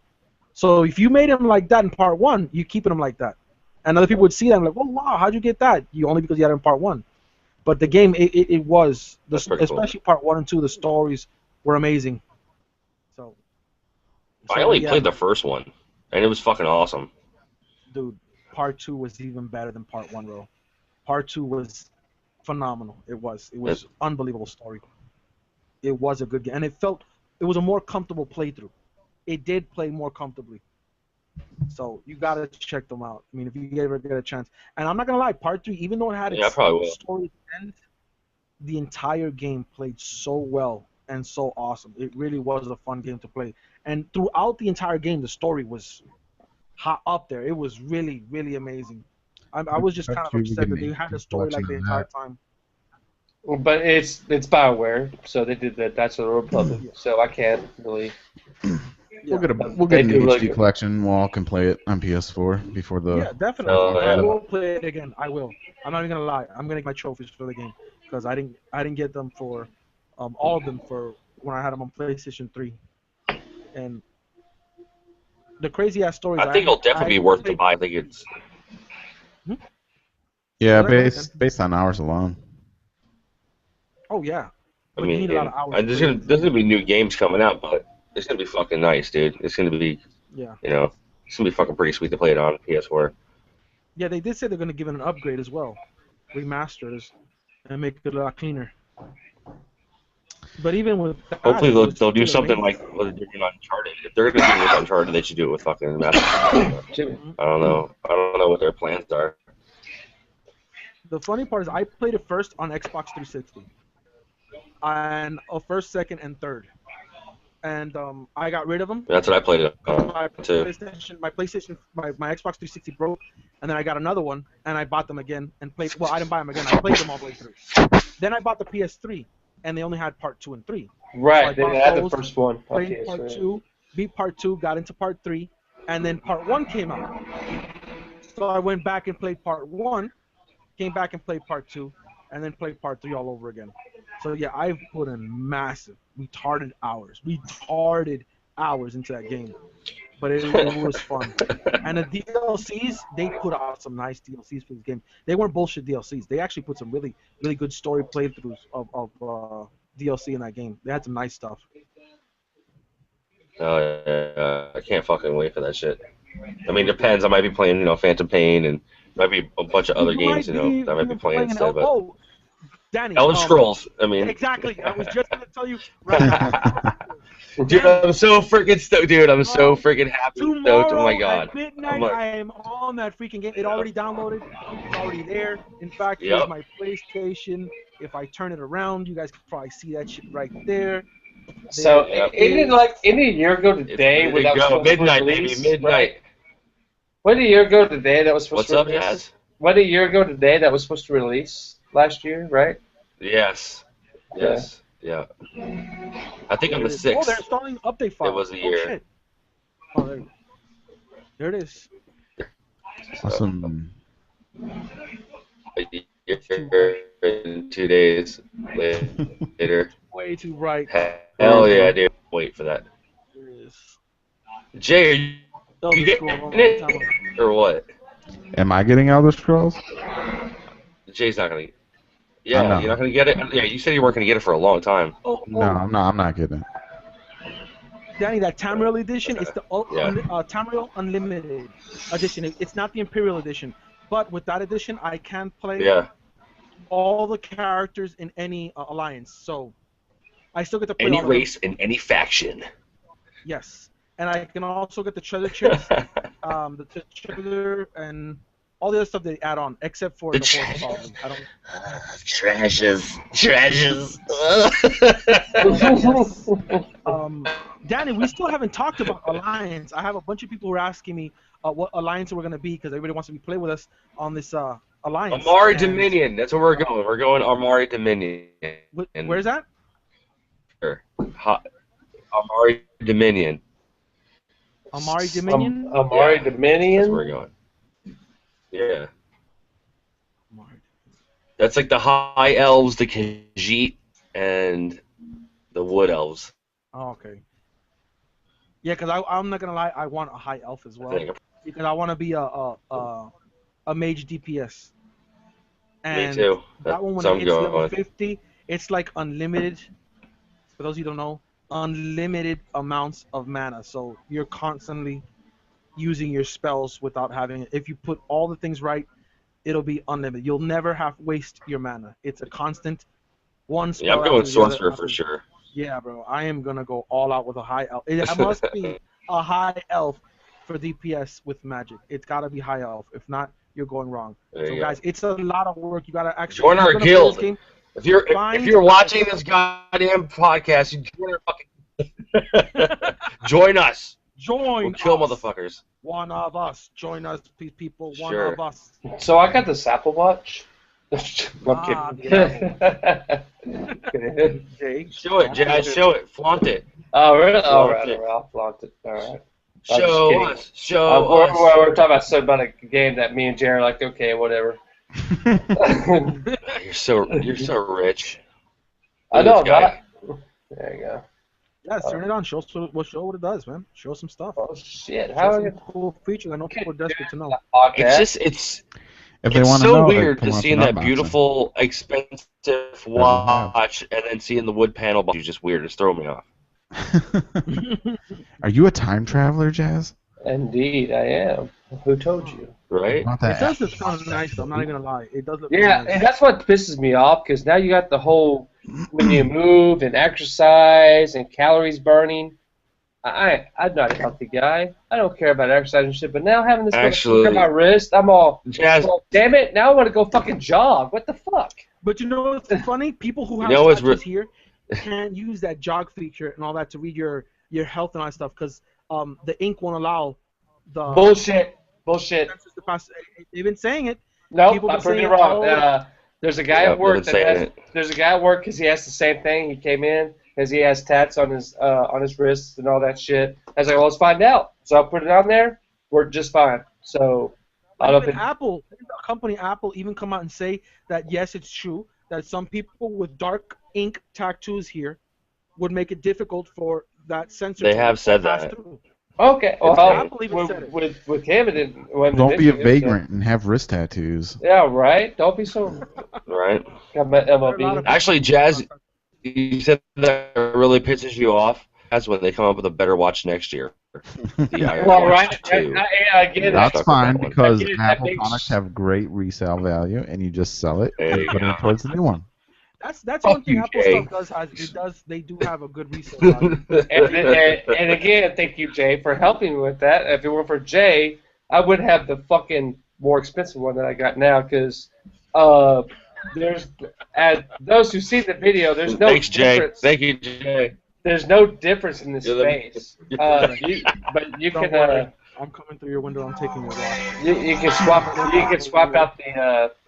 [SPEAKER 3] So if you made him like that in part 1, you keep him like that. And other people would see that and like, oh wow, how'd you get that? You only because you had it in part 1. But the game, it was especially part 1 and 2. The stories were amazing. So
[SPEAKER 2] I only played the first one, and it was fucking awesome.
[SPEAKER 3] Dude, part 2 was even better than part 1, bro. Part 2 was phenomenal. It was unbelievable story. It was a good game, and it was a more comfortable playthrough. It did play more comfortably. So you gotta check them out. I mean, if you ever get a chance. And I'm not gonna lie, part 3, even though it had its story end, the entire game played so well and so awesome. It really was a fun game to play. And throughout the entire game, the story was hot up there. It was really, really amazing. I was just kind of upset that they had a story like the entire time.
[SPEAKER 4] But it's BioWare, so they did that. That's the Republic. So I can't really.
[SPEAKER 1] We'll get an HD collection. We'll all can play it on PS4 before the.
[SPEAKER 3] Yeah, definitely. I will play it again. I will. I'm not even gonna lie. I'm gonna get my trophies for the game because I didn't get them for all of them for when I had them on PlayStation 3, and the crazy ass stories.
[SPEAKER 2] I think it'll definitely be worth to buy. I think it's.
[SPEAKER 1] Yeah, based on hours alone.
[SPEAKER 3] Oh yeah.
[SPEAKER 2] I mean, there's gonna be new games coming out, but it's gonna be fucking nice, dude. It's gonna be, it's gonna be fucking pretty sweet to play it on PS4.
[SPEAKER 3] Yeah, they did say they're gonna give it an upgrade as well, remasters, and make it a lot cleaner. But even with that,
[SPEAKER 2] hopefully they'll do something like what they're doing on Uncharted. If they're gonna do it with Uncharted, they should do it with fucking Mass Effect. I don't know what their plans are.
[SPEAKER 3] The funny part is I played it first on Xbox 360, and first, second, and third. And I got rid of them
[SPEAKER 2] That's what I played it
[SPEAKER 3] because
[SPEAKER 2] on too.
[SPEAKER 3] my Xbox 360 broke, and then I got another one, and I bought them again and played. Well, I didn't buy them again. I played them all the way through. Then I bought the PS3, and they only had part 2 and 3.
[SPEAKER 4] Right,
[SPEAKER 3] So
[SPEAKER 4] they had the first one.
[SPEAKER 3] Played part 2, beat part 2, got into part 3, and then part 1 came out. So I went back and played part 1, came back and played part 2, and then played part 3 all over again. So yeah, I've put in massive, retarded hours into that game. But it was fun. And the DLCs, they put out some nice DLCs for this game. They weren't bullshit DLCs. They actually put some really, really good story playthroughs of DLC in that game. They had some nice stuff.
[SPEAKER 2] Oh yeah, I can't fucking wait for that shit. I mean, it depends. I might be playing, Phantom Pain, and might be a bunch of other games, that I might be playing instead. But
[SPEAKER 3] Danny,
[SPEAKER 2] Elder Scrolls. I mean,
[SPEAKER 3] exactly. I was just gonna tell you.
[SPEAKER 2] Dude, I'm so freaking stoked. Dude, I'm so freaking happy.
[SPEAKER 3] Tomorrow
[SPEAKER 2] Stoked. Oh my god.
[SPEAKER 3] at midnight, I am on that freaking game. It already downloaded. It's already there. In fact,
[SPEAKER 2] Yep.
[SPEAKER 3] here's my PlayStation. If I turn it around, you guys can probably see that shit right there.
[SPEAKER 4] So,
[SPEAKER 2] Yep.
[SPEAKER 4] isn't it a year ago today when that was supposed
[SPEAKER 2] midnight,
[SPEAKER 4] to release?
[SPEAKER 2] baby, midnight.
[SPEAKER 4] Right? What, a year ago today that was supposed
[SPEAKER 2] What's
[SPEAKER 4] to
[SPEAKER 2] up,
[SPEAKER 4] release?
[SPEAKER 2] Jazz?
[SPEAKER 4] What, a year ago today that was supposed to release last year, right?
[SPEAKER 2] Yes. Yes. Yeah. I think on the 6th.
[SPEAKER 3] Oh, they're installing update files.
[SPEAKER 2] It was a
[SPEAKER 3] Oh,
[SPEAKER 2] year.
[SPEAKER 3] shit. Oh, there it is.
[SPEAKER 1] Awesome.
[SPEAKER 2] A year and 2 days later.
[SPEAKER 3] Way too bright.
[SPEAKER 2] Hell yeah, dude. Wait for that.
[SPEAKER 3] There it is.
[SPEAKER 2] Jay, are you
[SPEAKER 3] Elder
[SPEAKER 2] getting
[SPEAKER 3] Scrolls,
[SPEAKER 2] it or what?
[SPEAKER 1] Am I getting Elder Scrolls?
[SPEAKER 2] Jay's not gonna.
[SPEAKER 1] I'm
[SPEAKER 2] Yeah,
[SPEAKER 1] not.
[SPEAKER 2] you're not gonna get it. Yeah, you said you weren't gonna get it for a long time.
[SPEAKER 1] No, I'm not. I'm not getting it.
[SPEAKER 3] Danny, that Tamriel edition is the
[SPEAKER 2] Yeah.
[SPEAKER 3] Tamriel Unlimited edition. It's not the Imperial edition, but with that edition, I can play
[SPEAKER 2] Yeah.
[SPEAKER 3] all the characters in any alliance. So I still get to play
[SPEAKER 2] Any
[SPEAKER 3] all of them.
[SPEAKER 2] race and any faction.
[SPEAKER 3] Yes, and I can also get the treasure chests, the treasure and all the other stuff they add on, except for the horse probably. I don't.
[SPEAKER 2] Treasures.
[SPEAKER 3] Danny, we still haven't talked about Alliance. I have a bunch of people who are asking me what Alliance we're going to be because everybody wants to play with us on this Alliance.
[SPEAKER 2] Amari
[SPEAKER 3] And
[SPEAKER 2] Dominion. That's where we're going. We're going Amari Dominion.
[SPEAKER 3] Where's that?
[SPEAKER 2] Amari Dominion.
[SPEAKER 3] Amari Dominion?
[SPEAKER 4] Amari
[SPEAKER 2] Yeah.
[SPEAKER 4] Dominion?
[SPEAKER 2] That's where we're going. Yeah.
[SPEAKER 3] Amari.
[SPEAKER 2] That's like the High Elves, the Khajiit, and the Wood Elves.
[SPEAKER 3] Oh, okay. Yeah, because I'm not gonna lie, I want a high elf as well
[SPEAKER 2] I think.
[SPEAKER 3] because I want to be a mage DPS. And
[SPEAKER 2] Me too.
[SPEAKER 3] that one when
[SPEAKER 2] So
[SPEAKER 3] it
[SPEAKER 2] I'm
[SPEAKER 3] hits level
[SPEAKER 2] going.
[SPEAKER 3] 50, it's like unlimited. For those of you who don't know, unlimited amounts of mana. So you're constantly using your spells without having it. If you put all the things right, it'll be unlimited. You'll never have waste your mana. It's a constant one spell.
[SPEAKER 2] Yeah, I'm going
[SPEAKER 3] after the other
[SPEAKER 2] Sorcerer
[SPEAKER 3] after
[SPEAKER 2] for sure.
[SPEAKER 3] Yeah, bro. I am gonna go all out with a high elf. It must be a high elf for DPS with magic. It's gotta be high elf. If not, you're going wrong.
[SPEAKER 2] There
[SPEAKER 3] So
[SPEAKER 2] you
[SPEAKER 3] guys, it's a lot of work. You gotta actually
[SPEAKER 2] Join
[SPEAKER 3] if
[SPEAKER 2] our
[SPEAKER 3] you're gonna play
[SPEAKER 2] guild.
[SPEAKER 3] this game,
[SPEAKER 2] If you're
[SPEAKER 3] Find-
[SPEAKER 2] watching this goddamn podcast, you join our fucking join us.
[SPEAKER 3] join
[SPEAKER 2] We'll kill
[SPEAKER 3] us.
[SPEAKER 2] motherfuckers.
[SPEAKER 3] One of us. Join us, people. One
[SPEAKER 2] Sure.
[SPEAKER 3] of us.
[SPEAKER 4] So I got this Apple Watch. I'm kidding.
[SPEAKER 3] Jay.
[SPEAKER 2] Show it, Jazz. Show it. Flaunt it.
[SPEAKER 4] Oh, really? All
[SPEAKER 2] Flaunt
[SPEAKER 4] right,
[SPEAKER 2] it.
[SPEAKER 4] I'll flaunt it. All right.
[SPEAKER 2] Show
[SPEAKER 4] kidding.
[SPEAKER 2] us. Show us.
[SPEAKER 4] We're talking about a game that me and Jared are like, okay, whatever.
[SPEAKER 2] You're so rich.
[SPEAKER 4] I know,
[SPEAKER 2] This guy.
[SPEAKER 4] right? There you go.
[SPEAKER 3] Yeah, turn it on. Show what it does, man. Show some stuff.
[SPEAKER 4] Oh shit!
[SPEAKER 3] Show
[SPEAKER 4] How
[SPEAKER 3] some
[SPEAKER 4] are
[SPEAKER 3] cool features. I know people are desperate to know.
[SPEAKER 2] It's
[SPEAKER 1] If they
[SPEAKER 2] it's
[SPEAKER 1] want to
[SPEAKER 2] so
[SPEAKER 1] know, they
[SPEAKER 2] weird
[SPEAKER 1] come
[SPEAKER 2] to
[SPEAKER 1] up
[SPEAKER 2] seeing
[SPEAKER 1] and
[SPEAKER 2] that
[SPEAKER 1] unbox it.
[SPEAKER 2] beautiful, expensive watch and then seeing the wood panel box is just weird. It's throwing me off.
[SPEAKER 1] Are you a time traveler, Jazz?
[SPEAKER 4] Indeed, I am. Who told you?
[SPEAKER 2] Right?
[SPEAKER 1] Want
[SPEAKER 3] It
[SPEAKER 1] that
[SPEAKER 3] does look kind of nice, though. I'm not even gonna lie. It does look
[SPEAKER 4] Yeah,
[SPEAKER 3] really nice.
[SPEAKER 4] and that's what pisses me off because now you got the whole when you move and exercise and calories burning. I'm not a healthy guy. I don't care about exercise and shit. But now having this
[SPEAKER 2] Actually,
[SPEAKER 4] on my wrist, I'm all,
[SPEAKER 2] Jazz,
[SPEAKER 4] well, damn it! Now I want to go fucking jog. What the fuck?
[SPEAKER 3] But you know what's funny? People who
[SPEAKER 2] You
[SPEAKER 3] have
[SPEAKER 2] know what's
[SPEAKER 3] tattoos here can't use that jog feature and all that to read your health and all that stuff because the ink won't allow the
[SPEAKER 4] Bullshit.
[SPEAKER 3] sensors to pass. They've been saying it.
[SPEAKER 4] Nope,
[SPEAKER 3] People
[SPEAKER 4] I'm
[SPEAKER 3] been
[SPEAKER 4] proving
[SPEAKER 3] saying
[SPEAKER 4] it wrong.
[SPEAKER 3] oh,
[SPEAKER 4] There's a guy
[SPEAKER 2] Yeah,
[SPEAKER 4] at work
[SPEAKER 2] they've been
[SPEAKER 4] that
[SPEAKER 2] saying
[SPEAKER 4] has.
[SPEAKER 2] it.
[SPEAKER 4] There's a guy at work because he has the same thing. He came in because he has tats on his wrists and all that shit. I was like, well, let's find out. So I put it on there. Worked just fine. So I don't know
[SPEAKER 3] even
[SPEAKER 4] if it,
[SPEAKER 3] Apple, the company Apple, even come out and say that yes, it's true that some people with dark ink tattoos here would make it difficult for that sensor
[SPEAKER 2] They
[SPEAKER 3] to
[SPEAKER 2] have said
[SPEAKER 3] pass
[SPEAKER 2] that.
[SPEAKER 3] through.
[SPEAKER 4] okay.
[SPEAKER 2] It's
[SPEAKER 4] Well,
[SPEAKER 3] Apple even said it.
[SPEAKER 4] with him, it didn't. Wasn't an
[SPEAKER 1] Don't be a
[SPEAKER 4] issue, so-
[SPEAKER 1] vagrant and have wrist tattoos.
[SPEAKER 4] Yeah, right. Don't be so.
[SPEAKER 2] Right?
[SPEAKER 4] Got
[SPEAKER 3] There are a lot
[SPEAKER 4] MLB.
[SPEAKER 3] of
[SPEAKER 2] Actually,
[SPEAKER 3] people-
[SPEAKER 2] Jazz, you said that really pisses you off. That's when they come up with a better watch next year. The Iron
[SPEAKER 4] Well,
[SPEAKER 2] Watch
[SPEAKER 4] right.
[SPEAKER 2] 2.
[SPEAKER 4] I get it.
[SPEAKER 2] That's
[SPEAKER 1] That's
[SPEAKER 2] stuck with
[SPEAKER 1] fine
[SPEAKER 2] that one.
[SPEAKER 1] because
[SPEAKER 4] I get it, that
[SPEAKER 1] Apple
[SPEAKER 4] makes-
[SPEAKER 1] products have great resale value, and you just sell it
[SPEAKER 2] There
[SPEAKER 1] and
[SPEAKER 2] you
[SPEAKER 1] put
[SPEAKER 2] go.
[SPEAKER 1] it towards the new one.
[SPEAKER 3] That's
[SPEAKER 2] Fuck
[SPEAKER 3] one thing
[SPEAKER 2] you,
[SPEAKER 3] Apple
[SPEAKER 2] Jay.
[SPEAKER 3] stuff does. They do have a good resale value.
[SPEAKER 4] And again, thank you, Jay, for helping me with that. If it weren't for Jay, I would have the fucking more expensive one that I got now because there's those who see the video, there's no
[SPEAKER 2] Thanks, Jay.
[SPEAKER 4] difference.
[SPEAKER 2] Thank you, Jay.
[SPEAKER 4] There's no difference in the
[SPEAKER 2] You're the-
[SPEAKER 4] space. But you
[SPEAKER 3] Don't
[SPEAKER 4] can
[SPEAKER 3] worry, I'm coming through your window. I'm taking your watch.
[SPEAKER 4] you can swap out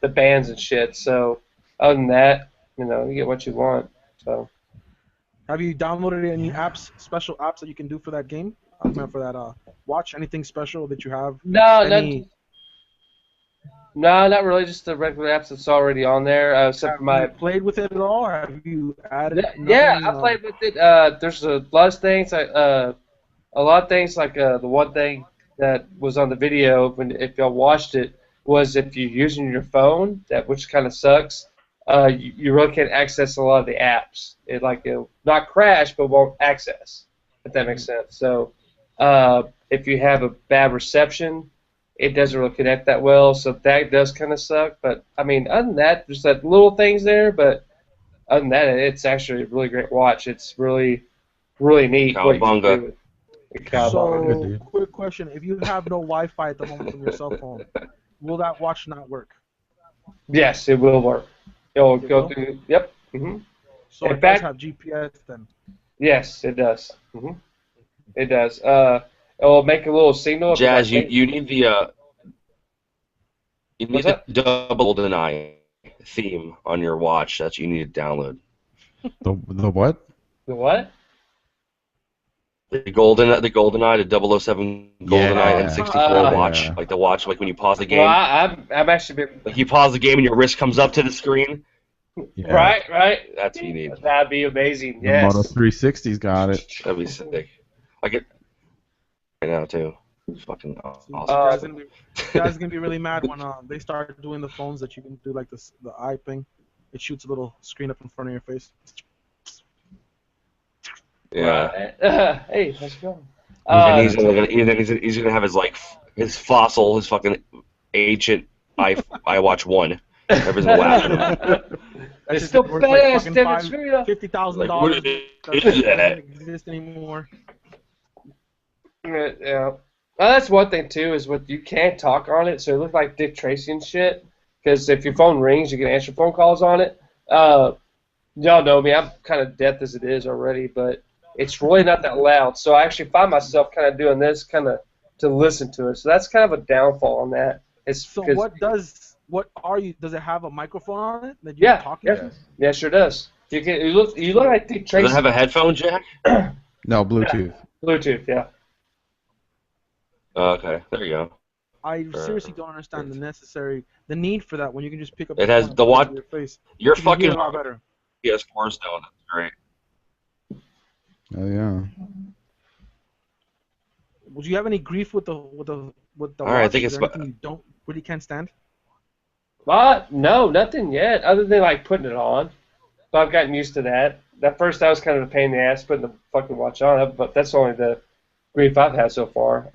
[SPEAKER 4] the bands and shit. So other than that, you get what you want. So.
[SPEAKER 3] Have you downloaded any apps, special apps that you can do for that game? I mean, for that watch. Anything special that you have?
[SPEAKER 4] No,
[SPEAKER 3] Any-
[SPEAKER 4] not really. Just the regular apps that's already on there, except
[SPEAKER 3] Have
[SPEAKER 4] for my.
[SPEAKER 3] you played with it at all? Or have you added?
[SPEAKER 4] Yeah,
[SPEAKER 3] nothing,
[SPEAKER 4] I played with it. There's a lot of things. A lot of things like the one thing that was on the video if y'all watched it was if you're using your phone, which kind of sucks. You really can't access a lot of the apps. It'll not crash, but won't access. If that makes sense. So if you have a bad reception, it doesn't really connect that well. So that does kind of suck. But I mean, other than that, there's that little things there. But other than that, it's actually a really great watch. It's really, really neat. What you can
[SPEAKER 2] Cowabunga.
[SPEAKER 4] do with the Cowabunga.
[SPEAKER 3] So, quick question: if you have no Wi-Fi at the moment from your cell phone, will that watch not work?
[SPEAKER 4] Yes, it will work. It'll
[SPEAKER 3] It
[SPEAKER 4] go
[SPEAKER 3] will?
[SPEAKER 4] through. Yep.
[SPEAKER 3] So
[SPEAKER 4] In
[SPEAKER 3] it
[SPEAKER 4] fact-
[SPEAKER 3] does have GPS then.
[SPEAKER 4] Yes, it does. It does. It will make a little signal. if
[SPEAKER 2] Jazz,
[SPEAKER 4] like,
[SPEAKER 2] you need the
[SPEAKER 4] What's
[SPEAKER 2] the double GoldenEye theme on your watch. That's what you need to download.
[SPEAKER 1] The what?
[SPEAKER 4] the what?
[SPEAKER 2] The GoldenEye, the 007 GoldenEye
[SPEAKER 1] Yeah.
[SPEAKER 2] N64 watch,
[SPEAKER 1] Yeah.
[SPEAKER 2] like the watch, like when you pause the
[SPEAKER 4] Well,
[SPEAKER 2] game,
[SPEAKER 4] I'm actually been
[SPEAKER 2] like you pause the game and your wrist comes up to the screen.
[SPEAKER 1] Yeah.
[SPEAKER 4] right.
[SPEAKER 2] That's what you need.
[SPEAKER 4] That'd be amazing.
[SPEAKER 1] The
[SPEAKER 4] Yes.
[SPEAKER 1] Moto 360's got it.
[SPEAKER 2] That'd be sick. I get right now too. It's fucking
[SPEAKER 3] So
[SPEAKER 2] awesome.
[SPEAKER 3] Guys gonna be really mad when they start doing the phones that you can do like this the eye thing. It shoots a little screen up in front of your face.
[SPEAKER 2] Yeah.
[SPEAKER 4] Hey, how's it going?
[SPEAKER 2] And he's gonna have his fossil, his fucking ancient iWatch 1. Everybody's gonna laugh at him.
[SPEAKER 3] That's
[SPEAKER 4] It's still
[SPEAKER 3] worth
[SPEAKER 4] badass,
[SPEAKER 3] fucking
[SPEAKER 4] demonstrator.
[SPEAKER 3] $50,000.
[SPEAKER 2] Like, what is
[SPEAKER 3] That
[SPEAKER 2] that?
[SPEAKER 3] doesn't exist anymore.
[SPEAKER 4] Yeah. Well, that's one thing too is what you can't talk on it, so it looks like Dick Tracy and shit. Because if your phone rings, you can answer phone calls on it. Y'all know me; I'm kind of deaf as it is already, but it's really not that loud. So I actually find myself kind of doing this, kind of to listen to it. So that's kind of a downfall on that.
[SPEAKER 3] So what are you? Does it have a microphone on it that you're
[SPEAKER 4] Yeah,
[SPEAKER 3] talking
[SPEAKER 4] yeah.
[SPEAKER 3] to?
[SPEAKER 4] Yeah, sure does. You look like Dick
[SPEAKER 2] Does
[SPEAKER 4] Tracy.
[SPEAKER 2] it have a headphone jack?
[SPEAKER 1] No, Bluetooth.
[SPEAKER 4] Bluetooth, yeah.
[SPEAKER 2] Okay, there you go.
[SPEAKER 3] I seriously don't understand the need for that when you can just pick up.
[SPEAKER 2] It
[SPEAKER 3] the
[SPEAKER 2] has
[SPEAKER 3] phone and
[SPEAKER 2] the
[SPEAKER 3] put it
[SPEAKER 2] watch-
[SPEAKER 3] to your face.
[SPEAKER 2] You're
[SPEAKER 3] You can hear
[SPEAKER 2] fucking
[SPEAKER 3] a lot better.
[SPEAKER 2] PS4 still. That's great.
[SPEAKER 1] Oh yeah.
[SPEAKER 3] Would you have any grief with the
[SPEAKER 2] All
[SPEAKER 3] watch?
[SPEAKER 2] right, I think
[SPEAKER 3] Is
[SPEAKER 2] it's
[SPEAKER 3] there anything you really can't stand?
[SPEAKER 4] No, nothing yet, other than like putting it on. So I've gotten used to that. At first, that was kind of a pain in the ass putting the fucking watch on, but that's only the grief I've had so far.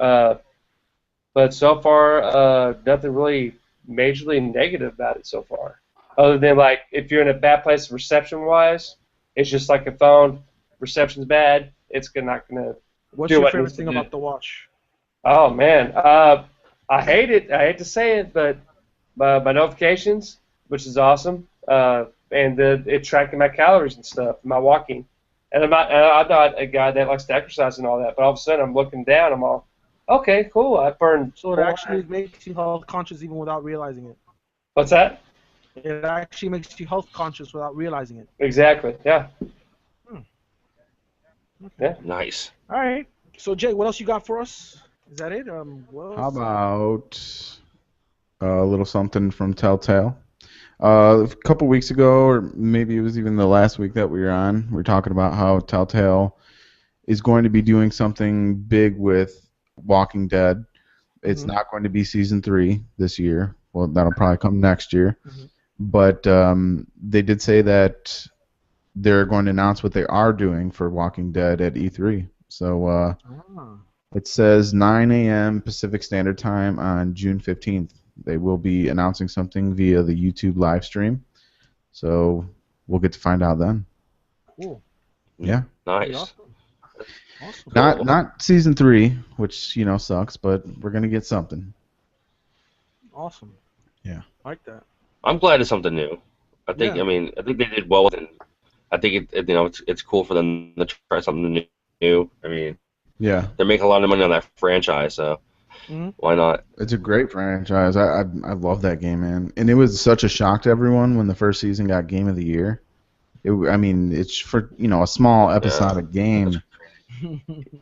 [SPEAKER 4] But so far, nothing really majorly negative about it so far. Other than like if you're in a bad place reception-wise, it's just like a phone. Reception's bad. It's not gonna
[SPEAKER 3] What's
[SPEAKER 4] do
[SPEAKER 3] your
[SPEAKER 4] what
[SPEAKER 3] favorite
[SPEAKER 4] needs to
[SPEAKER 3] thing
[SPEAKER 4] do.
[SPEAKER 3] about the watch?
[SPEAKER 4] Oh man, I hate it. I hate to say it, but my notifications, which is awesome, and it tracking my calories and stuff, my walking. And I'm not a guy that likes to exercise and all that, but all of a sudden I'm looking down, I'm all, okay, cool. I burned.
[SPEAKER 3] So it actually makes you health conscious even without realizing it.
[SPEAKER 4] What's that?
[SPEAKER 3] It actually makes you health conscious without realizing it.
[SPEAKER 4] Exactly. Yeah.
[SPEAKER 3] Okay.
[SPEAKER 4] Yeah.
[SPEAKER 2] Nice.
[SPEAKER 3] All right. So Jay, what else you got for us? Is that it? What
[SPEAKER 1] How
[SPEAKER 3] else?
[SPEAKER 1] about a little something from Telltale? A couple weeks ago, or maybe it was even the last week that we were on, we were talking about how Telltale is going to be doing something big with Walking Dead. It's not going to be season 3 this year. Well, that'll probably come next year. But they did say that they're going to announce what they are doing for Walking Dead at E3. So it says 9 a.m. Pacific Standard Time on June 15th. They will be announcing something via the YouTube live stream. So we'll get to find out then.
[SPEAKER 3] Cool.
[SPEAKER 1] Yeah.
[SPEAKER 2] Nice.
[SPEAKER 3] Awesome. Awesome.
[SPEAKER 1] Not season 3, which sucks, but we're gonna get something.
[SPEAKER 3] Awesome.
[SPEAKER 1] Yeah.
[SPEAKER 3] I like that.
[SPEAKER 2] I'm glad it's something new. I think.
[SPEAKER 3] Yeah.
[SPEAKER 2] I mean, I think they did well with it. I think it's cool for them to try something new. I mean,
[SPEAKER 1] Yeah.
[SPEAKER 2] they're making a lot of money on that franchise, so why not?
[SPEAKER 1] It's a great franchise. I love that game, man. And it was such a shock to everyone when the first season got Game of the Year. I mean, it's for a small episodic game.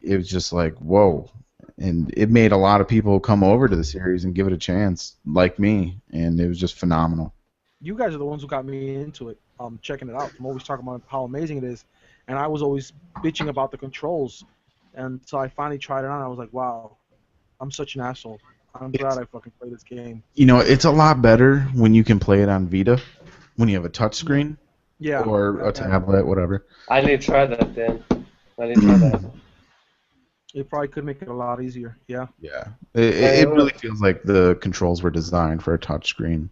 [SPEAKER 1] It was just like, whoa. And it made a lot of people come over to the series and give it a chance, like me, and it was just phenomenal.
[SPEAKER 3] You guys are the ones who got me into it. Checking it out. I'm always talking about how amazing it is, and I was always bitching about the controls, and so I finally tried it out. And I was like, wow, I'm such an asshole. I'm glad I fucking played this game.
[SPEAKER 1] It's a lot better when you can play it on Vita, when you have a touch screen, or a tablet, whatever.
[SPEAKER 4] I need to try that then. I need to try that.
[SPEAKER 3] It probably could make it a lot easier. Yeah.
[SPEAKER 1] Yeah. It really feels like the controls were designed for a touch screen.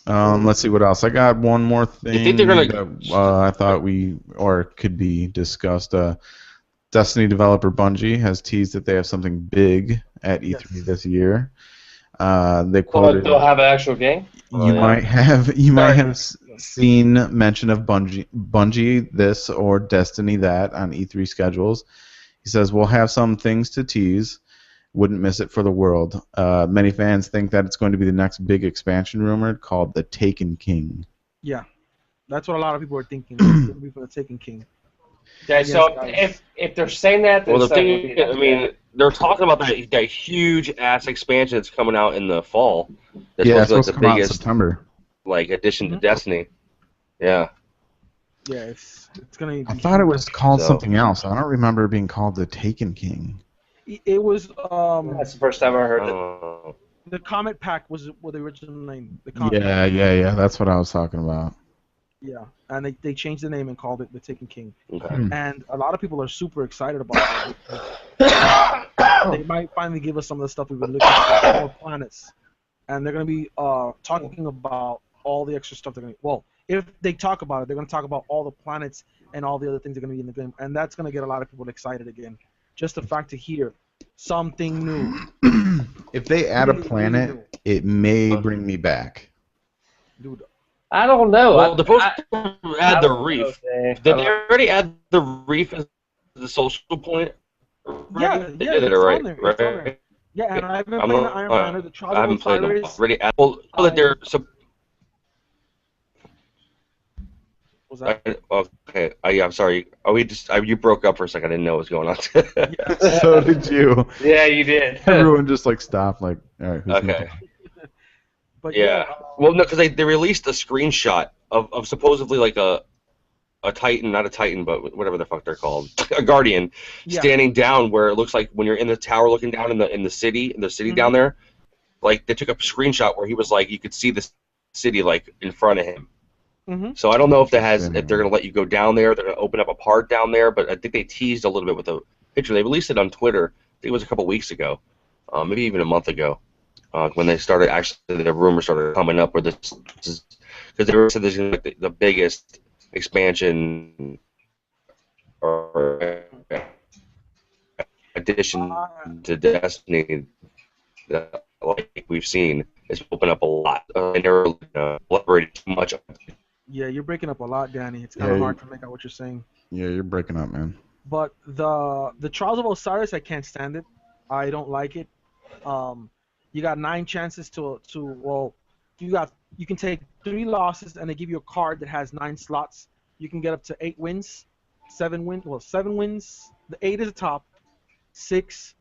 [SPEAKER 1] Let's see what else. I got one more thing
[SPEAKER 2] You think they're gonna?
[SPEAKER 1] that I thought could be discussed. Destiny developer Bungie has teased that they have something big at E3 this year. They quoted.
[SPEAKER 4] They'll have an actual game.
[SPEAKER 1] You might have seen mention of Bungie this or Destiny that on E3 schedules. He says we'll have some things to tease. Wouldn't miss it for the world. Many fans think that it's going to be the next big expansion rumored called the Taken King.
[SPEAKER 3] Yeah, that's what a lot of people are thinking. It's going to be for the Taken King.
[SPEAKER 4] Yeah, so if they're saying that, then
[SPEAKER 2] Well, the thing, I mean, they're talking about that huge ass expansion that's coming out in the fall. That's
[SPEAKER 1] supposed
[SPEAKER 2] to
[SPEAKER 1] to
[SPEAKER 2] be
[SPEAKER 1] come out in
[SPEAKER 2] biggest
[SPEAKER 1] September.
[SPEAKER 2] Addition to Destiny. Yeah.
[SPEAKER 3] Yeah, it's gonna.
[SPEAKER 1] I thought it was called something else. I don't remember it being called the Taken King.
[SPEAKER 3] It was.
[SPEAKER 4] That's the first time I heard it.
[SPEAKER 3] The Comet Pack was the original name. The
[SPEAKER 1] Comet Pack. That's what I was talking about.
[SPEAKER 3] Yeah, and they changed the name and called it the Taken King.
[SPEAKER 2] Okay.
[SPEAKER 3] And a lot of people are super excited about it. They might finally give us some of the stuff we've been looking for, more planets. And they're going to be talking about all the extra stuff they're going to... Well, if they talk about it, they're going to talk about all the planets and all the other things that are going to be in the game. And that's going to get a lot of people excited again. Just the fact to hear something new.
[SPEAKER 1] If they add a planet, it may bring me back.
[SPEAKER 3] Dude,
[SPEAKER 4] I don't know.
[SPEAKER 2] Well, they're supposed to add the reef. Did they already add the reef as the social point?
[SPEAKER 3] Yeah,
[SPEAKER 2] they did it right.
[SPEAKER 3] Right? Yeah, and I've been playing the Iron Banner, the Trials
[SPEAKER 2] I haven't
[SPEAKER 3] of
[SPEAKER 2] played them
[SPEAKER 3] Osiris.
[SPEAKER 2] already. Well, that they're
[SPEAKER 3] Was that?
[SPEAKER 2] Okay. I'm sorry. You broke up for a second. I didn't know what was going on.
[SPEAKER 1] So did you.
[SPEAKER 4] Yeah, you did.
[SPEAKER 1] Everyone just stopped. All right.
[SPEAKER 2] Okay.
[SPEAKER 3] But
[SPEAKER 2] yeah. Well, no, because they released a screenshot of supposedly a Titan, not a Titan, but whatever the fuck they're called, a Guardian, standing down where it looks like when you're in the tower looking down in the city down there, they took a screenshot where he was you could see the city in front of him.
[SPEAKER 3] Mm-hmm.
[SPEAKER 2] So I don't know if if they're gonna let you go down there, they're gonna open up a part down there, but I think they teased a little bit with a picture. They released it on Twitter. I think it was a couple weeks ago, maybe even a month ago, when they started the rumors started coming up where this is because they said this is the biggest expansion or addition to Destiny that like we've seen is open up a lot. They never elaborated too much on it.
[SPEAKER 3] Yeah, you're breaking up a lot, Danny. It's kind
[SPEAKER 1] Yeah,
[SPEAKER 3] of hard to make out what you're saying.
[SPEAKER 1] yeah, you're breaking up, man.
[SPEAKER 3] But the Trials of Osiris, I can't stand it. I don't like it. You got 9 chances to you can take 3 losses and they give you a card that has 9 slots. You can get up to 8 wins, 7 wins. Well, 7 wins. The 8 is the top, 6,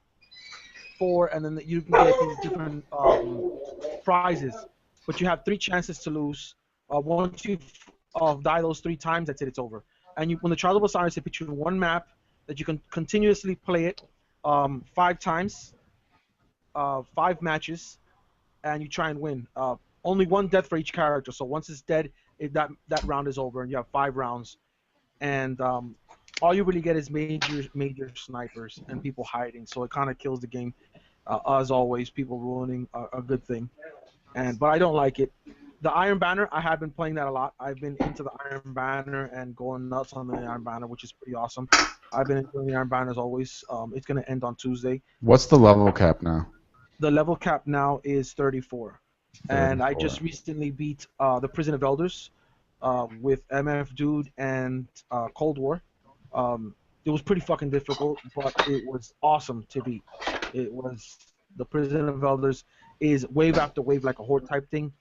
[SPEAKER 3] 4, and then you can get these different prizes. But you have 3 chances to lose. Once you die those 3 times, that's it. It's over. And when the Trials of Osiris, they put you in one map that you can continuously play it 5 times, 5 matches, and you try and win. Only 1 death for each character. So once it's dead, that round is over, and you have 5 rounds. And all you really get is major snipers and people hiding. So it kind of kills the game. As always, people ruining a good thing. But I don't like it. The Iron Banner, I have been playing that a lot. I've been into the Iron Banner and going nuts on the Iron Banner, which is pretty awesome. I've been enjoying the Iron Banner as always. It's going to end on Tuesday.
[SPEAKER 1] What's the level cap now?
[SPEAKER 3] The level cap now is 34. And I
[SPEAKER 1] 34.
[SPEAKER 3] just recently beat the Prison of Elders with MF Dude and Cold War. It was pretty fucking difficult, but it was awesome to beat. It was the Prison of Elders is wave after wave like a horde type thing.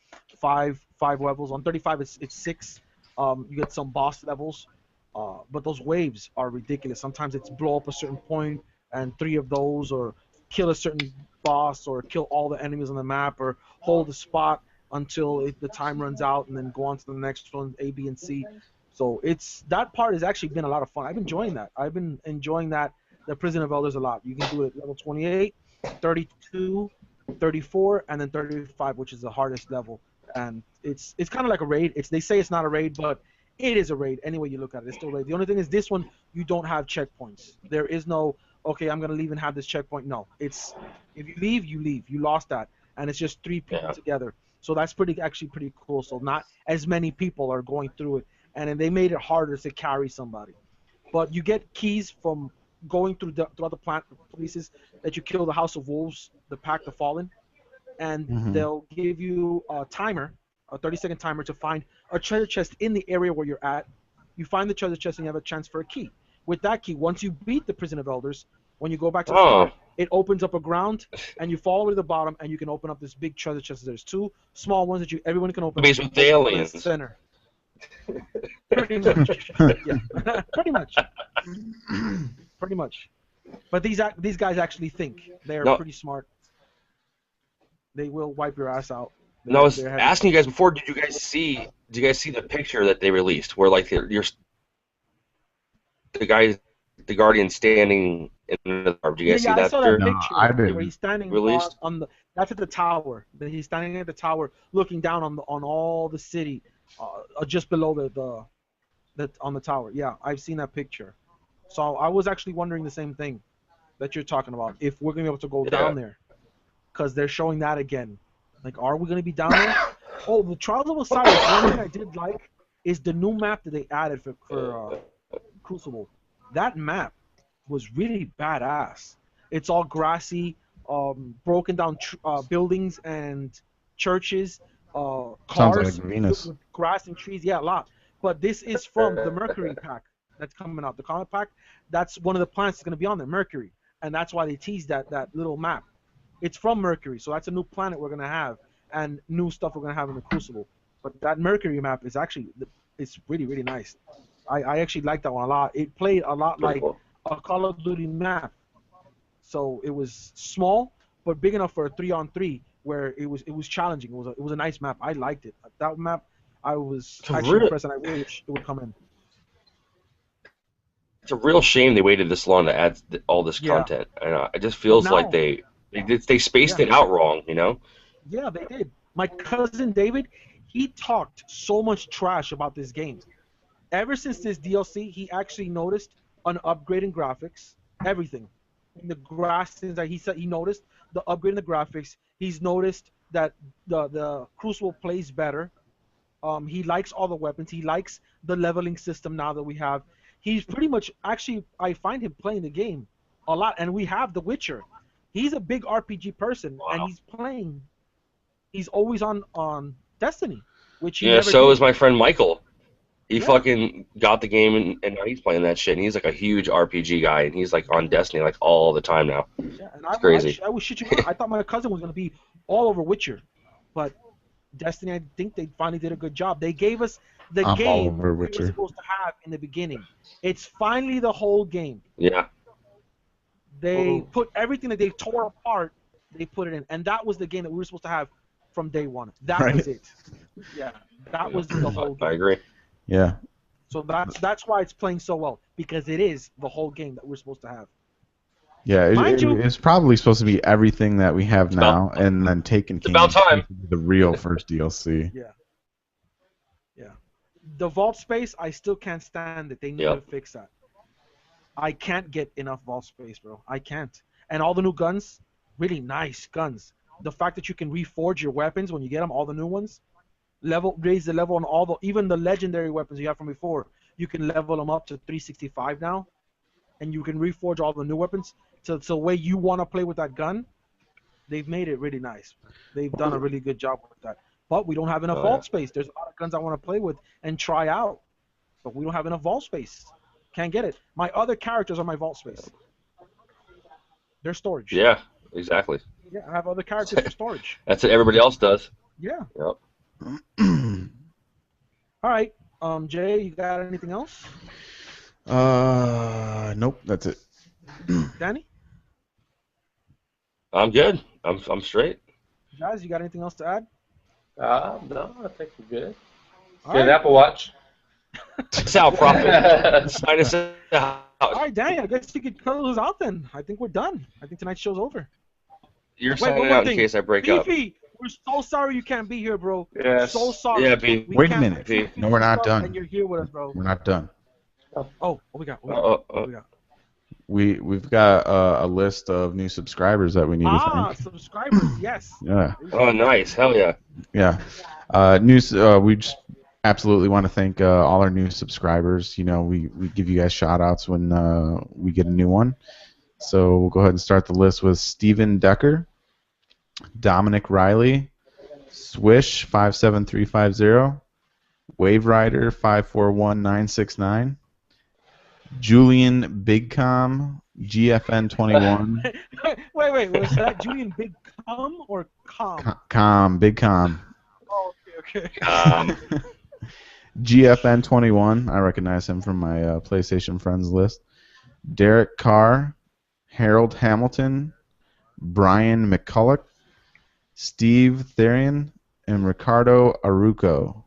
[SPEAKER 3] Five levels. On 35 it's 6. You get some boss levels, but those waves are ridiculous. Sometimes it's blow up a certain point and 3 of those, or kill a certain boss, or kill all the enemies on the map, or hold the spot until the time runs out, and then go on to the next one, A, B, and C. So that part has actually been a lot of fun. I've been enjoying that. I've been enjoying the Prison of Elders a lot. You can do it at level 28, 32, 34, and then 35, which is the hardest level. And it's kind of like a raid. They say it's not a raid, but it is a raid. Any way you look at it, it's still a raid. The only thing is this one, you don't have checkpoints. There is no, okay, I'm going to leave and have this checkpoint. No. It's, if you leave, you leave. You lost that. And it's just 3 people together. So that's actually pretty cool. So not as many people are going through it. And then they made it harder to carry somebody. But you get keys from going throughout the places that you kill the House of Wolves, the Pack, the Fallen. And they'll give you a timer, a 30-second timer, to find a treasure chest in the area where you're at. You find the treasure chest and you have a chance for a key. With that key, once you beat the Prison of Elders, when you go back to the start, it opens up a ground, and you fall to the bottom, and you can open up this big treasure chest. There's 2 small ones that everyone can open.
[SPEAKER 2] Based with the aliens.
[SPEAKER 3] Center. Pretty much. Yeah. Pretty much. Pretty much. But these guys actually think. They're pretty smart. They will wipe your ass out.
[SPEAKER 2] I was asking you guys before. Did you guys see the picture that they released, where like the Guardian standing in the dark? Did you guys see that?
[SPEAKER 3] I saw that picture.
[SPEAKER 1] No, I didn't.
[SPEAKER 3] Where he's standing
[SPEAKER 2] Released?
[SPEAKER 3] on the. That's at the tower. He's standing at the tower, looking down on all the city, just below the on the tower. Yeah, I've seen that picture. So I was actually wondering the same thing that you're talking about. If we're gonna be able to go down there. Because they're showing that again. Like, are we going to be down there? Oh, the Trials of Osiris, one thing I did like is the new map that they added for Crucible. That map was really badass. It's all grassy, broken down buildings and churches, cars,
[SPEAKER 1] sounds like Venus.
[SPEAKER 3] with grass and trees. Yeah, a lot. But this is from the Mercury pack that's coming out. The Comet pack, that's one of the planets that's going to be on there, Mercury. And that's why they teased that little map. It's from Mercury, so that's a new planet we're going to have, and new stuff we're going to have in the Crucible. But that Mercury map is actually, it's really, really nice. I actually like that one a lot. It played a lot like a Call of Duty map. So it was small, but big enough for a 3-on-3, where it was challenging. It was a nice map. I liked it. That map, I was actually impressed, and I wish it would come in.
[SPEAKER 2] It's a real shame they waited this long to add all this content. And it just feels like they spaced it out wrong, you know?
[SPEAKER 3] Yeah, they did. My cousin David, he talked so much trash about this game. Ever since this DLC, he actually noticed an upgrade in graphics, everything. In the graphics, that he said he noticed the upgrade in the graphics. He's noticed that the Crucible plays better. He likes all the weapons. He likes the leveling system now that we have. he's pretty much actually I find him playing the game a lot, and we have The Witcher. He's a big RPG person, and
[SPEAKER 2] Wow.
[SPEAKER 3] he's playing. He's always on Destiny, which he
[SPEAKER 2] Yeah,
[SPEAKER 3] never
[SPEAKER 2] so
[SPEAKER 3] did.
[SPEAKER 2] is my friend Michael. He
[SPEAKER 3] Yeah.
[SPEAKER 2] fucking got the game and now he's playing that shit. And he's like a huge RPG guy, and he's like on Destiny like all the time now.
[SPEAKER 3] Yeah, and
[SPEAKER 2] It's crazy.
[SPEAKER 3] I was shit you not. I thought my cousin was gonna be all over Witcher, but Destiny, I think they finally did a good job. They gave us the
[SPEAKER 1] I'm all
[SPEAKER 3] game
[SPEAKER 1] over
[SPEAKER 3] we were
[SPEAKER 1] Witcher.
[SPEAKER 3] supposed to have in the beginning. It's finally the whole game.
[SPEAKER 2] Yeah.
[SPEAKER 3] They put everything that they tore apart, they put it in, and that was the game that we were supposed to have from day one. That
[SPEAKER 1] Right.
[SPEAKER 3] was it. Yeah, that was the whole
[SPEAKER 2] I
[SPEAKER 3] game.
[SPEAKER 2] agree.
[SPEAKER 1] Yeah.
[SPEAKER 3] So that's why it's playing so well, because it is the whole game that we're supposed to have.
[SPEAKER 1] Yeah,
[SPEAKER 3] Mind you-
[SPEAKER 1] it's probably supposed to be everything that we have now,
[SPEAKER 2] about-
[SPEAKER 1] and then Taken King
[SPEAKER 2] about
[SPEAKER 1] is
[SPEAKER 2] time.
[SPEAKER 1] supposed to be the real first DLC.
[SPEAKER 3] Yeah. The vault space, I still can't stand it. They need
[SPEAKER 2] Yep.
[SPEAKER 3] to fix that. I can't get enough vault space, bro. I can't. And all the new guns, really nice guns. The fact that you can reforge your weapons when you get them, all the new ones, raise the level on all even the legendary weapons you have from before. You can level them up to 365 now, and you can reforge all the new weapons. So it's the way you want to play with that gun. They've made it really nice. They've done a really good job with that. But we don't have enough
[SPEAKER 2] Oh,
[SPEAKER 3] vault
[SPEAKER 2] yeah.
[SPEAKER 3] space. There's a lot of guns I want to play with and try out, but we don't have enough vault space. Can't get it. My other characters are my vault space. They're storage.
[SPEAKER 2] Yeah, exactly.
[SPEAKER 3] Yeah, I have other characters for storage.
[SPEAKER 2] That's what everybody else does.
[SPEAKER 3] Yeah.
[SPEAKER 2] Yep.
[SPEAKER 3] All right. Jay, you got anything else?
[SPEAKER 1] Nope, that's it.
[SPEAKER 3] Danny?
[SPEAKER 2] I'm good. I'm straight.
[SPEAKER 3] Jazz, you got anything else to add?
[SPEAKER 4] No, I think we're good.
[SPEAKER 3] All
[SPEAKER 4] Get an
[SPEAKER 3] right.
[SPEAKER 4] Apple Watch.
[SPEAKER 2] Sal Profit. Sign us out.
[SPEAKER 3] All right, Danny, I guess you could close out then. I think we're done. I think tonight's show's over.
[SPEAKER 2] You're
[SPEAKER 3] Wait,
[SPEAKER 2] signing
[SPEAKER 3] one more
[SPEAKER 2] out in
[SPEAKER 3] thing.
[SPEAKER 2] case I break up.
[SPEAKER 3] Fifi, we're so sorry you can't be here, bro.
[SPEAKER 4] Yes.
[SPEAKER 3] So sorry.
[SPEAKER 2] Yeah, B.
[SPEAKER 3] We
[SPEAKER 1] Wait a
[SPEAKER 3] can't
[SPEAKER 1] minute.
[SPEAKER 3] do
[SPEAKER 1] No, we're not
[SPEAKER 3] stuff,
[SPEAKER 1] done.
[SPEAKER 3] And you're here with us, bro.
[SPEAKER 1] We're not done.
[SPEAKER 3] Oh, what we got? What we got?
[SPEAKER 1] We've got a list of new subscribers that we need to thank.
[SPEAKER 3] Subscribers, yes.
[SPEAKER 1] Yeah,
[SPEAKER 2] Oh, nice. Hell yeah.
[SPEAKER 1] yeah. We just absolutely want to thank all our new subscribers. You know, we give you guys shout outs when we get a new one. So we'll go ahead and start the list with Steven Decker, Dominic Riley, Swish 57350, Wave Rider 541969, Julian Bigcom GFN21.
[SPEAKER 3] wait, was that Julian Big Cum or Com?
[SPEAKER 1] Bigcom.
[SPEAKER 3] Oh, okay.
[SPEAKER 1] GFN21. I recognize him from my PlayStation friends list. Derek Carr, Harold Hamilton, Brian McCulloch, Steve Therian, and Ricardo Aruco.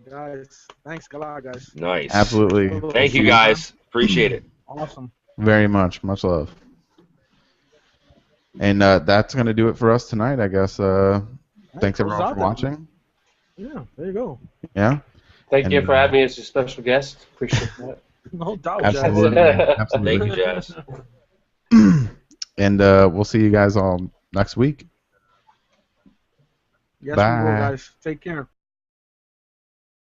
[SPEAKER 3] Guys, thanks a lot, guys.
[SPEAKER 2] Nice.
[SPEAKER 1] Absolutely.
[SPEAKER 2] Thank you guys. Appreciate it.
[SPEAKER 3] Awesome.
[SPEAKER 1] Very much. Much love. And that's going to do it for us tonight, I guess. Thanks everyone for watching.
[SPEAKER 3] Yeah, there you go.
[SPEAKER 1] Yeah.
[SPEAKER 4] Thank you
[SPEAKER 1] And,
[SPEAKER 4] for having me as your special guest. Appreciate that.
[SPEAKER 3] No doubt,
[SPEAKER 1] Absolutely.
[SPEAKER 3] Jazz.
[SPEAKER 1] Absolutely.
[SPEAKER 2] Thank you, Jazz.
[SPEAKER 1] And we'll see you guys all next week.
[SPEAKER 3] Yes, we will,
[SPEAKER 1] Bye.
[SPEAKER 3] guys. Take care.